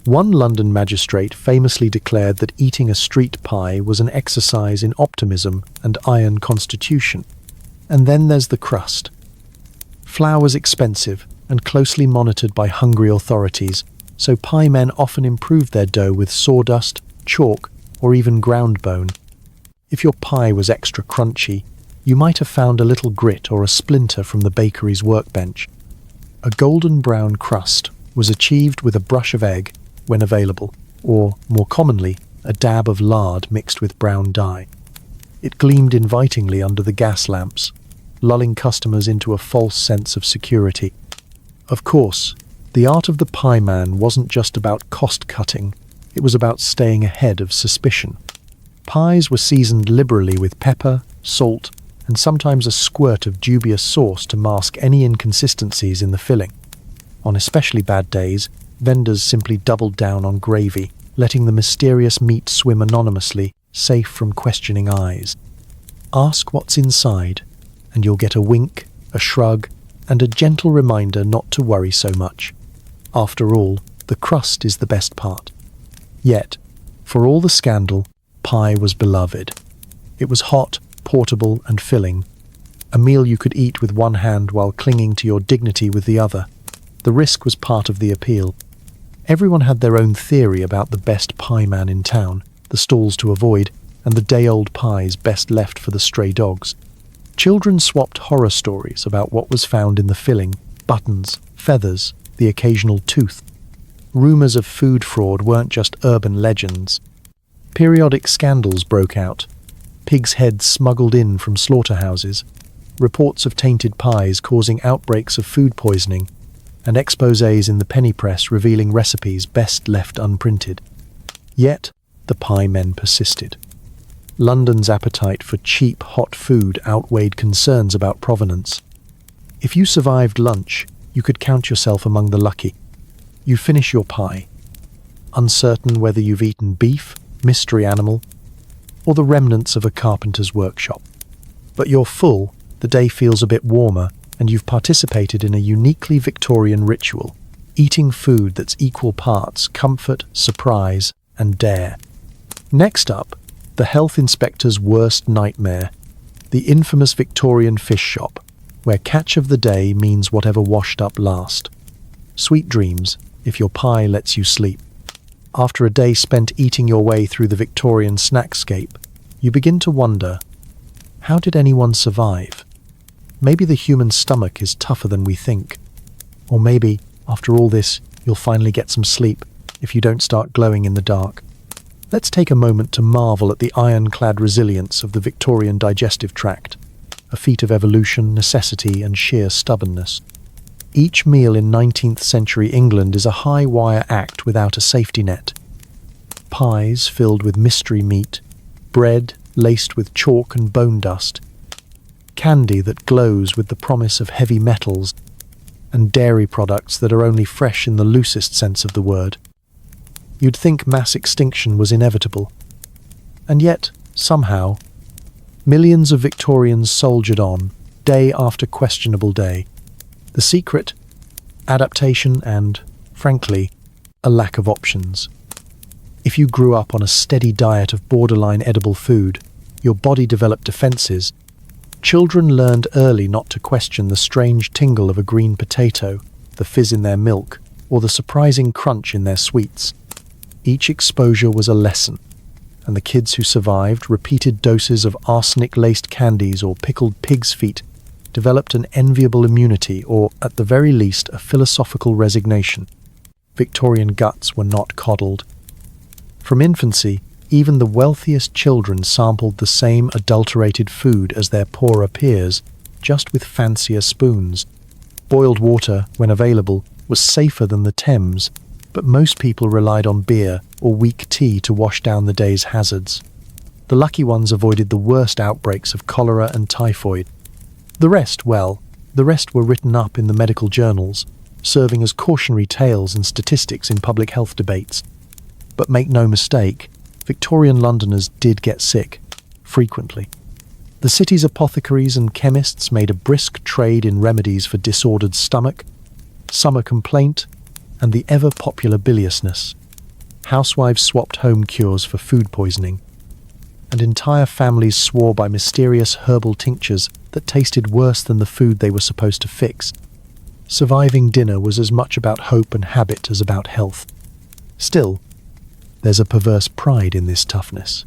One London magistrate famously declared that eating a street pie was an exercise in optimism and iron constitution. And then there's the crust. Flour's expensive and closely monitored by hungry authorities, so pie men often improved their dough with sawdust, chalk, or even ground bone. If your pie was extra crunchy, you might have found a little grit or a splinter from the bakery's workbench. A golden brown crust was achieved with a brush of egg when available, or, more commonly, a dab of lard mixed with brown dye. It gleamed invitingly under the gas lamps, lulling customers into a false sense of security. Of course, the art of the pie man wasn't just about cost-cutting, it was about staying ahead of suspicion. Pies were seasoned liberally with pepper, salt, and sometimes a squirt of dubious sauce to mask any inconsistencies in the filling. On especially bad days, vendors simply doubled down on gravy, letting the mysterious meat swim anonymously, safe from questioning eyes. Ask what's inside, and you'll get a wink, a shrug, and a gentle reminder not to worry so much. After all, the crust is the best part. Yet, For all the scandal, pie was beloved. It was hot, portable, and filling, a meal you could eat with one hand while clinging to your dignity with the other. The risk was part of the appeal. Everyone had their own theory about the best pie man in town, the stalls to avoid, and the day-old pies best left for the stray dogs. Children swapped horror stories about what was found in the filling: buttons, feathers, the occasional tooth. Rumours of food fraud weren't just urban legends. Periodic scandals broke out. Pigs' heads smuggled in from slaughterhouses, reports of tainted pies causing outbreaks of food poisoning, and exposés in the penny press revealing recipes best left unprinted. Yet, the pie men persisted. London's appetite for cheap, hot food outweighed concerns about provenance. If you survived lunch, you could count yourself among the lucky. You finish your pie, uncertain whether you've eaten beef, mystery animal, or the remnants of a carpenter's workshop. But you're full, the day feels a bit warmer, and you've participated in a uniquely Victorian ritual, eating food that's equal parts comfort, surprise, and dare. Next up, the health inspector's worst nightmare, the infamous Victorian fish shop, where catch of the day means whatever washed up last. Sweet dreams, if your pie lets you sleep. After a day spent eating your way through the Victorian snackscape, you begin to wonder, how did anyone survive? Maybe the human stomach is tougher than we think. Or maybe, after all this, you'll finally get some sleep if you don't start glowing in the dark. Let's take a moment to marvel at the ironclad resilience of the Victorian digestive tract, a feat of evolution, necessity, and sheer stubbornness. Each meal in 19th century England is a high-wire act without a safety net. Pies filled with mystery meat, bread laced with chalk and bone dust, candy that glows with the promise of heavy metals, and dairy products that are only fresh in the loosest sense of the word. You'd think mass extinction was inevitable. And yet, somehow, millions of Victorians soldiered on, day after questionable day. The secret? Adaptation and, frankly, a lack of options. If you grew up on a steady diet of borderline edible food, your body developed defenses. Children learned early not to question the strange tingle of a green potato, the fizz in their milk, or the surprising crunch in their sweets. Each exposure was a lesson, and the kids who survived repeated doses of arsenic-laced candies or pickled pig's feet developed an enviable immunity or, at the very least, a philosophical resignation. Victorian guts were not coddled. From infancy, even the wealthiest children sampled the same adulterated food as their poorer peers, just with fancier spoons. Boiled water, when available, was safer than the Thames, but most people relied on beer or weak tea to wash down the day's hazards. The lucky ones avoided the worst outbreaks of cholera and typhoid. The rest were written up in the medical journals, serving as cautionary tales and statistics in public health debates. But make no mistake, Victorian Londoners did get sick, frequently. The city's apothecaries and chemists made a brisk trade in remedies for disordered stomach, summer complaint, and the ever-popular biliousness. Housewives swapped home cures for food poisoning, and entire families swore by mysterious herbal tinctures that tasted worse than the food they were supposed to fix. Surviving dinner was as much about hope and habit as about health. Still, there's a perverse pride in this toughness.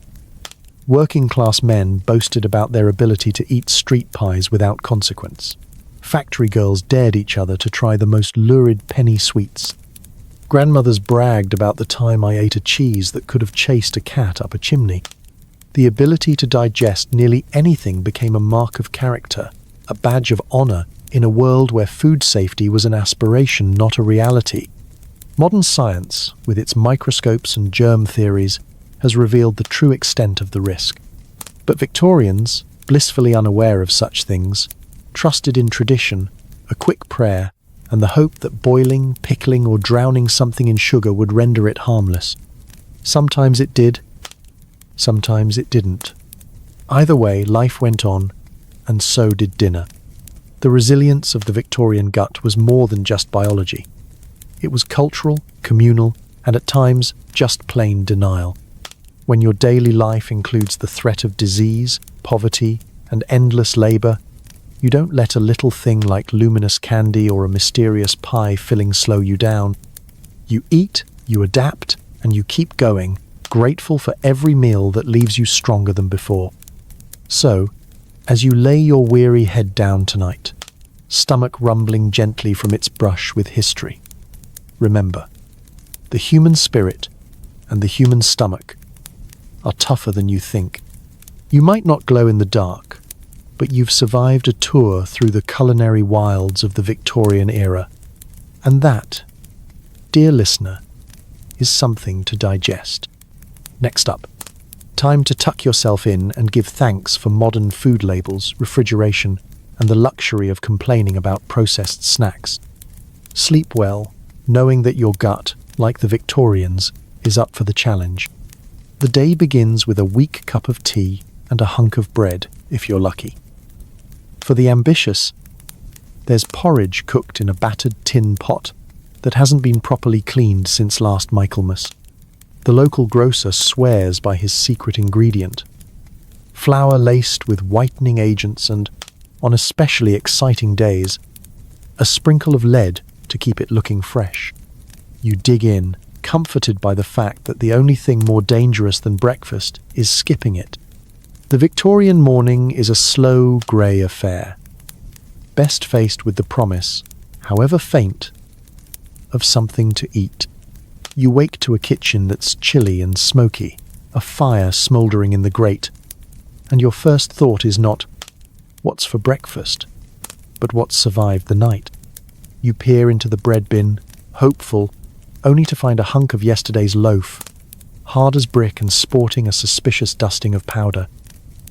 Working-class men boasted about their ability to eat street pies without consequence. Factory girls dared each other to try the most lurid penny sweets. Grandmothers bragged about the time I ate a cheese that could have chased a cat up a chimney. The ability to digest nearly anything became a mark of character, a badge of honor in a world where food safety was an aspiration, not a reality. Modern science, with its microscopes and germ theories, has revealed the true extent of the risk. But Victorians, blissfully unaware of such things, trusted in tradition, a quick prayer, and the hope that boiling, pickling, or drowning something in sugar would render it harmless. Sometimes it did, sometimes it didn't. Either way, life went on, and so did dinner. The resilience of the Victorian gut was more than just biology. It was cultural, communal, and at times just plain denial. When your daily life includes the threat of disease, poverty, and endless labor, you don't let a little thing like luminous candy or a mysterious pie filling slow you down. You eat, you adapt, and you keep going, grateful for every meal that leaves you stronger than before. So, as you lay your weary head down tonight, stomach rumbling gently from its brush with history, remember, the human spirit and the human stomach are tougher than you think. You might not glow in the dark, but you've survived a tour through the culinary wilds of the Victorian era. And that, dear listener, is something to digest. Next up, time to tuck yourself in and give thanks for modern food labels, refrigeration, and the luxury of complaining about processed snacks. Sleep well, knowing that your gut, like the Victorians, is up for the challenge. The day begins with a weak cup of tea and a hunk of bread, if you're lucky. For the ambitious, there's porridge cooked in a battered tin pot that hasn't been properly cleaned since last Michaelmas. The local grocer swears by his secret ingredient: flour laced with whitening agents and, on especially exciting days, a sprinkle of lead to keep it looking fresh. You dig in, comforted by the fact that the only thing more dangerous than breakfast is skipping it. The Victorian morning is a slow, grey affair, best faced with the promise, however faint, of something to eat. You wake to a kitchen that's chilly and smoky, a fire smouldering in the grate, and your first thought is not, "What's for breakfast?" but "What's survived the night?" You peer into the bread bin, hopeful, only to find a hunk of yesterday's loaf, hard as brick and sporting a suspicious dusting of powder.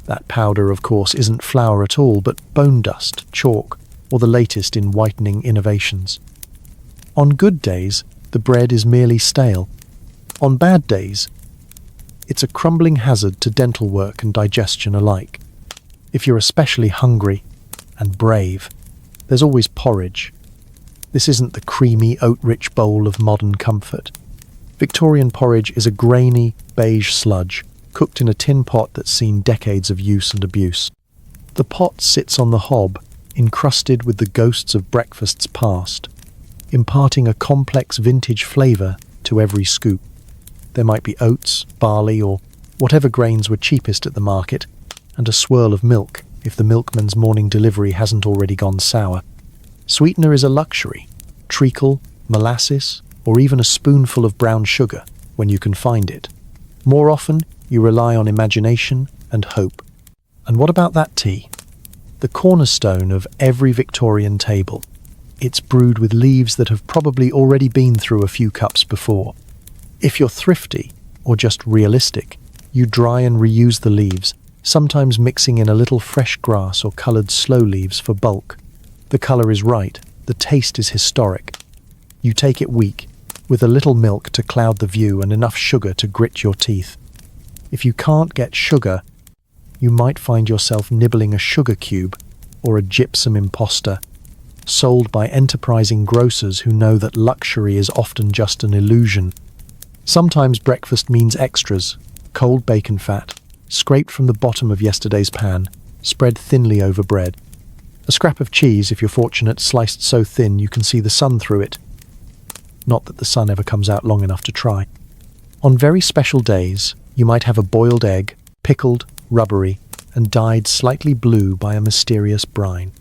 That powder, of course, isn't flour at all, but bone dust, chalk, or the latest in whitening innovations. On good days, the bread is merely stale. On bad days, it's a crumbling hazard to dental work and digestion alike. If you're especially hungry and brave, there's always porridge. This isn't the creamy, oat-rich bowl of modern comfort. Victorian porridge is a grainy, beige sludge, cooked in a tin pot that's seen decades of use and abuse. The pot sits on the hob, encrusted with the ghosts of breakfasts past, imparting a complex vintage flavour to every scoop. There might be oats, barley, or whatever grains were cheapest at the market, and a swirl of milk if the milkman's morning delivery hasn't already gone sour. Sweetener is a luxury: treacle, molasses, or even a spoonful of brown sugar when you can find it. More often, you rely on imagination and hope. And what about that tea? The cornerstone of every Victorian table. It's brewed with leaves that have probably already been through a few cups before. If you're thrifty, or just realistic, you dry and reuse the leaves, sometimes mixing in a little fresh grass or coloured sloe leaves for bulk. The colour is right, the taste is historic. You take it weak, with a little milk to cloud the view and enough sugar to grit your teeth. If you can't get sugar, you might find yourself nibbling a sugar cube or a gypsum imposter, sold by enterprising grocers who know that luxury is often just an illusion. Sometimes breakfast means extras: cold bacon fat, scraped from the bottom of yesterday's pan, spread thinly over bread. A scrap of cheese, if you're fortunate, sliced so thin you can see the sun through it. Not that the sun ever comes out long enough to try. On very special days, you might have a boiled egg, pickled, rubbery, and dyed slightly blue by a mysterious brine.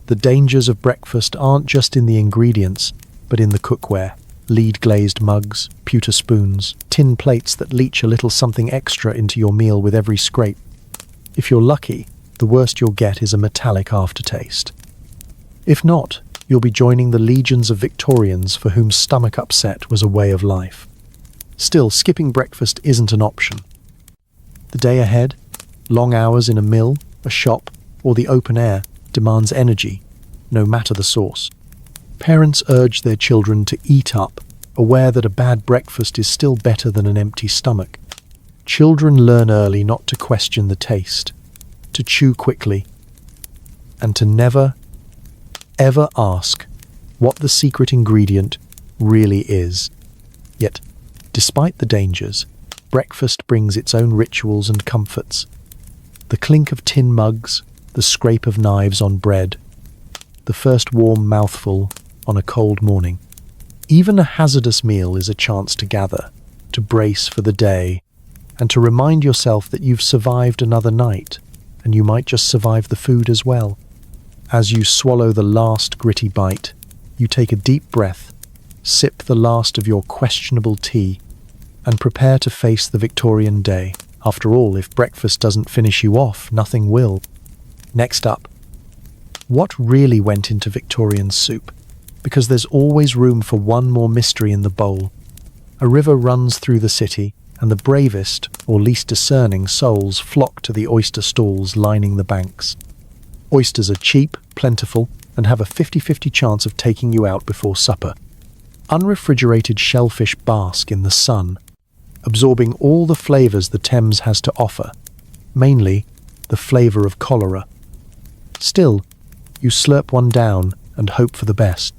The dangers of breakfast aren't just in the ingredients, but in the cookware. Lead-glazed mugs, pewter spoons, tin plates that leach a little something extra into your meal with every scrape. If you're lucky, the worst you'll get is a metallic aftertaste. If not, you'll be joining the legions of Victorians for whom stomach upset was a way of life. Still, skipping breakfast isn't an option. The day ahead, long hours in a mill, a shop, or the open air, demands energy, no matter the source. Parents urge their children to eat up, aware that a bad breakfast is still better than an empty stomach. Children learn early not to question the taste, to chew quickly, and to never, ever ask what the secret ingredient really is. Yet, despite the dangers, breakfast brings its own rituals and comforts. The clink of tin mugs, the scrape of knives on bread, the first warm mouthful on a cold morning. Even a hazardous meal is a chance to gather, to brace for the day, and to remind yourself that you've survived another night, and you might just survive the food as well. As you swallow the last gritty bite, you take a deep breath, sip the last of your questionable tea, and prepare to face the Victorian day. After all, if breakfast doesn't finish you off, nothing will. Next up, what really went into Victorian soup? Because there's always room for one more mystery in the bowl. A river runs through the city, and the bravest or least discerning souls flock to the oyster stalls lining the banks. Oysters are cheap, plentiful, and have a 50-50 chance of taking you out before supper. Unrefrigerated shellfish bask in the sun, absorbing all the flavors the Thames has to offer, mainly the flavor of cholera. Still, you slurp one down and hope for the best.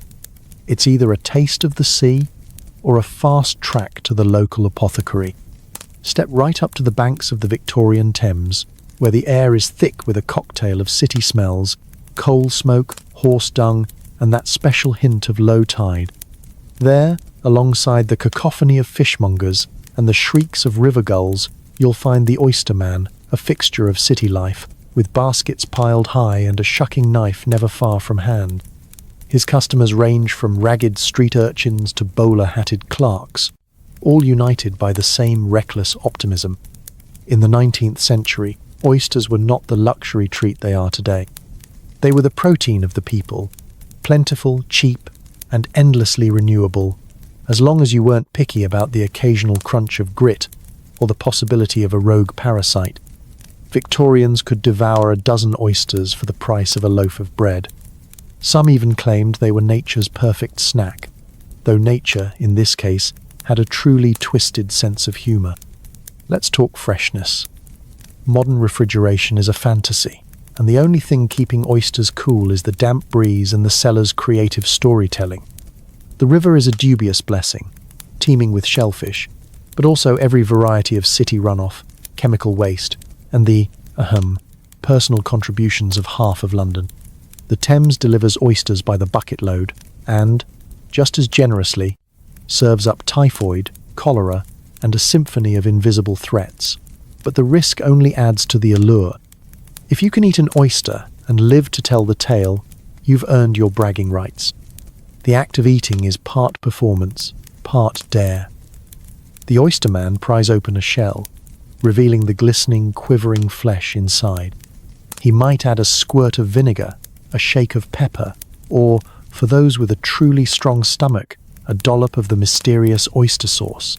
It's either a taste of the sea or a fast track to the local apothecary. Step right up to the banks of the Victorian Thames, where the air is thick with a cocktail of city smells, coal smoke, horse dung, and that special hint of low tide. There, alongside the cacophony of fishmongers and the shrieks of river gulls, you'll find the oyster man, a fixture of city life, with baskets piled high and a shucking knife never far from hand. His customers range from ragged street urchins to bowler-hatted clerks, all united by the same reckless optimism. In the 19th century, oysters were not the luxury treat they are today. They were the protein of the people, plentiful, cheap, and endlessly renewable, as long as you weren't picky about the occasional crunch of grit or the possibility of a rogue parasite. Victorians could devour a dozen oysters for the price of a loaf of bread. Some even claimed they were nature's perfect snack, though nature, in this case, had a truly twisted sense of humor. Let's talk freshness. Modern refrigeration is a fantasy, and the only thing keeping oysters cool is the damp breeze and the seller's creative storytelling. The river is a dubious blessing, teeming with shellfish, but also every variety of city runoff, chemical waste, and the, personal contributions of half of London. The Thames delivers oysters by the bucket load and, just as generously, serves up typhoid, cholera, and a symphony of invisible threats. But the risk only adds to the allure. If you can eat an oyster and live to tell the tale, you've earned your bragging rights. The act of eating is part performance, part dare. The oyster man pries open a shell, revealing the glistening, quivering flesh inside. He might add a squirt of vinegar, a shake of pepper, or, for those with a truly strong stomach, a dollop of the mysterious oyster sauce.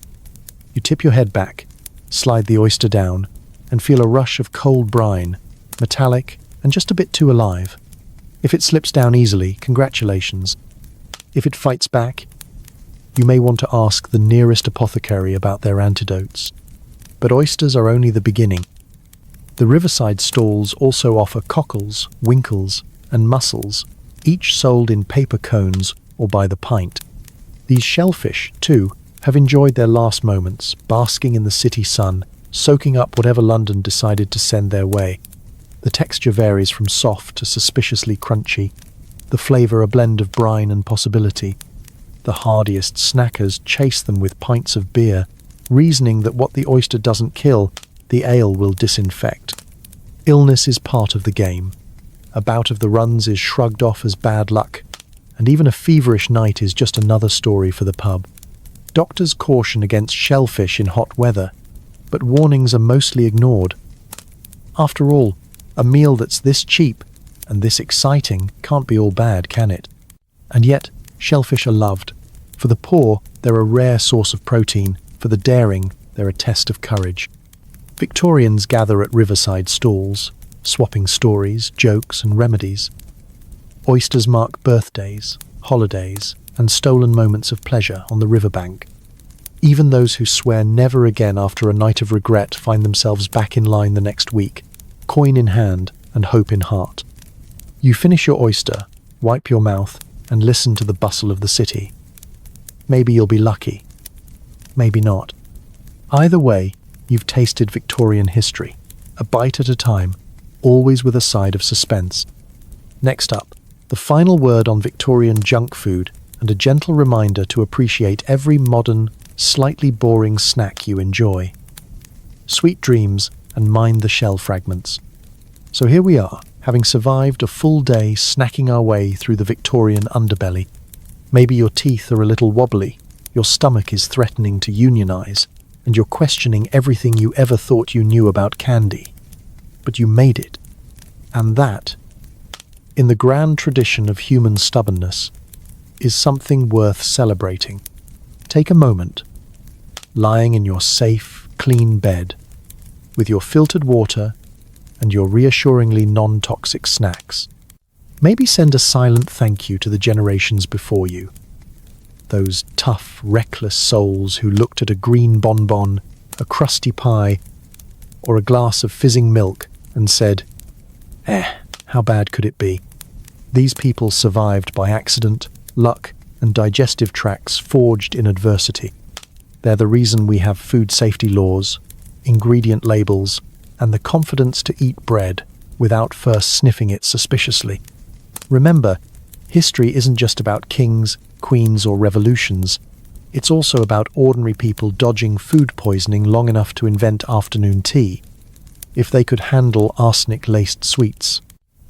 You tip your head back, slide the oyster down, and feel a rush of cold brine, metallic and just a bit too alive. If it slips down easily, congratulations. If it fights back, you may want to ask the nearest apothecary about their antidotes. But oysters are only the beginning. The riverside stalls also offer cockles, winkles, and mussels, each sold in paper cones or by the pint. These shellfish, too, have enjoyed their last moments, basking in the city sun, soaking up whatever London decided to send their way. The texture varies from soft to suspiciously crunchy, the flavour a blend of brine and possibility. The hardiest snackers chase them with pints of beer, reasoning that what the oyster doesn't kill, the ale will disinfect. Illness is part of the game. A bout of the runs is shrugged off as bad luck, and even a feverish night is just another story for the pub. Doctors caution against shellfish in hot weather, but warnings are mostly ignored. After all, a meal that's this cheap and this exciting can't be all bad, can it? And yet, shellfish are loved. For the poor, they're a rare source of protein. For the daring, they're a test of courage. Victorians gather at riverside stalls, swapping stories, jokes, and remedies. Oysters mark birthdays, holidays, and stolen moments of pleasure on the riverbank. Even those who swear never again after a night of regret find themselves back in line the next week, coin in hand and hope in heart. You finish your oyster, wipe your mouth, and listen to the bustle of the city. Maybe you'll be lucky. Maybe not. Either way, you've tasted Victorian history, a bite at a time, always with a side of suspense. Next up, the final word on Victorian junk food and a gentle reminder to appreciate every modern, slightly boring snack you enjoy. Sweet dreams and mind the shell fragments. So here we are, having survived a full day snacking our way through the Victorian underbelly. Maybe your teeth are a little wobbly, your stomach is threatening to unionize, and you're questioning everything you ever thought you knew about candy. But you made it. And that, in the grand tradition of human stubbornness, is something worth celebrating. Take a moment, lying in your safe, clean bed, with your filtered water and your reassuringly non-toxic snacks. Maybe send a silent thank you to the generations before you. Those tough, reckless souls who looked at a green bonbon, a crusty pie, or a glass of fizzing milk and said, how bad could it be? These people survived by accident, luck, and digestive tracts forged in adversity. They're the reason we have food safety laws, ingredient labels, and the confidence to eat bread without first sniffing it suspiciously. Remember, history isn't just about kings, queens, or revolutions. It's also about ordinary people dodging food poisoning long enough to invent afternoon tea. If they could handle arsenic-laced sweets,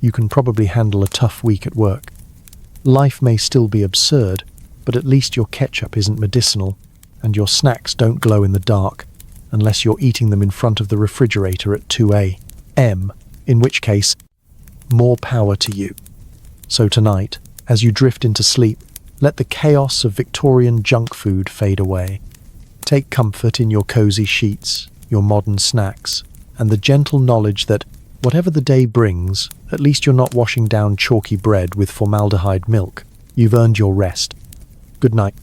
you can probably handle a tough week at work. Life may still be absurd, but at least your ketchup isn't medicinal, and your snacks don't glow in the dark, unless you're eating them in front of the refrigerator at 2 a.m., in which case, more power to you. So tonight, as you drift into sleep, let the chaos of Victorian junk food fade away. Take comfort in your cozy sheets, your modern snacks, and the gentle knowledge that, whatever the day brings, at least you're not washing down chalky bread with formaldehyde milk. You've earned your rest. Good night.